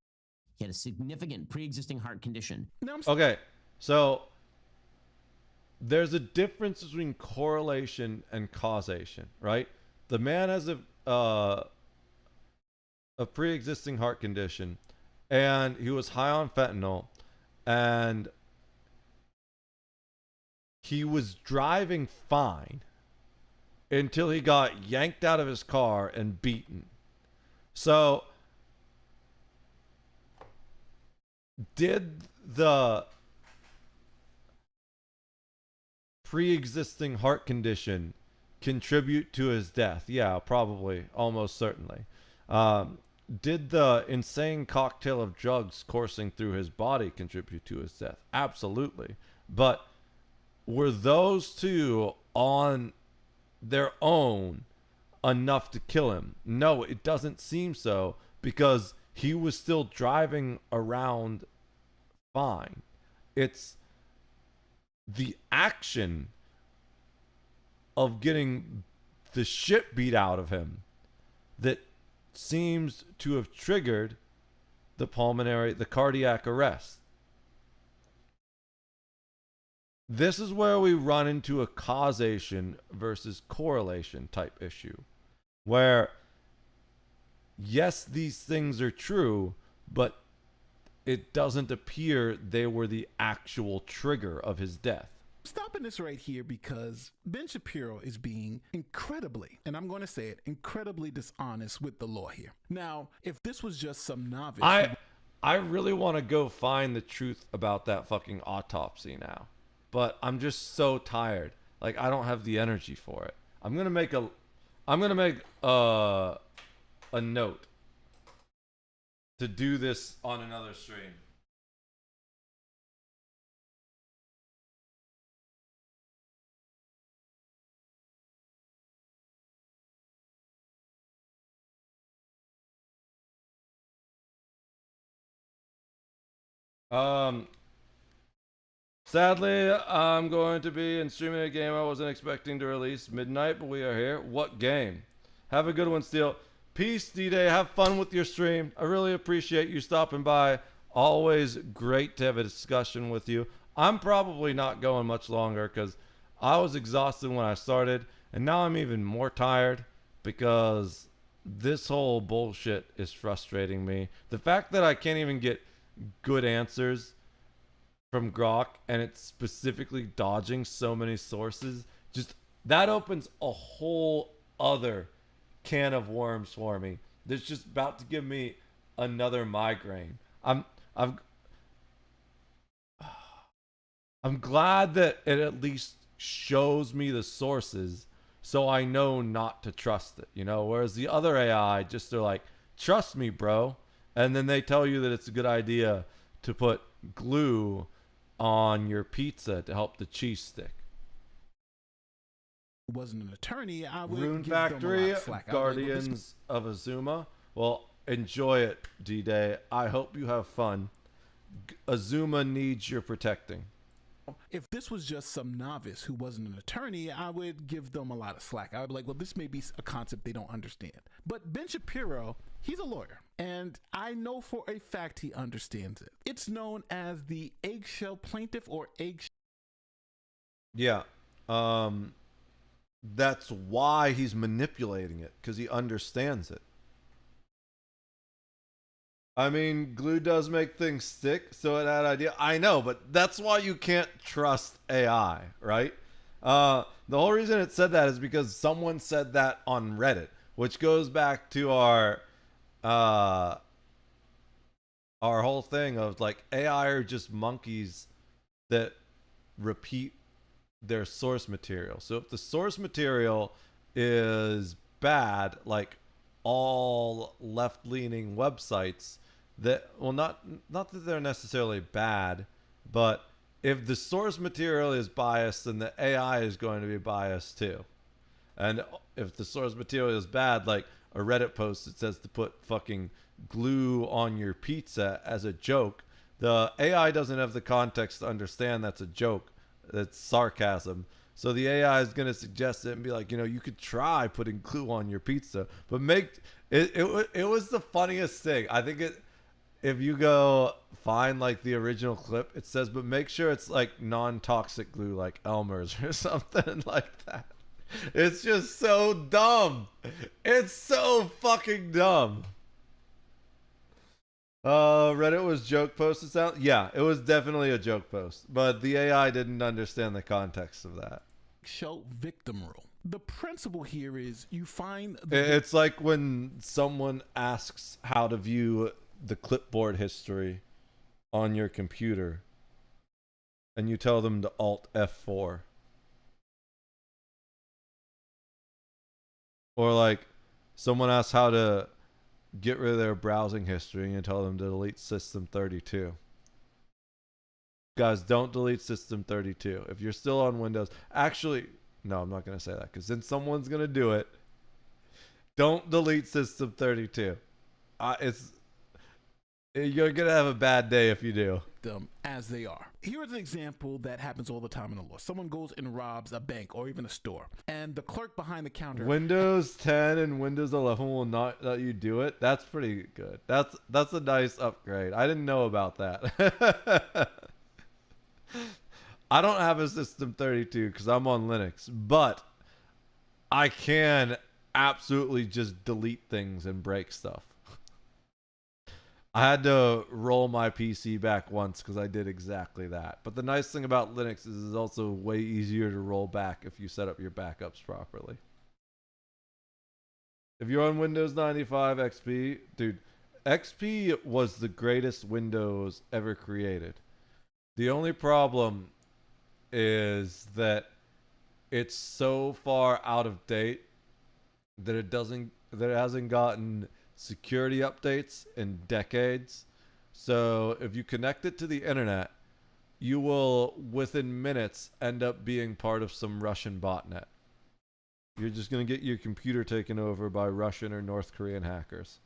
[SPEAKER 18] He had a significant pre-existing heart condition.
[SPEAKER 1] Okay, so there's a difference between correlation and causation, right? The man has a pre-existing heart condition, and he was high on fentanyl, and he was driving fine until he got yanked out of his car and beaten. So did the pre-existing heart condition contribute to his death? Yeah, probably, almost certainly. Did the insane cocktail of drugs coursing through his body contribute to his death? Absolutely. But were those two on their own enough to kill him? No, it doesn't seem so, because he was still driving around fine. It's the action of getting the shit beat out of him that seems to have triggered the cardiac arrest. This is where we run into a causation versus correlation type issue, where yes, these things are true, but it doesn't appear they were the actual trigger of his death.
[SPEAKER 19] Stopping this right here because Ben Shapiro is being incredibly, and I'm going to say it, incredibly dishonest with the law here. Now, if this was just some novice...
[SPEAKER 1] I really want to go find the truth about that fucking autopsy now, but I'm just so tired. Like, I don't have the energy for it. I'm going to make a note to do this on another stream. Sadly, I'm going to be in streaming a game I wasn't expecting to release midnight, but we are here. What game? Have a good one, Steel. Peace, D-Day. Have fun with your stream. I really appreciate you stopping by. Always great to have a discussion with you. I'm probably not going much longer because I was exhausted when I started, and now I'm even more tired because this whole bullshit is frustrating me. The fact that I can't even get good answers from Grok, and it's specifically dodging so many sources, just that opens a whole other can of worms for me. That's just about to give me another migraine. I'm glad that it at least shows me the sources so I know not to trust it, you know? Whereas the other AI just they're like, trust me, bro. And then they tell you that it's a good idea to put glue on your pizza to help the cheese stick.
[SPEAKER 19] Wasn't an attorney, I would
[SPEAKER 1] Rune
[SPEAKER 19] give them a lot
[SPEAKER 1] Factory,
[SPEAKER 19] of slack.
[SPEAKER 1] Guardians of Azuma. Well, enjoy it, D-Day. I hope you have fun. Azuma needs your protecting.
[SPEAKER 19] If this was just some novice who wasn't an attorney, I would give them a lot of slack. I would be like, well, this may be a concept they don't understand. But Ben Shapiro, he's a lawyer, and I know for a fact he understands it. It's known as the eggshell plaintiff or eggshell.
[SPEAKER 1] Yeah. That's why he's manipulating it, because he understands it. I mean, glue does make things stick, so it had idea. I know, but that's why you can't trust AI, right? The whole reason it said that is because someone said that on Reddit, which goes back to our whole thing of like AI are just monkeys that repeat their source material. So if the source material is bad, like all left-leaning websites that, well, not that they're necessarily bad, but if the source material is biased, then the AI is going to be biased too. And if the source material is bad, like a Reddit post that says to put fucking glue on your pizza as a joke, the AI doesn't have the context to understand that's a joke. That's sarcasm. So the AI is going to suggest it and be like, you know, you could try putting glue on your pizza, but make it. It was the funniest thing. I think if you go find like the original clip, it says, but make sure it's like non-toxic glue, like Elmer's or something like that. It's just so dumb. It's so fucking dumb. Reddit was joke post. It sound, yeah, it was definitely a joke post, but the AI didn't understand the context of that.
[SPEAKER 19] Show victim rule. The principle here is you find
[SPEAKER 1] it's like when someone asks how to view the clipboard history on your computer and you tell them to Alt F4. Or like someone asks how to get rid of their browsing history and you tell them to delete System 32. Guys, don't delete System 32. If you're still on Windows, actually, no, I'm not going to say that because then someone's going to do it. Don't delete System 32. You're going to have a bad day if you do.
[SPEAKER 19] Them as they are. Here's an example that happens all the time in the law. Someone goes and robs a bank or even a store, and the clerk behind the counter.
[SPEAKER 1] Windows 10 and Windows 11 will not let you do it. That's pretty good. That's a nice upgrade. I didn't know about that. I don't have a System 32 because I'm on Linux, but I can absolutely just delete things and break stuff. I had to roll my PC back once because I did exactly that. But the nice thing about Linux is it's also way easier to roll back if you set up your backups properly. If you're on Windows 95 XP, dude, XP was the greatest Windows ever created. The only problem is that it's so far out of date that it hasn't gotten security updates in decades. So if you connect it to the internet, you will within minutes end up being part of some Russian botnet. You're just going to get your computer taken over by Russian or North Korean hackers.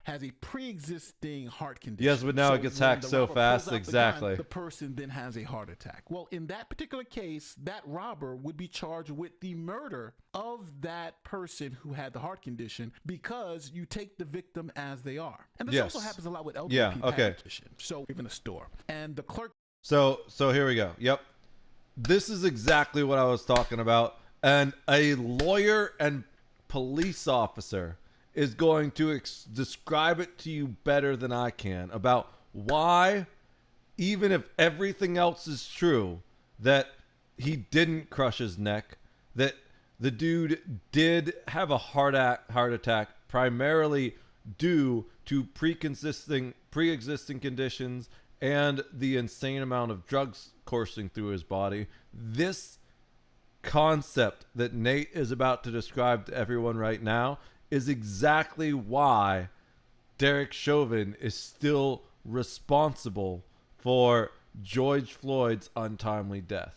[SPEAKER 19] Has a pre-existing heart condition.
[SPEAKER 1] Yes, but now it gets hacked so fast. Exactly.
[SPEAKER 19] The person then has a heart attack. Well, in that particular case, that robber would be charged with the murder of that person who had the heart condition because you take the victim as they are. And this also happens a lot with LGP.
[SPEAKER 1] Yeah, okay.
[SPEAKER 19] So even a store. And the clerk.
[SPEAKER 1] So here we go. Yep. This is exactly what I was talking about. And a lawyer and police officer is going to describe it to you better than I can about why, even if everything else is true, that he didn't crush his neck, that the dude did have a heart attack primarily due to pre-existing conditions and the insane amount of drugs coursing through his body. This concept that Nate is about to describe to everyone right now is exactly why Derek Chauvin is still responsible for George Floyd's untimely death.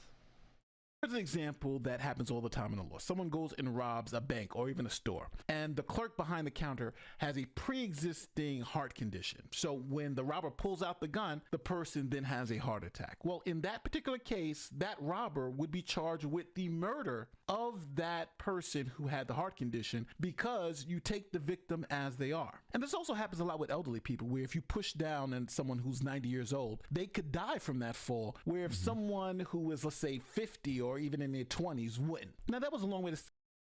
[SPEAKER 19] Here's an example that happens all the time in the law. Someone goes and robs a bank or even a store, and the clerk behind the counter has a pre-existing heart condition. So when the robber pulls out the gun, the person then has a heart attack. Well, in that particular case, that robber would be charged with the murder of that person who had the heart condition because you take the victim as they are. And this also happens a lot with elderly people, where if you push down on someone who's 90 years old, they could die from that fall, where if someone who is, let's say, 50 or even in their 20s wouldn't. Now, that was a long way to...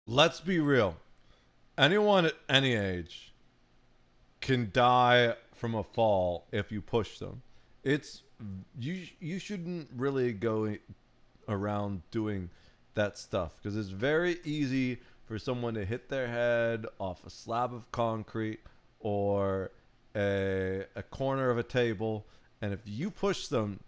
[SPEAKER 1] Let's be real. Anyone at any age can die from a fall if you push them. It's... You shouldn't really go around doing that stuff, because it's very easy for someone to hit their head off a slab of concrete or a corner of a table, and if you push them,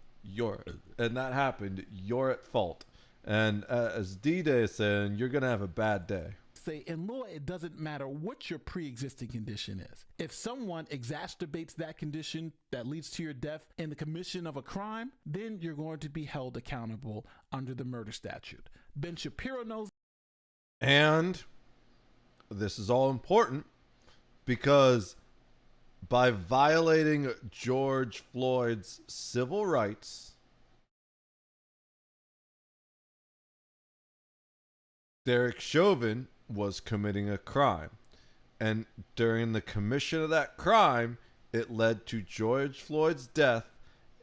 [SPEAKER 1] and that happened, you're at fault. And as D-Day is saying, you're going to have a bad day.
[SPEAKER 19] Say in law, it doesn't matter what your pre-existing condition is. If someone exacerbates that condition that leads to your death in the commission of a crime, then you're going to be held accountable under the murder statute. Ben Shapiro knows.
[SPEAKER 1] And this is all important because by violating George Floyd's civil rights, Derek Chauvin was committing a crime. And during the commission of that crime, it led to George Floyd's death.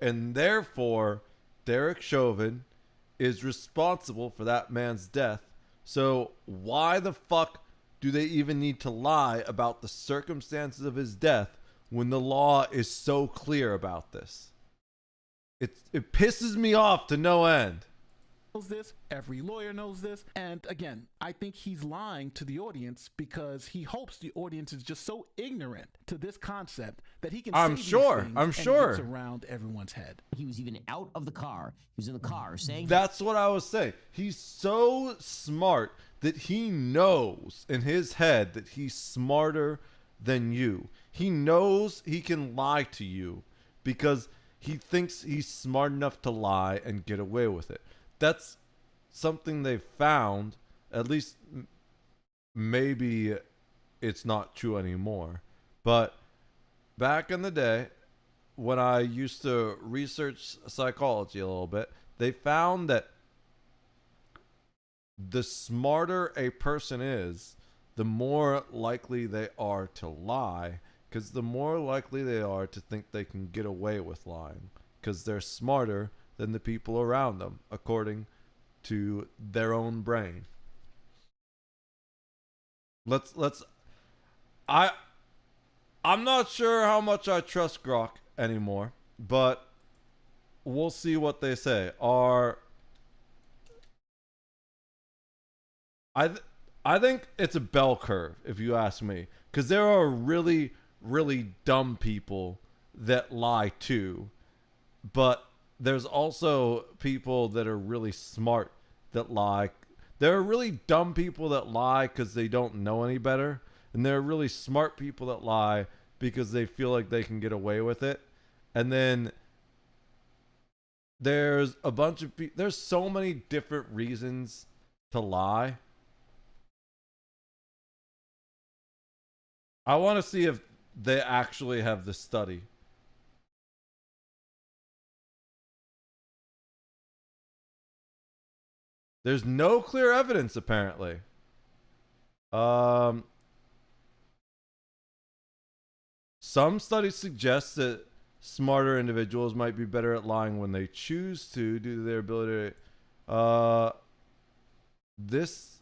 [SPEAKER 1] And therefore, Derek Chauvin is responsible for that man's death. So why the fuck do they even need to lie about the circumstances of his death when the law is so clear about this? It pisses me off to no end.
[SPEAKER 19] Knows this, every lawyer knows this, and again, I think he's lying to the audience because he hopes the audience is just so ignorant to this concept that he can say these things and it gets around everyone's head.
[SPEAKER 18] He was even out of the car. He was in the car saying...
[SPEAKER 1] That's what I was saying. He's so smart that he knows in his head that he's smarter than you. He knows he can lie to you because he thinks he's smart enough to lie and get away with it. That's something they found, at least maybe it's not true anymore. But back in the day, when I used to research psychology a little bit, they found that the smarter a person is, the more likely they are to lie, because the more likely they are to think they can get away with lying, because they're smarter than the people around them, according to their own brain. I'm not sure how much I trust Grok anymore, but we'll see what they say. I think it's a bell curve, if you ask me, because there are really, really dumb people that lie too, but there's also people that are really smart that lie. There are really dumb people that lie because they don't know any better. And there are really smart people that lie because they feel like they can get away with it. And then there's a bunch of people. There's so many different reasons to lie. I want to see if they actually have the study. There's no clear evidence, apparently. Some studies suggest that smarter individuals might be better at lying when they choose to, due to their ability The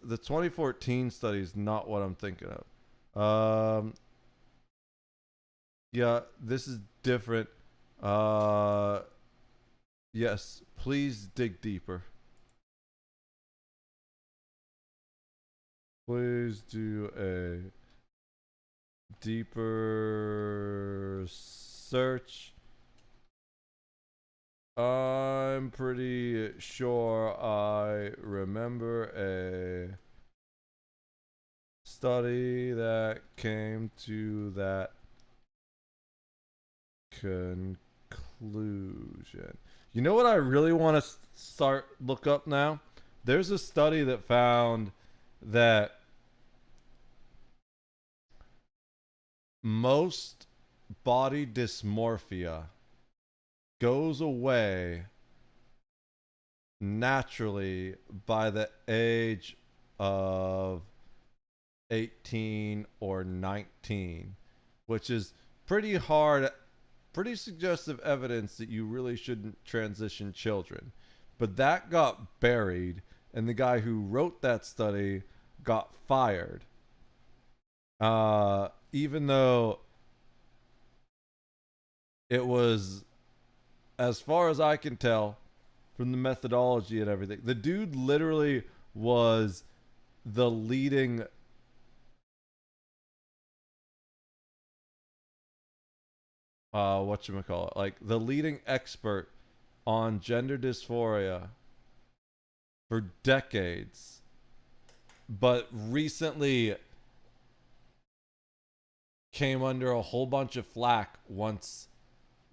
[SPEAKER 1] 2014 study is not what I'm thinking of. Yeah, this is different. Yes, please dig deeper. Please do a deeper search. I'm pretty sure I remember a study that came to that conclusion. You know what I really want to look up now? There's a study that found that most body dysmorphia goes away naturally by the age of 18 or 19, which is pretty hard, pretty suggestive evidence that you really shouldn't transition children. But that got buried, and the guy who wrote that study got fired. Even though it was, as far as I can tell from the methodology and everything, the dude literally was the leading whatchamacallit, like the leading expert on gender dysphoria for decades, but recently came under a whole bunch of flack once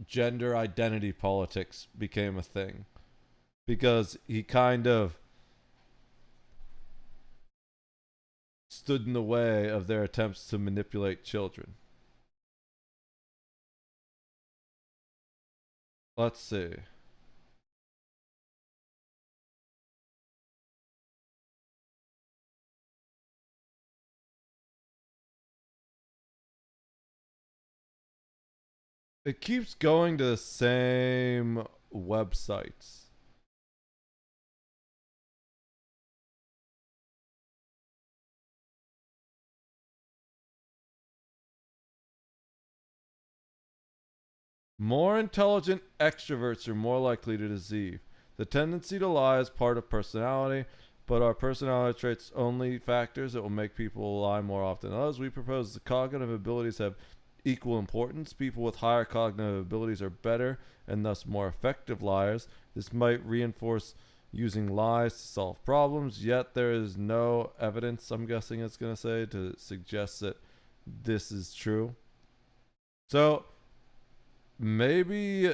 [SPEAKER 1] gender identity politics became a thing, because he kind of stood in the way of their attempts to manipulate children. Let's see. It keeps going to the same websites. More intelligent extroverts are more likely to deceive. The tendency to lie is part of personality, but are personality traits only factors that will make people lie more often than others? We propose the cognitive abilities have equal importance. People with higher cognitive abilities are better and thus more effective liars. This might reinforce using lies to solve problems, yet there is no evidence, I'm guessing it's going to say, to suggest that this is true. So maybe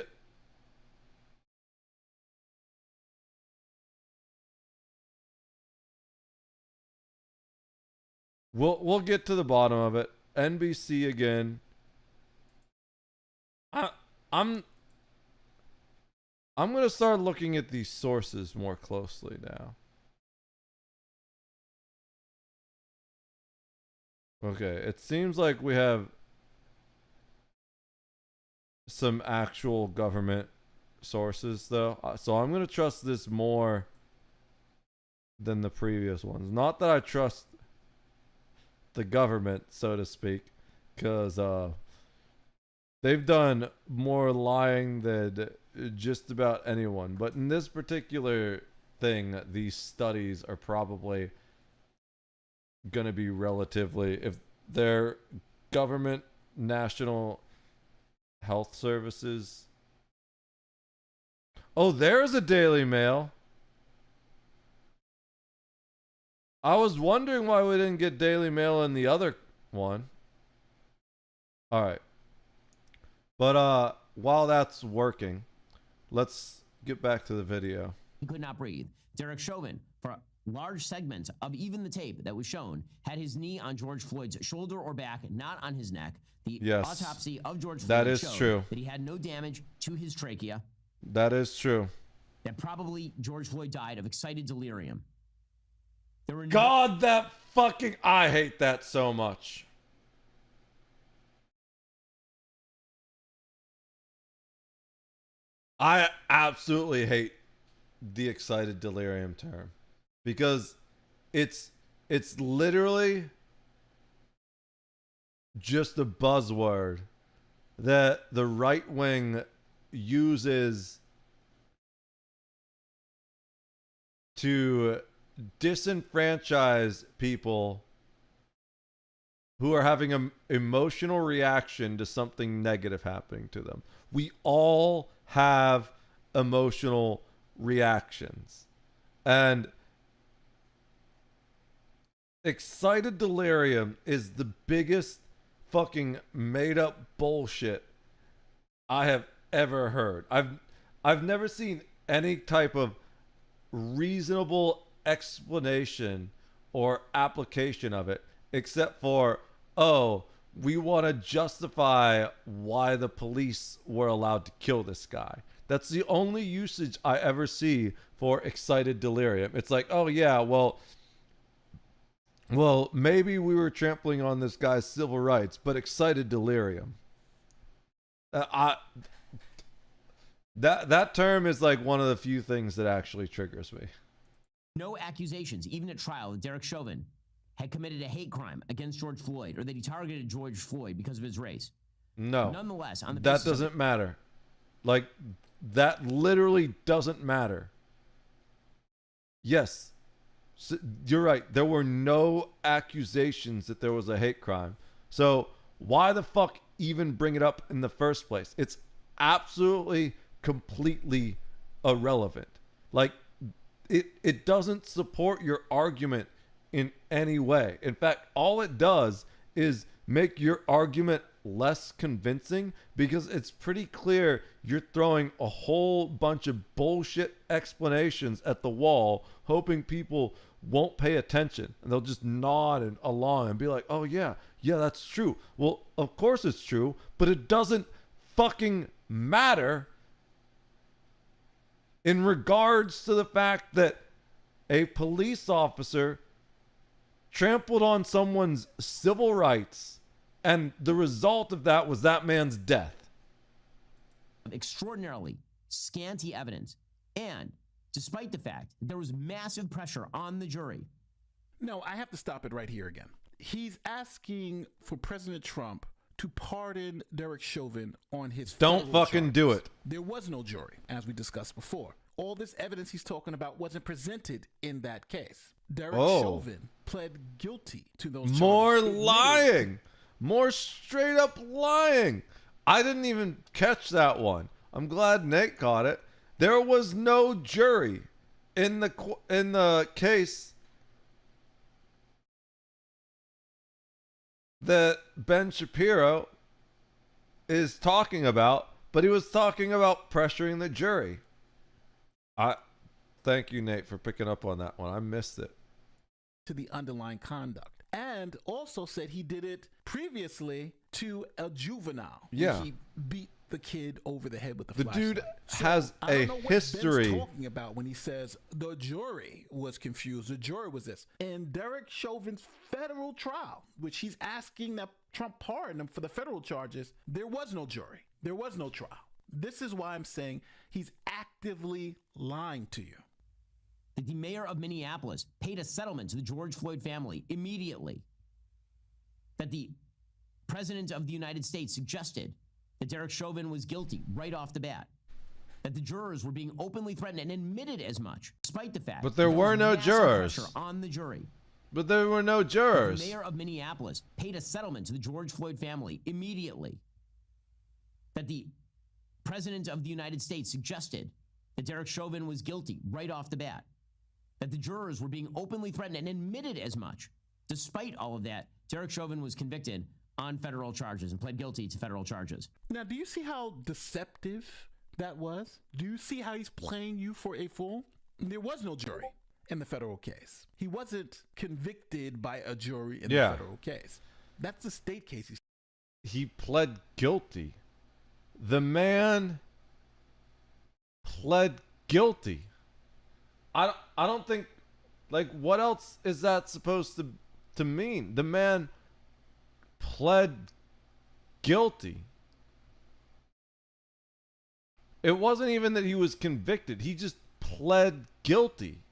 [SPEAKER 1] we'll get to the bottom of it. NBC again. I'm going to start looking at these sources more closely now. Okay, it seems like we have some actual government sources though. So I'm going to trust this more than the previous ones. Not that I trust the government, so to speak, because they've done more lying than just about anyone. But in this particular thing, these studies are probably going to be relatively, if they're government, national health services. Oh, there's a Daily Mail. I was wondering why we didn't get Daily Mail in the other one. All right. But while that's working, let's get back to the video.
[SPEAKER 18] He could not breathe. Derek Chauvin, for large segments of even the tape that was shown, had his knee on George Floyd's shoulder or back, not on his neck. The autopsy of George Floyd
[SPEAKER 1] that is
[SPEAKER 18] showed
[SPEAKER 1] true.
[SPEAKER 18] that he had no damage to his trachea.
[SPEAKER 1] That is true.
[SPEAKER 18] That probably George Floyd died of excited delirium. There were
[SPEAKER 1] God, that fucking... I hate that so much. I absolutely hate the excited delirium term, because it's literally just a buzzword that the right wing uses to disenfranchise people who are having an emotional reaction to something negative happening to them. We all have emotional reactions. And excited delirium is the biggest fucking made up bullshit I have ever heard. I've never seen any type of reasonable explanation or application of it, except for, oh, we want to justify why the police were allowed to kill this guy. That's the only usage I ever see for excited delirium. It's like, oh yeah, well, maybe we were trampling on this guy's civil rights, but excited delirium. That term is like one of the few things that actually triggers me.
[SPEAKER 18] No accusations, even at trial, that Derek Chauvin had committed a hate crime against George Floyd, or that he targeted George Floyd because of his race.
[SPEAKER 1] No.
[SPEAKER 18] Nonetheless, on the
[SPEAKER 1] that
[SPEAKER 18] basis of-
[SPEAKER 1] doesn't matter. Like, that literally doesn't matter. Yes, so you're right. There were no accusations that there was a hate crime. So why the fuck even bring it up in the first place? It's absolutely, completely irrelevant. Like, it doesn't support your argument in any way. In fact, all it does is make your argument less convincing, because it's pretty clear you're throwing a whole bunch of bullshit explanations at the wall, hoping people won't pay attention, and they'll just nod along and be like, oh yeah, that's true. Well, of course it's true, but it doesn't fucking matter in regards to the fact that a police officer trampled on someone's civil rights, and the result of that was that man's death.
[SPEAKER 18] Extraordinarily scanty evidence, and despite the fact that there was massive pressure on the jury.
[SPEAKER 19] No, I have to stop it right here again. He's asking for President Trump to pardon Derek Chauvin on his
[SPEAKER 1] Don't
[SPEAKER 19] federal
[SPEAKER 1] fucking
[SPEAKER 19] charges.
[SPEAKER 1] do it.
[SPEAKER 19] There was no jury, as we discussed before. All this evidence he's talking about wasn't presented in that case. Derek Chauvin pled guilty to those charges.
[SPEAKER 1] More lying. More straight up lying. I didn't even catch that one. I'm glad Nate caught it. There was no jury in the case that Ben Shapiro is talking about, but he was talking about pressuring the jury. Thank you, Nate, for picking up on that one. I missed it.
[SPEAKER 19] To the underlying conduct, and also said he did it previously to a juvenile.
[SPEAKER 1] Yeah,
[SPEAKER 19] he beat the kid over the head with the
[SPEAKER 1] flashlight. Dude
[SPEAKER 19] So
[SPEAKER 1] has
[SPEAKER 19] I don't know what
[SPEAKER 1] history.
[SPEAKER 19] Ben's talking about when he says the jury was confused. The jury was this. In Derek Chauvin's federal trial, which he's asking that Trump pardon him for the federal charges, there was no jury. There was no trial. This is why I'm saying he's actively lying to you.
[SPEAKER 18] That the mayor of Minneapolis paid a settlement to the George Floyd family immediately. That the president of the United States suggested that Derek Chauvin was guilty right off the bat. That the jurors were being openly threatened and admitted as much, despite the fact
[SPEAKER 1] But there were no jurors.
[SPEAKER 18] pressure on the jury.
[SPEAKER 1] But there were no jurors.
[SPEAKER 18] The mayor of Minneapolis paid a settlement to the George Floyd family immediately. That the president of the United States suggested that Derek Chauvin was guilty right off the bat. That the jurors were being openly threatened and admitted as much. Despite all of that, Derek Chauvin was convicted on federal charges and pled guilty to federal charges.
[SPEAKER 19] Now, do you see how deceptive that was? Do you see how he's playing you for a fool? There was no jury in the federal case. He wasn't convicted by a jury in the federal case. That's the state case.
[SPEAKER 1] He pled guilty. The man pled guilty. I don't think, like, what else is that supposed to mean? The man pled guilty. It wasn't even that he was convicted. He just pled guilty.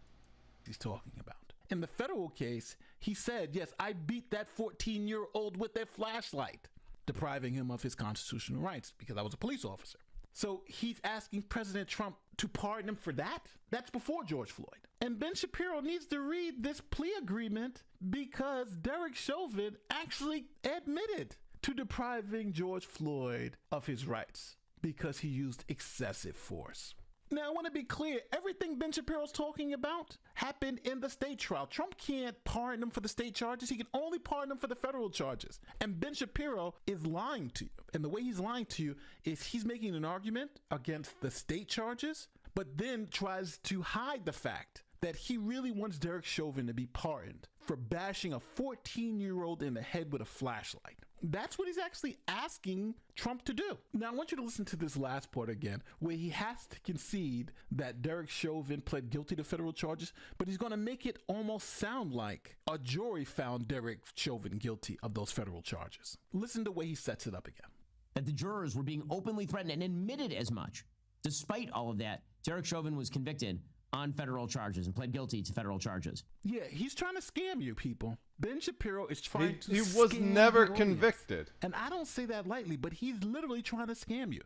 [SPEAKER 19] He's talking about. In the federal case, he said, yes, I beat that 14-year-old with a flashlight, depriving him of his constitutional rights because I was a police officer. So he's asking President Trump to pardon him for that? That's before George Floyd. And Ben Shapiro needs to read this plea agreement because Derek Chauvin actually admitted to depriving George Floyd of his rights because he used excessive force. Now, I want to be clear. Everything Ben Shapiro's talking about happened in the state trial. Trump can't pardon him for the state charges. He can only pardon him for the federal charges. And Ben Shapiro is lying to you. And the way he's lying to you is he's making an argument against the state charges, but then tries to hide the fact that he really wants Derek Chauvin to be pardoned for bashing a 14-year-old in the head with a flashlight. That's what he's actually asking Trump to do. Now, I want you to listen to this last part again, where he has to concede that Derek Chauvin pled guilty to federal charges, but he's going to make it almost sound like a jury found Derek Chauvin guilty of those federal charges. Listen to the way he sets it up again.
[SPEAKER 18] That the jurors were being openly threatened and admitted as much. Despite all of that, Derek Chauvin was convicted on federal charges and pled guilty to federal charges.
[SPEAKER 19] Yeah, he's trying to scam you, people. Ben Shapiro is trying to
[SPEAKER 1] He was
[SPEAKER 19] scam
[SPEAKER 1] never
[SPEAKER 19] the audience.
[SPEAKER 1] convicted.
[SPEAKER 19] And I don't say that lightly, but he's literally trying to scam you.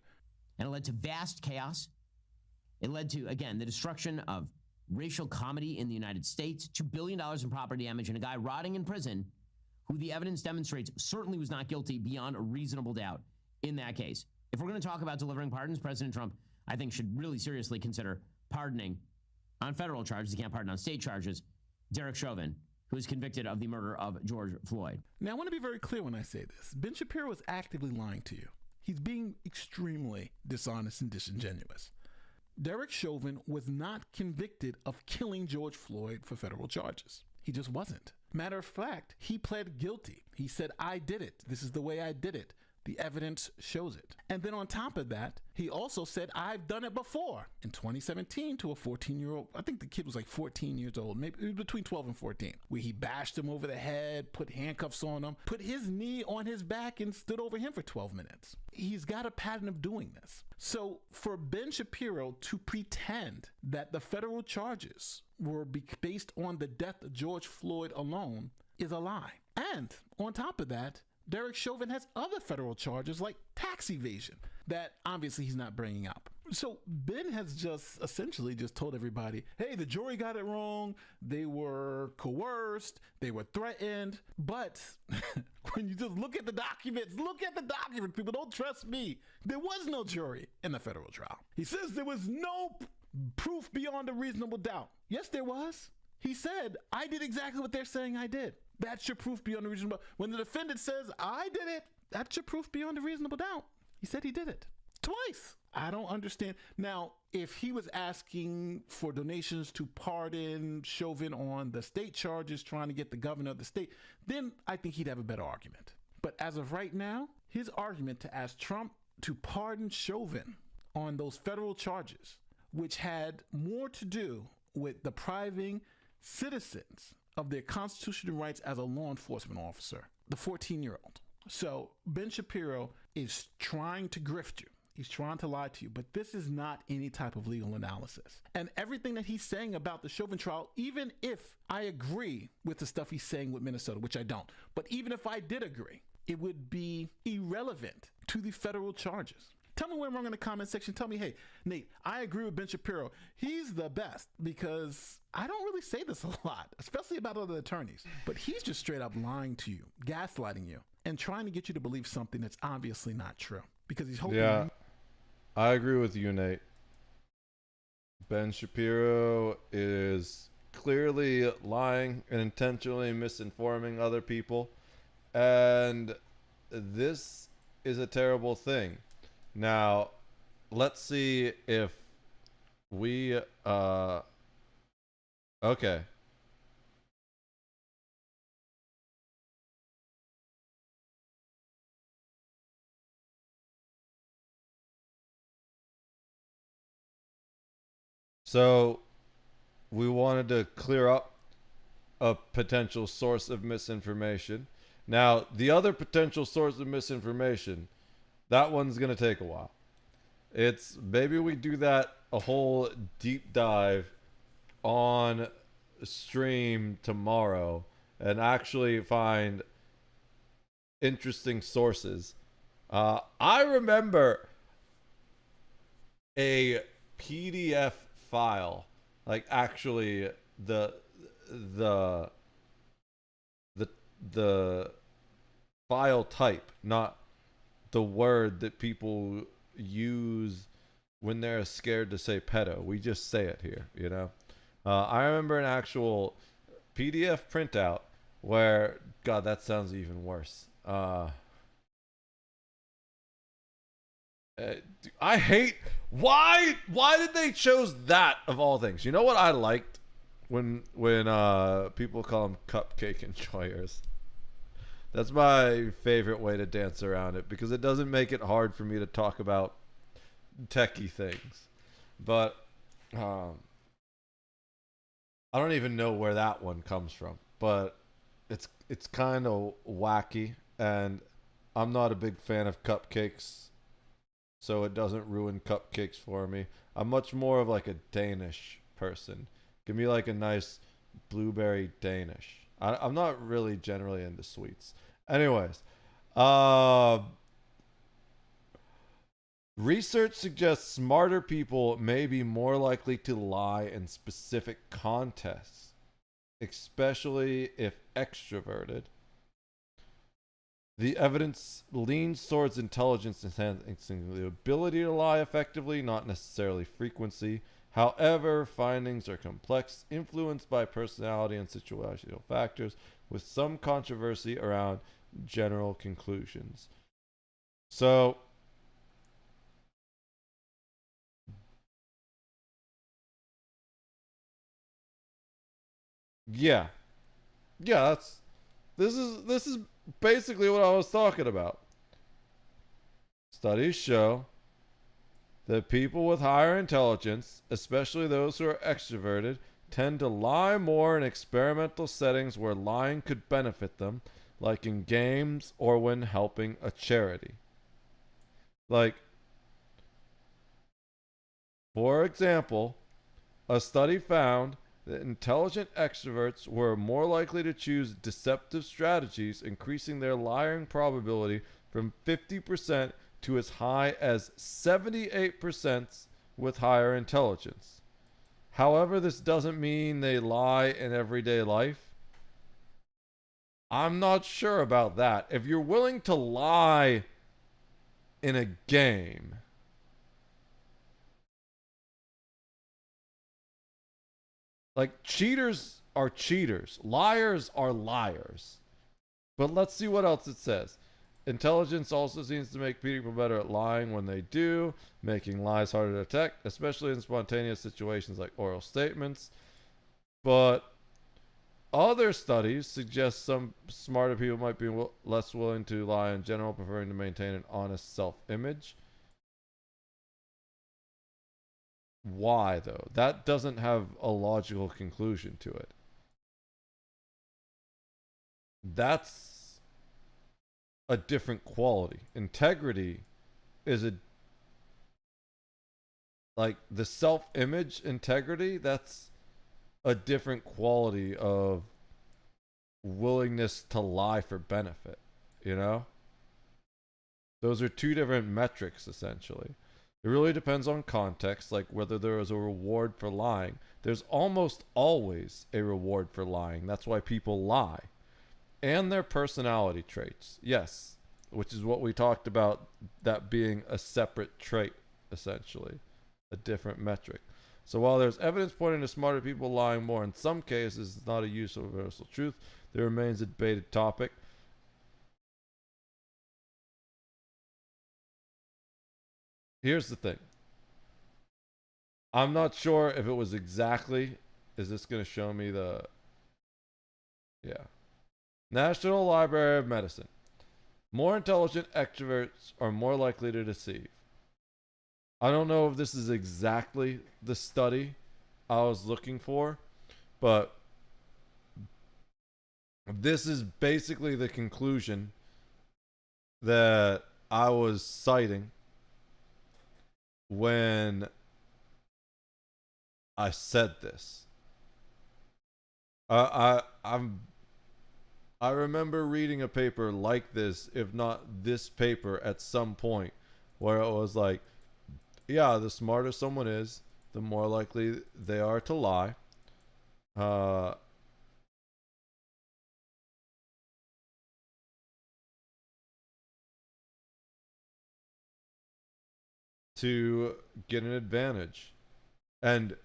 [SPEAKER 18] And it led to vast chaos. It led to, again, the destruction of racial comedy in the United States, $2 billion in property damage, and a guy rotting in prison who the evidence demonstrates certainly was not guilty beyond a reasonable doubt in that case. If we're going to talk about delivering pardons, President Trump, I think, should really seriously consider pardoning on federal charges. He can't pardon on state charges Derek Chauvin, who is convicted of the murder of George Floyd.
[SPEAKER 19] Now, I want to be very clear when I say this. Ben Shapiro is actively lying to you. He's being extremely dishonest and disingenuous. Derek Chauvin was not convicted of killing George Floyd for federal charges. He just wasn't. Matter of fact, he pled guilty. He said, I did it. This is the way I did it. The evidence shows it. And then on top of that, he also said, I've done it before in 2017 to a 14-year-old. I think the kid was like 14 years old, maybe between 12 and 14, where he bashed him over the head, put handcuffs on him, put his knee on his back and stood over him for 12 minutes. He's got a pattern of doing this. So for Ben Shapiro to pretend that the federal charges were based on the death of George Floyd alone is a lie. And on top of that, Derek Chauvin has other federal charges like tax evasion that obviously he's not bringing up. So Ben has just essentially just told everybody, hey, the jury got it wrong. They were coerced. They were threatened. But when you just look at the documents, people, don't trust me. There was no jury in the federal trial. He says there was no proof beyond a reasonable doubt. Yes, there was. He said, I did exactly what they're saying I did. That's your proof beyond a reasonable doubt. When the defendant says, I did it, that's your proof beyond a reasonable doubt. He said he did it twice. I don't understand. Now, if he was asking for donations to pardon Chauvin on the state charges, trying to get the governor of the state, then I think he'd have a better argument. But as of right now, his argument to ask Trump to pardon Chauvin on those federal charges, which had more to do with depriving citizens of their constitutional rights as a law enforcement officer, the 14-year-old. So Ben Shapiro is trying to grift you. He's trying to lie to you, but this is not any type of legal analysis. And everything that he's saying about the Chauvin trial, even if I agree with the stuff he's saying with Minnesota, which I don't, but even if I did agree, it would be irrelevant to the federal charges. Tell me when I'm wrong in the comment section. Tell me, hey, Nate, I agree with Ben Shapiro. He's the best, because I don't really say this a lot, especially about other attorneys. But he's just straight up lying to you, gaslighting you, and trying to get you to believe something that's obviously not true. Because he's hoping.
[SPEAKER 1] Yeah, I agree with you, Nate. Ben Shapiro is clearly lying and intentionally misinforming other people. And this is a terrible thing. Now, let's see if we, okay. So, we wanted to clear up a potential source of misinformation. Now, the other potential source of misinformation, that one's going to take a while. Maybe we do that a whole deep dive on stream tomorrow and actually find interesting sources. I remember a PDF file, like actually the file type, not the word that people use when they're scared to say pedo. We just say it here, you know? I remember an actual PDF printout where, God, that sounds even worse. I hate, why did they chose that of all things? You know what I liked when people call them cupcake enjoyers? That's my favorite way to dance around it because it doesn't make it hard for me to talk about techie things. But I don't even know where that one comes from, but it's kind of wacky, and I'm not a big fan of cupcakes, so it doesn't ruin cupcakes for me. I'm much more of like a Danish person. Give me like a nice blueberry Danish. I'm not really generally into sweets. Anyways, research suggests smarter people may be more likely to lie in specific contests, especially if extroverted. The evidence leans towards intelligence enhancing the ability to lie effectively, not necessarily frequency. However, findings are complex, influenced by personality and situational factors, with some controversy around general conclusions. So, yeah, this is basically what I was talking about. Studies show that people with higher intelligence, especially those who are extroverted, tend to lie more in experimental settings where lying could benefit them, like in games or when helping a charity. Like, for example, a study found that intelligent extroverts were more likely to choose deceptive strategies, increasing their lying probability from 50% to as high as 78% with higher intelligence. However, this doesn't mean they lie in everyday life. I'm not sure about that. If you're willing to lie in a game, like, cheaters are cheaters. Liars are liars. But let's see what else it says. Intelligence also seems to make people better at lying when they do, making lies harder to detect, especially in spontaneous situations like oral statements. But other studies suggest some smarter people might be less willing to lie in general, preferring to maintain an honest self-image. Why, though? That doesn't have a logical conclusion to it. That's a different quality. Integrity is like the self-image integrity, that's a different quality of willingness to lie for benefit, you know? Those are two different metrics, essentially. It really depends on context, like whether there is a reward for lying. There's almost always a reward for lying. That's why people lie. And their personality traits. Yes, which is what we talked about, that being a separate trait, essentially. A different metric. So while there's evidence pointing to smarter people lying more in some cases, it's not a useful universal truth. There remains a debated topic. Here's the thing. I'm not sure if it was exactly... Is this going to show me the... Yeah. National Library of Medicine. More intelligent extroverts are more likely to deceive. I don't know if this is exactly the study I was looking for, but this is basically the conclusion that I was citing when I said this. I remember reading a paper like this, if not this paper, at some point, where it was like, yeah, the smarter someone is, the more likely they are to lie. To get an advantage. And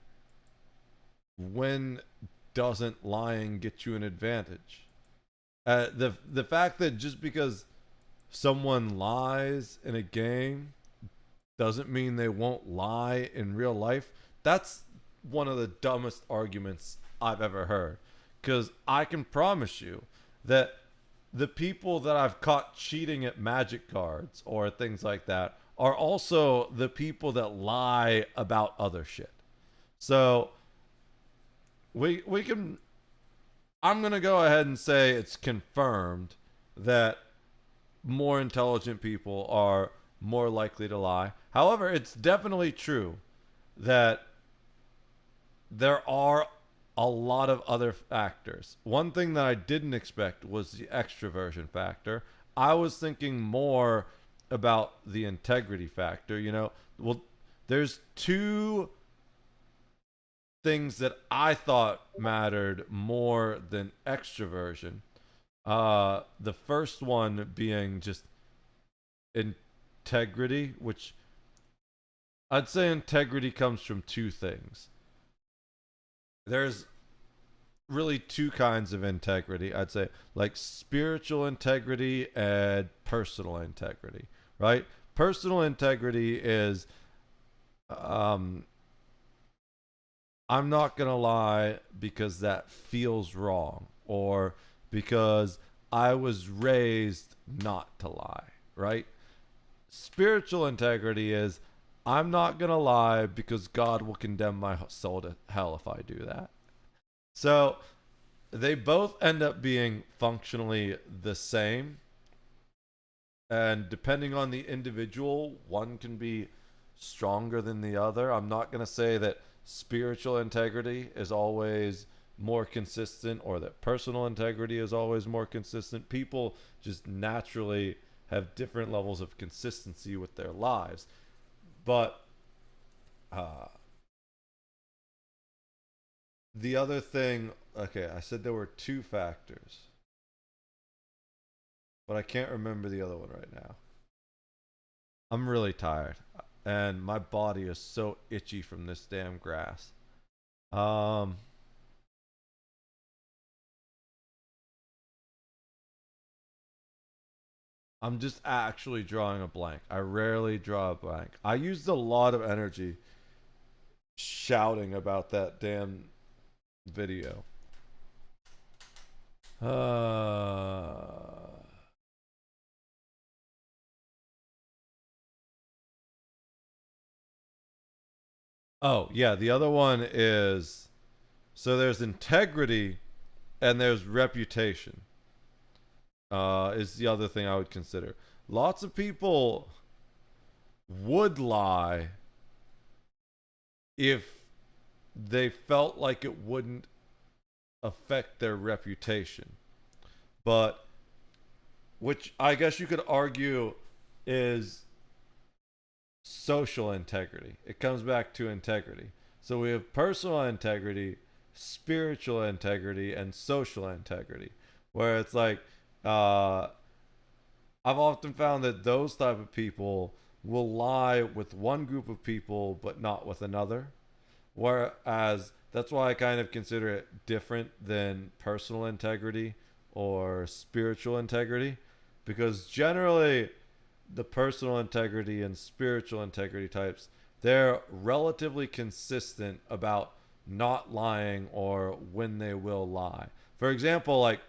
[SPEAKER 1] when doesn't lying get you an advantage? The fact that just because someone lies in a game doesn't mean they won't lie in real life. That's one of the dumbest arguments I've ever heard. Because I can promise you that the people that I've caught cheating at Magic cards or things like that are also the people that lie about other shit. So we can, I'm going to go ahead and say it's confirmed that more intelligent people are more likely to lie. However, it's definitely true that there are a lot of other factors. One thing that I didn't expect was the extroversion factor. I was thinking more about the integrity factor. You know, well, there's two things that I thought mattered more than extroversion. The first one being just integrity, which I'd say integrity comes from two things. There's really two kinds of integrity, I'd say, like spiritual integrity and personal integrity, right? Personal integrity is, I'm not going to lie because that feels wrong, or because I was raised not to lie, right? Spiritual integrity is, I'm not going to lie because God will condemn my soul to hell if I do that. So they both end up being functionally the same. And depending on the individual, one can be stronger than the other. I'm not going to say that spiritual integrity is always more consistent or that personal integrity is always more consistent. People just naturally have different levels of consistency with their lives. But the other thing, okay, I said there were two factors, but I can't remember the other one right now. I'm really tired, and my body is so itchy from this damn grass. I'm just actually drawing a blank. I rarely draw a blank. I used a lot of energy shouting about that damn video. Oh, yeah, the other one is, so there's integrity and there's reputation. Is the other thing I would consider. Lots of people would lie if they felt like it wouldn't affect their reputation. But, which I guess you could argue is social integrity. It comes back to integrity. So we have personal integrity, spiritual integrity, and social integrity. Where it's like, I've often found that those type of people will lie with one group of people but not with another, whereas that's why I kind of consider it different than personal integrity or spiritual integrity, because generally the personal integrity and spiritual integrity types, they're relatively consistent about not lying or when they will lie. For example, like,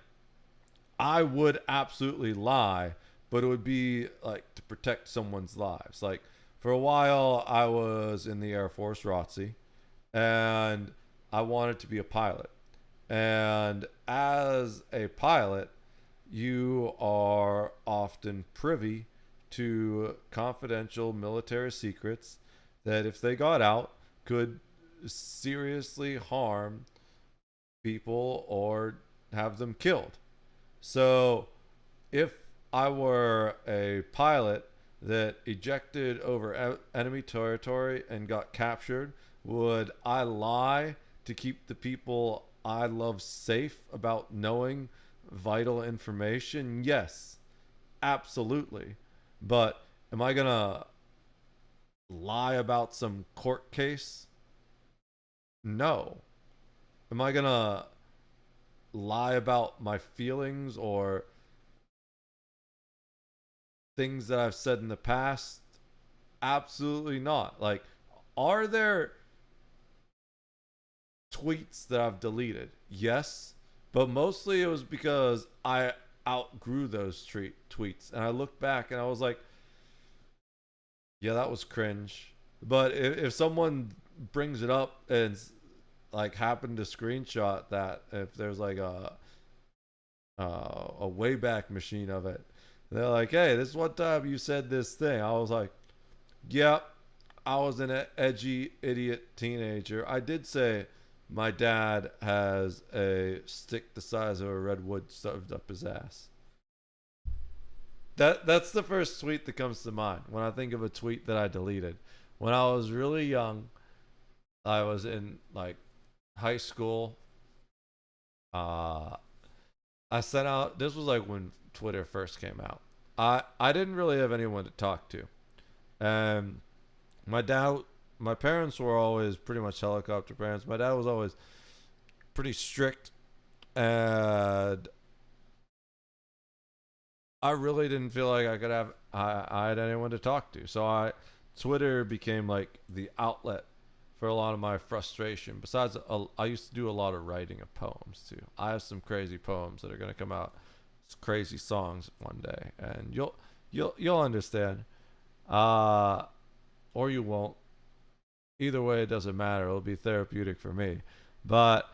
[SPEAKER 1] I would absolutely lie, but it would be like to protect someone's lives. Like, for a while, I was in the Air Force, ROTC, and I wanted to be a pilot. And as a pilot, you are often privy to confidential military secrets that, if they got out, could seriously harm people or have them killed. So if I were a pilot that ejected over enemy territory and got captured, would I lie to keep the people I love safe about knowing vital information? Yes, absolutely. But am I gonna lie about some court case? No. Am I gonna lie about my feelings or things that I've said in the past? Absolutely not. Like, are there tweets that I've deleted? Yes, but mostly it was because I outgrew those tweets, and I looked back and I was like, yeah, that was cringe. But if someone brings it up and like happened to screenshot that, if there's like a Wayback Machine of it, they're like, hey, this is one time you said this thing. I was like, yep, I was an edgy idiot teenager. I did say my dad has a stick the size of a redwood shoved up his ass. That's the first tweet that comes to mind when I think of a tweet that I deleted. When I was really young, I was in like high school. I sent out, this was like when Twitter first came out. I didn't really have anyone to talk to. And my parents were always pretty much helicopter parents. My dad was always pretty strict, and I really didn't feel like I had anyone to talk to. So Twitter became like the outlet for a lot of my frustration. Besides, I used to do a lot of writing of poems too. I have some crazy poems that are gonna come out, crazy songs one day, and you'll understand, or you won't. Either way, it doesn't matter. It'll be therapeutic for me. But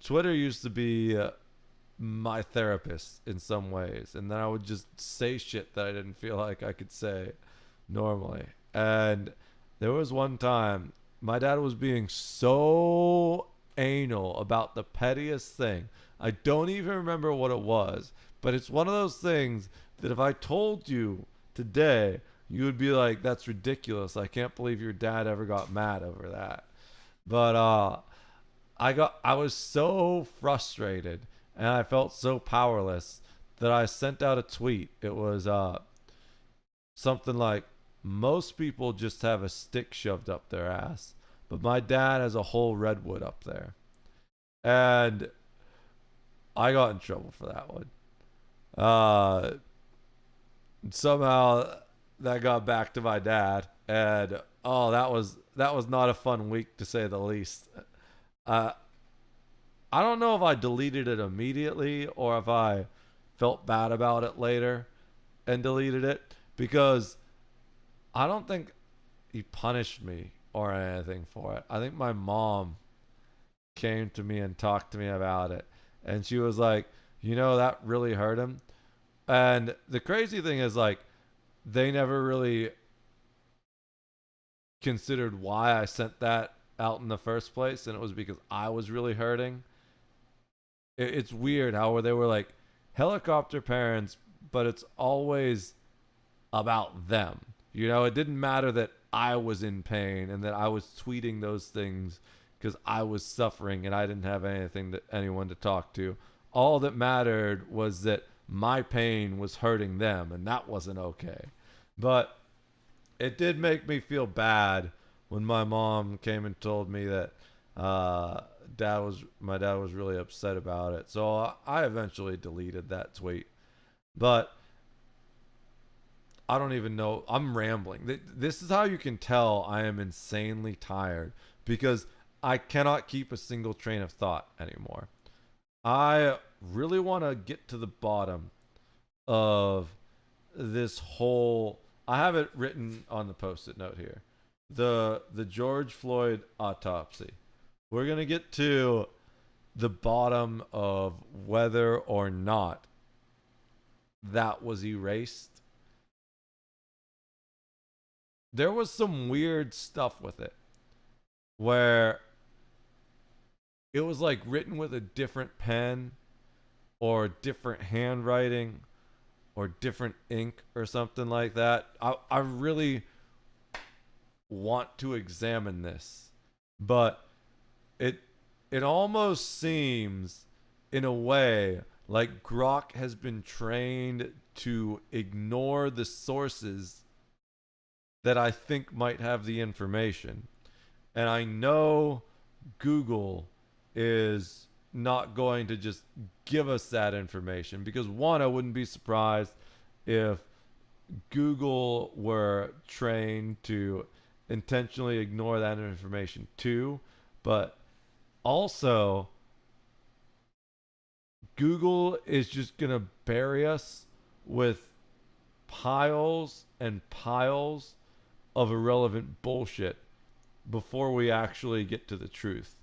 [SPEAKER 1] Twitter used to be my therapist in some ways, and then I would just say shit that I didn't feel like I could say normally. And there was one time my dad was being so anal about the pettiest thing. I don't even remember what it was, but it's one of those things that if I told you today, you would be like, that's ridiculous. I can't believe your dad ever got mad over that. But I was so frustrated and I felt so powerless that I sent out a tweet. It was something like, most people just have a stick shoved up their ass, but my dad has a whole redwood up there. And I got in trouble for that one. Somehow that got back to my dad, and that was not a fun week, to say the least. I don't know if I deleted it immediately or if I felt bad about it later and deleted it, because I don't think he punished me or anything for it. I think my mom came to me and talked to me about it, and she was like, that really hurt him. And the crazy thing is, like, they never really considered why I sent that out in the first place, and it was because I was really hurting. It's weird how they were like helicopter parents, but it's always about them. It didn't matter that I was in pain and that I was tweeting those things because I was suffering and I didn't have anyone to talk to. All that mattered was that my pain was hurting them, and that wasn't okay. But it did make me feel bad when my mom came and told me that my dad was really upset about it. So I eventually deleted that tweet. But I don't even know. I'm rambling. This is how you can tell I am insanely tired, because I cannot keep a single train of thought anymore. I really want to get to the bottom of this whole... I have it written on the post-it note here. The George Floyd autopsy. We're going to get to the bottom of whether or not that was erased. There was some weird stuff with it. where it was like written with a different pen or different handwriting or different ink or something like that. I really want to examine this, but it almost seems in a way like Grok has been trained to ignore the sources that I think might have the information. And I know Google is not going to just give us that information, because one, I wouldn't be surprised if Google were trained to intentionally ignore that information too, but also Google is just going to bury us with piles and piles of irrelevant bullshit before we actually get to the truth.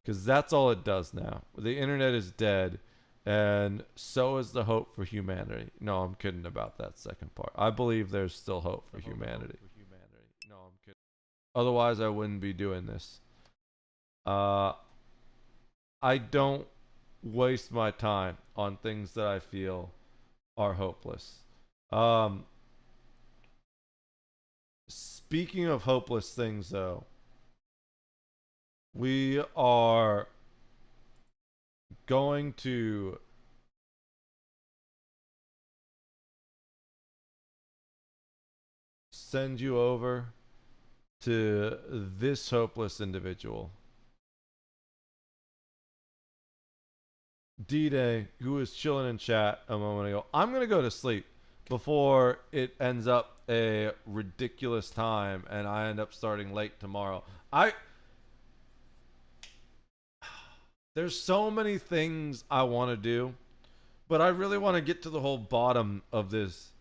[SPEAKER 1] Because that's all it does now. The internet is dead, and so is the hope for humanity. No, I'm kidding about that second part. I believe there's still hope for humanity. No, I'm kidding. Otherwise, I wouldn't be doing this. I don't waste my time on things that I feel are hopeless. Speaking of hopeless things, though, we are going to send you over to this hopeless individual. D-Day, who was chilling in chat a moment ago. I'm going to go to sleep before it ends up a ridiculous time and I end up starting late tomorrow. There's so many things I want to do, but I really want to get to the whole bottom of this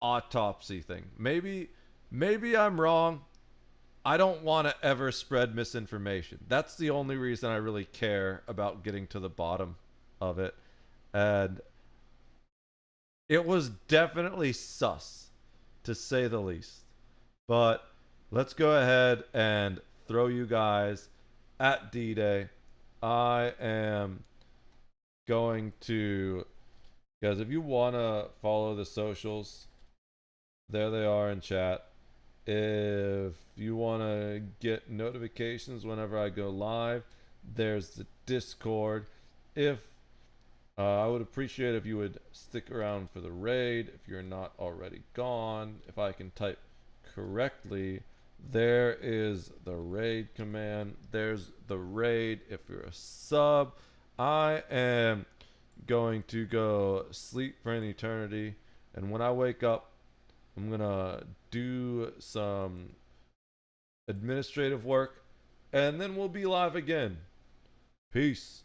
[SPEAKER 1] autopsy thing. Maybe I'm wrong. I don't want to ever spread misinformation. That's the only reason I really care about getting to the bottom of it. And it was definitely sus, to say the least. But let's go ahead and throw you guys at D-Day. I am going to, guys, if you want to follow the socials, there they are in chat. If you want to get notifications whenever I go live, there's the Discord. I would appreciate if you would stick around for the raid if you're not already gone. If I can type correctly, there is the raid command. There's the raid if you're a sub. I am going to go sleep for an eternity, and when I wake up, I'm gonna do some administrative work, and then we'll be live again. Peace.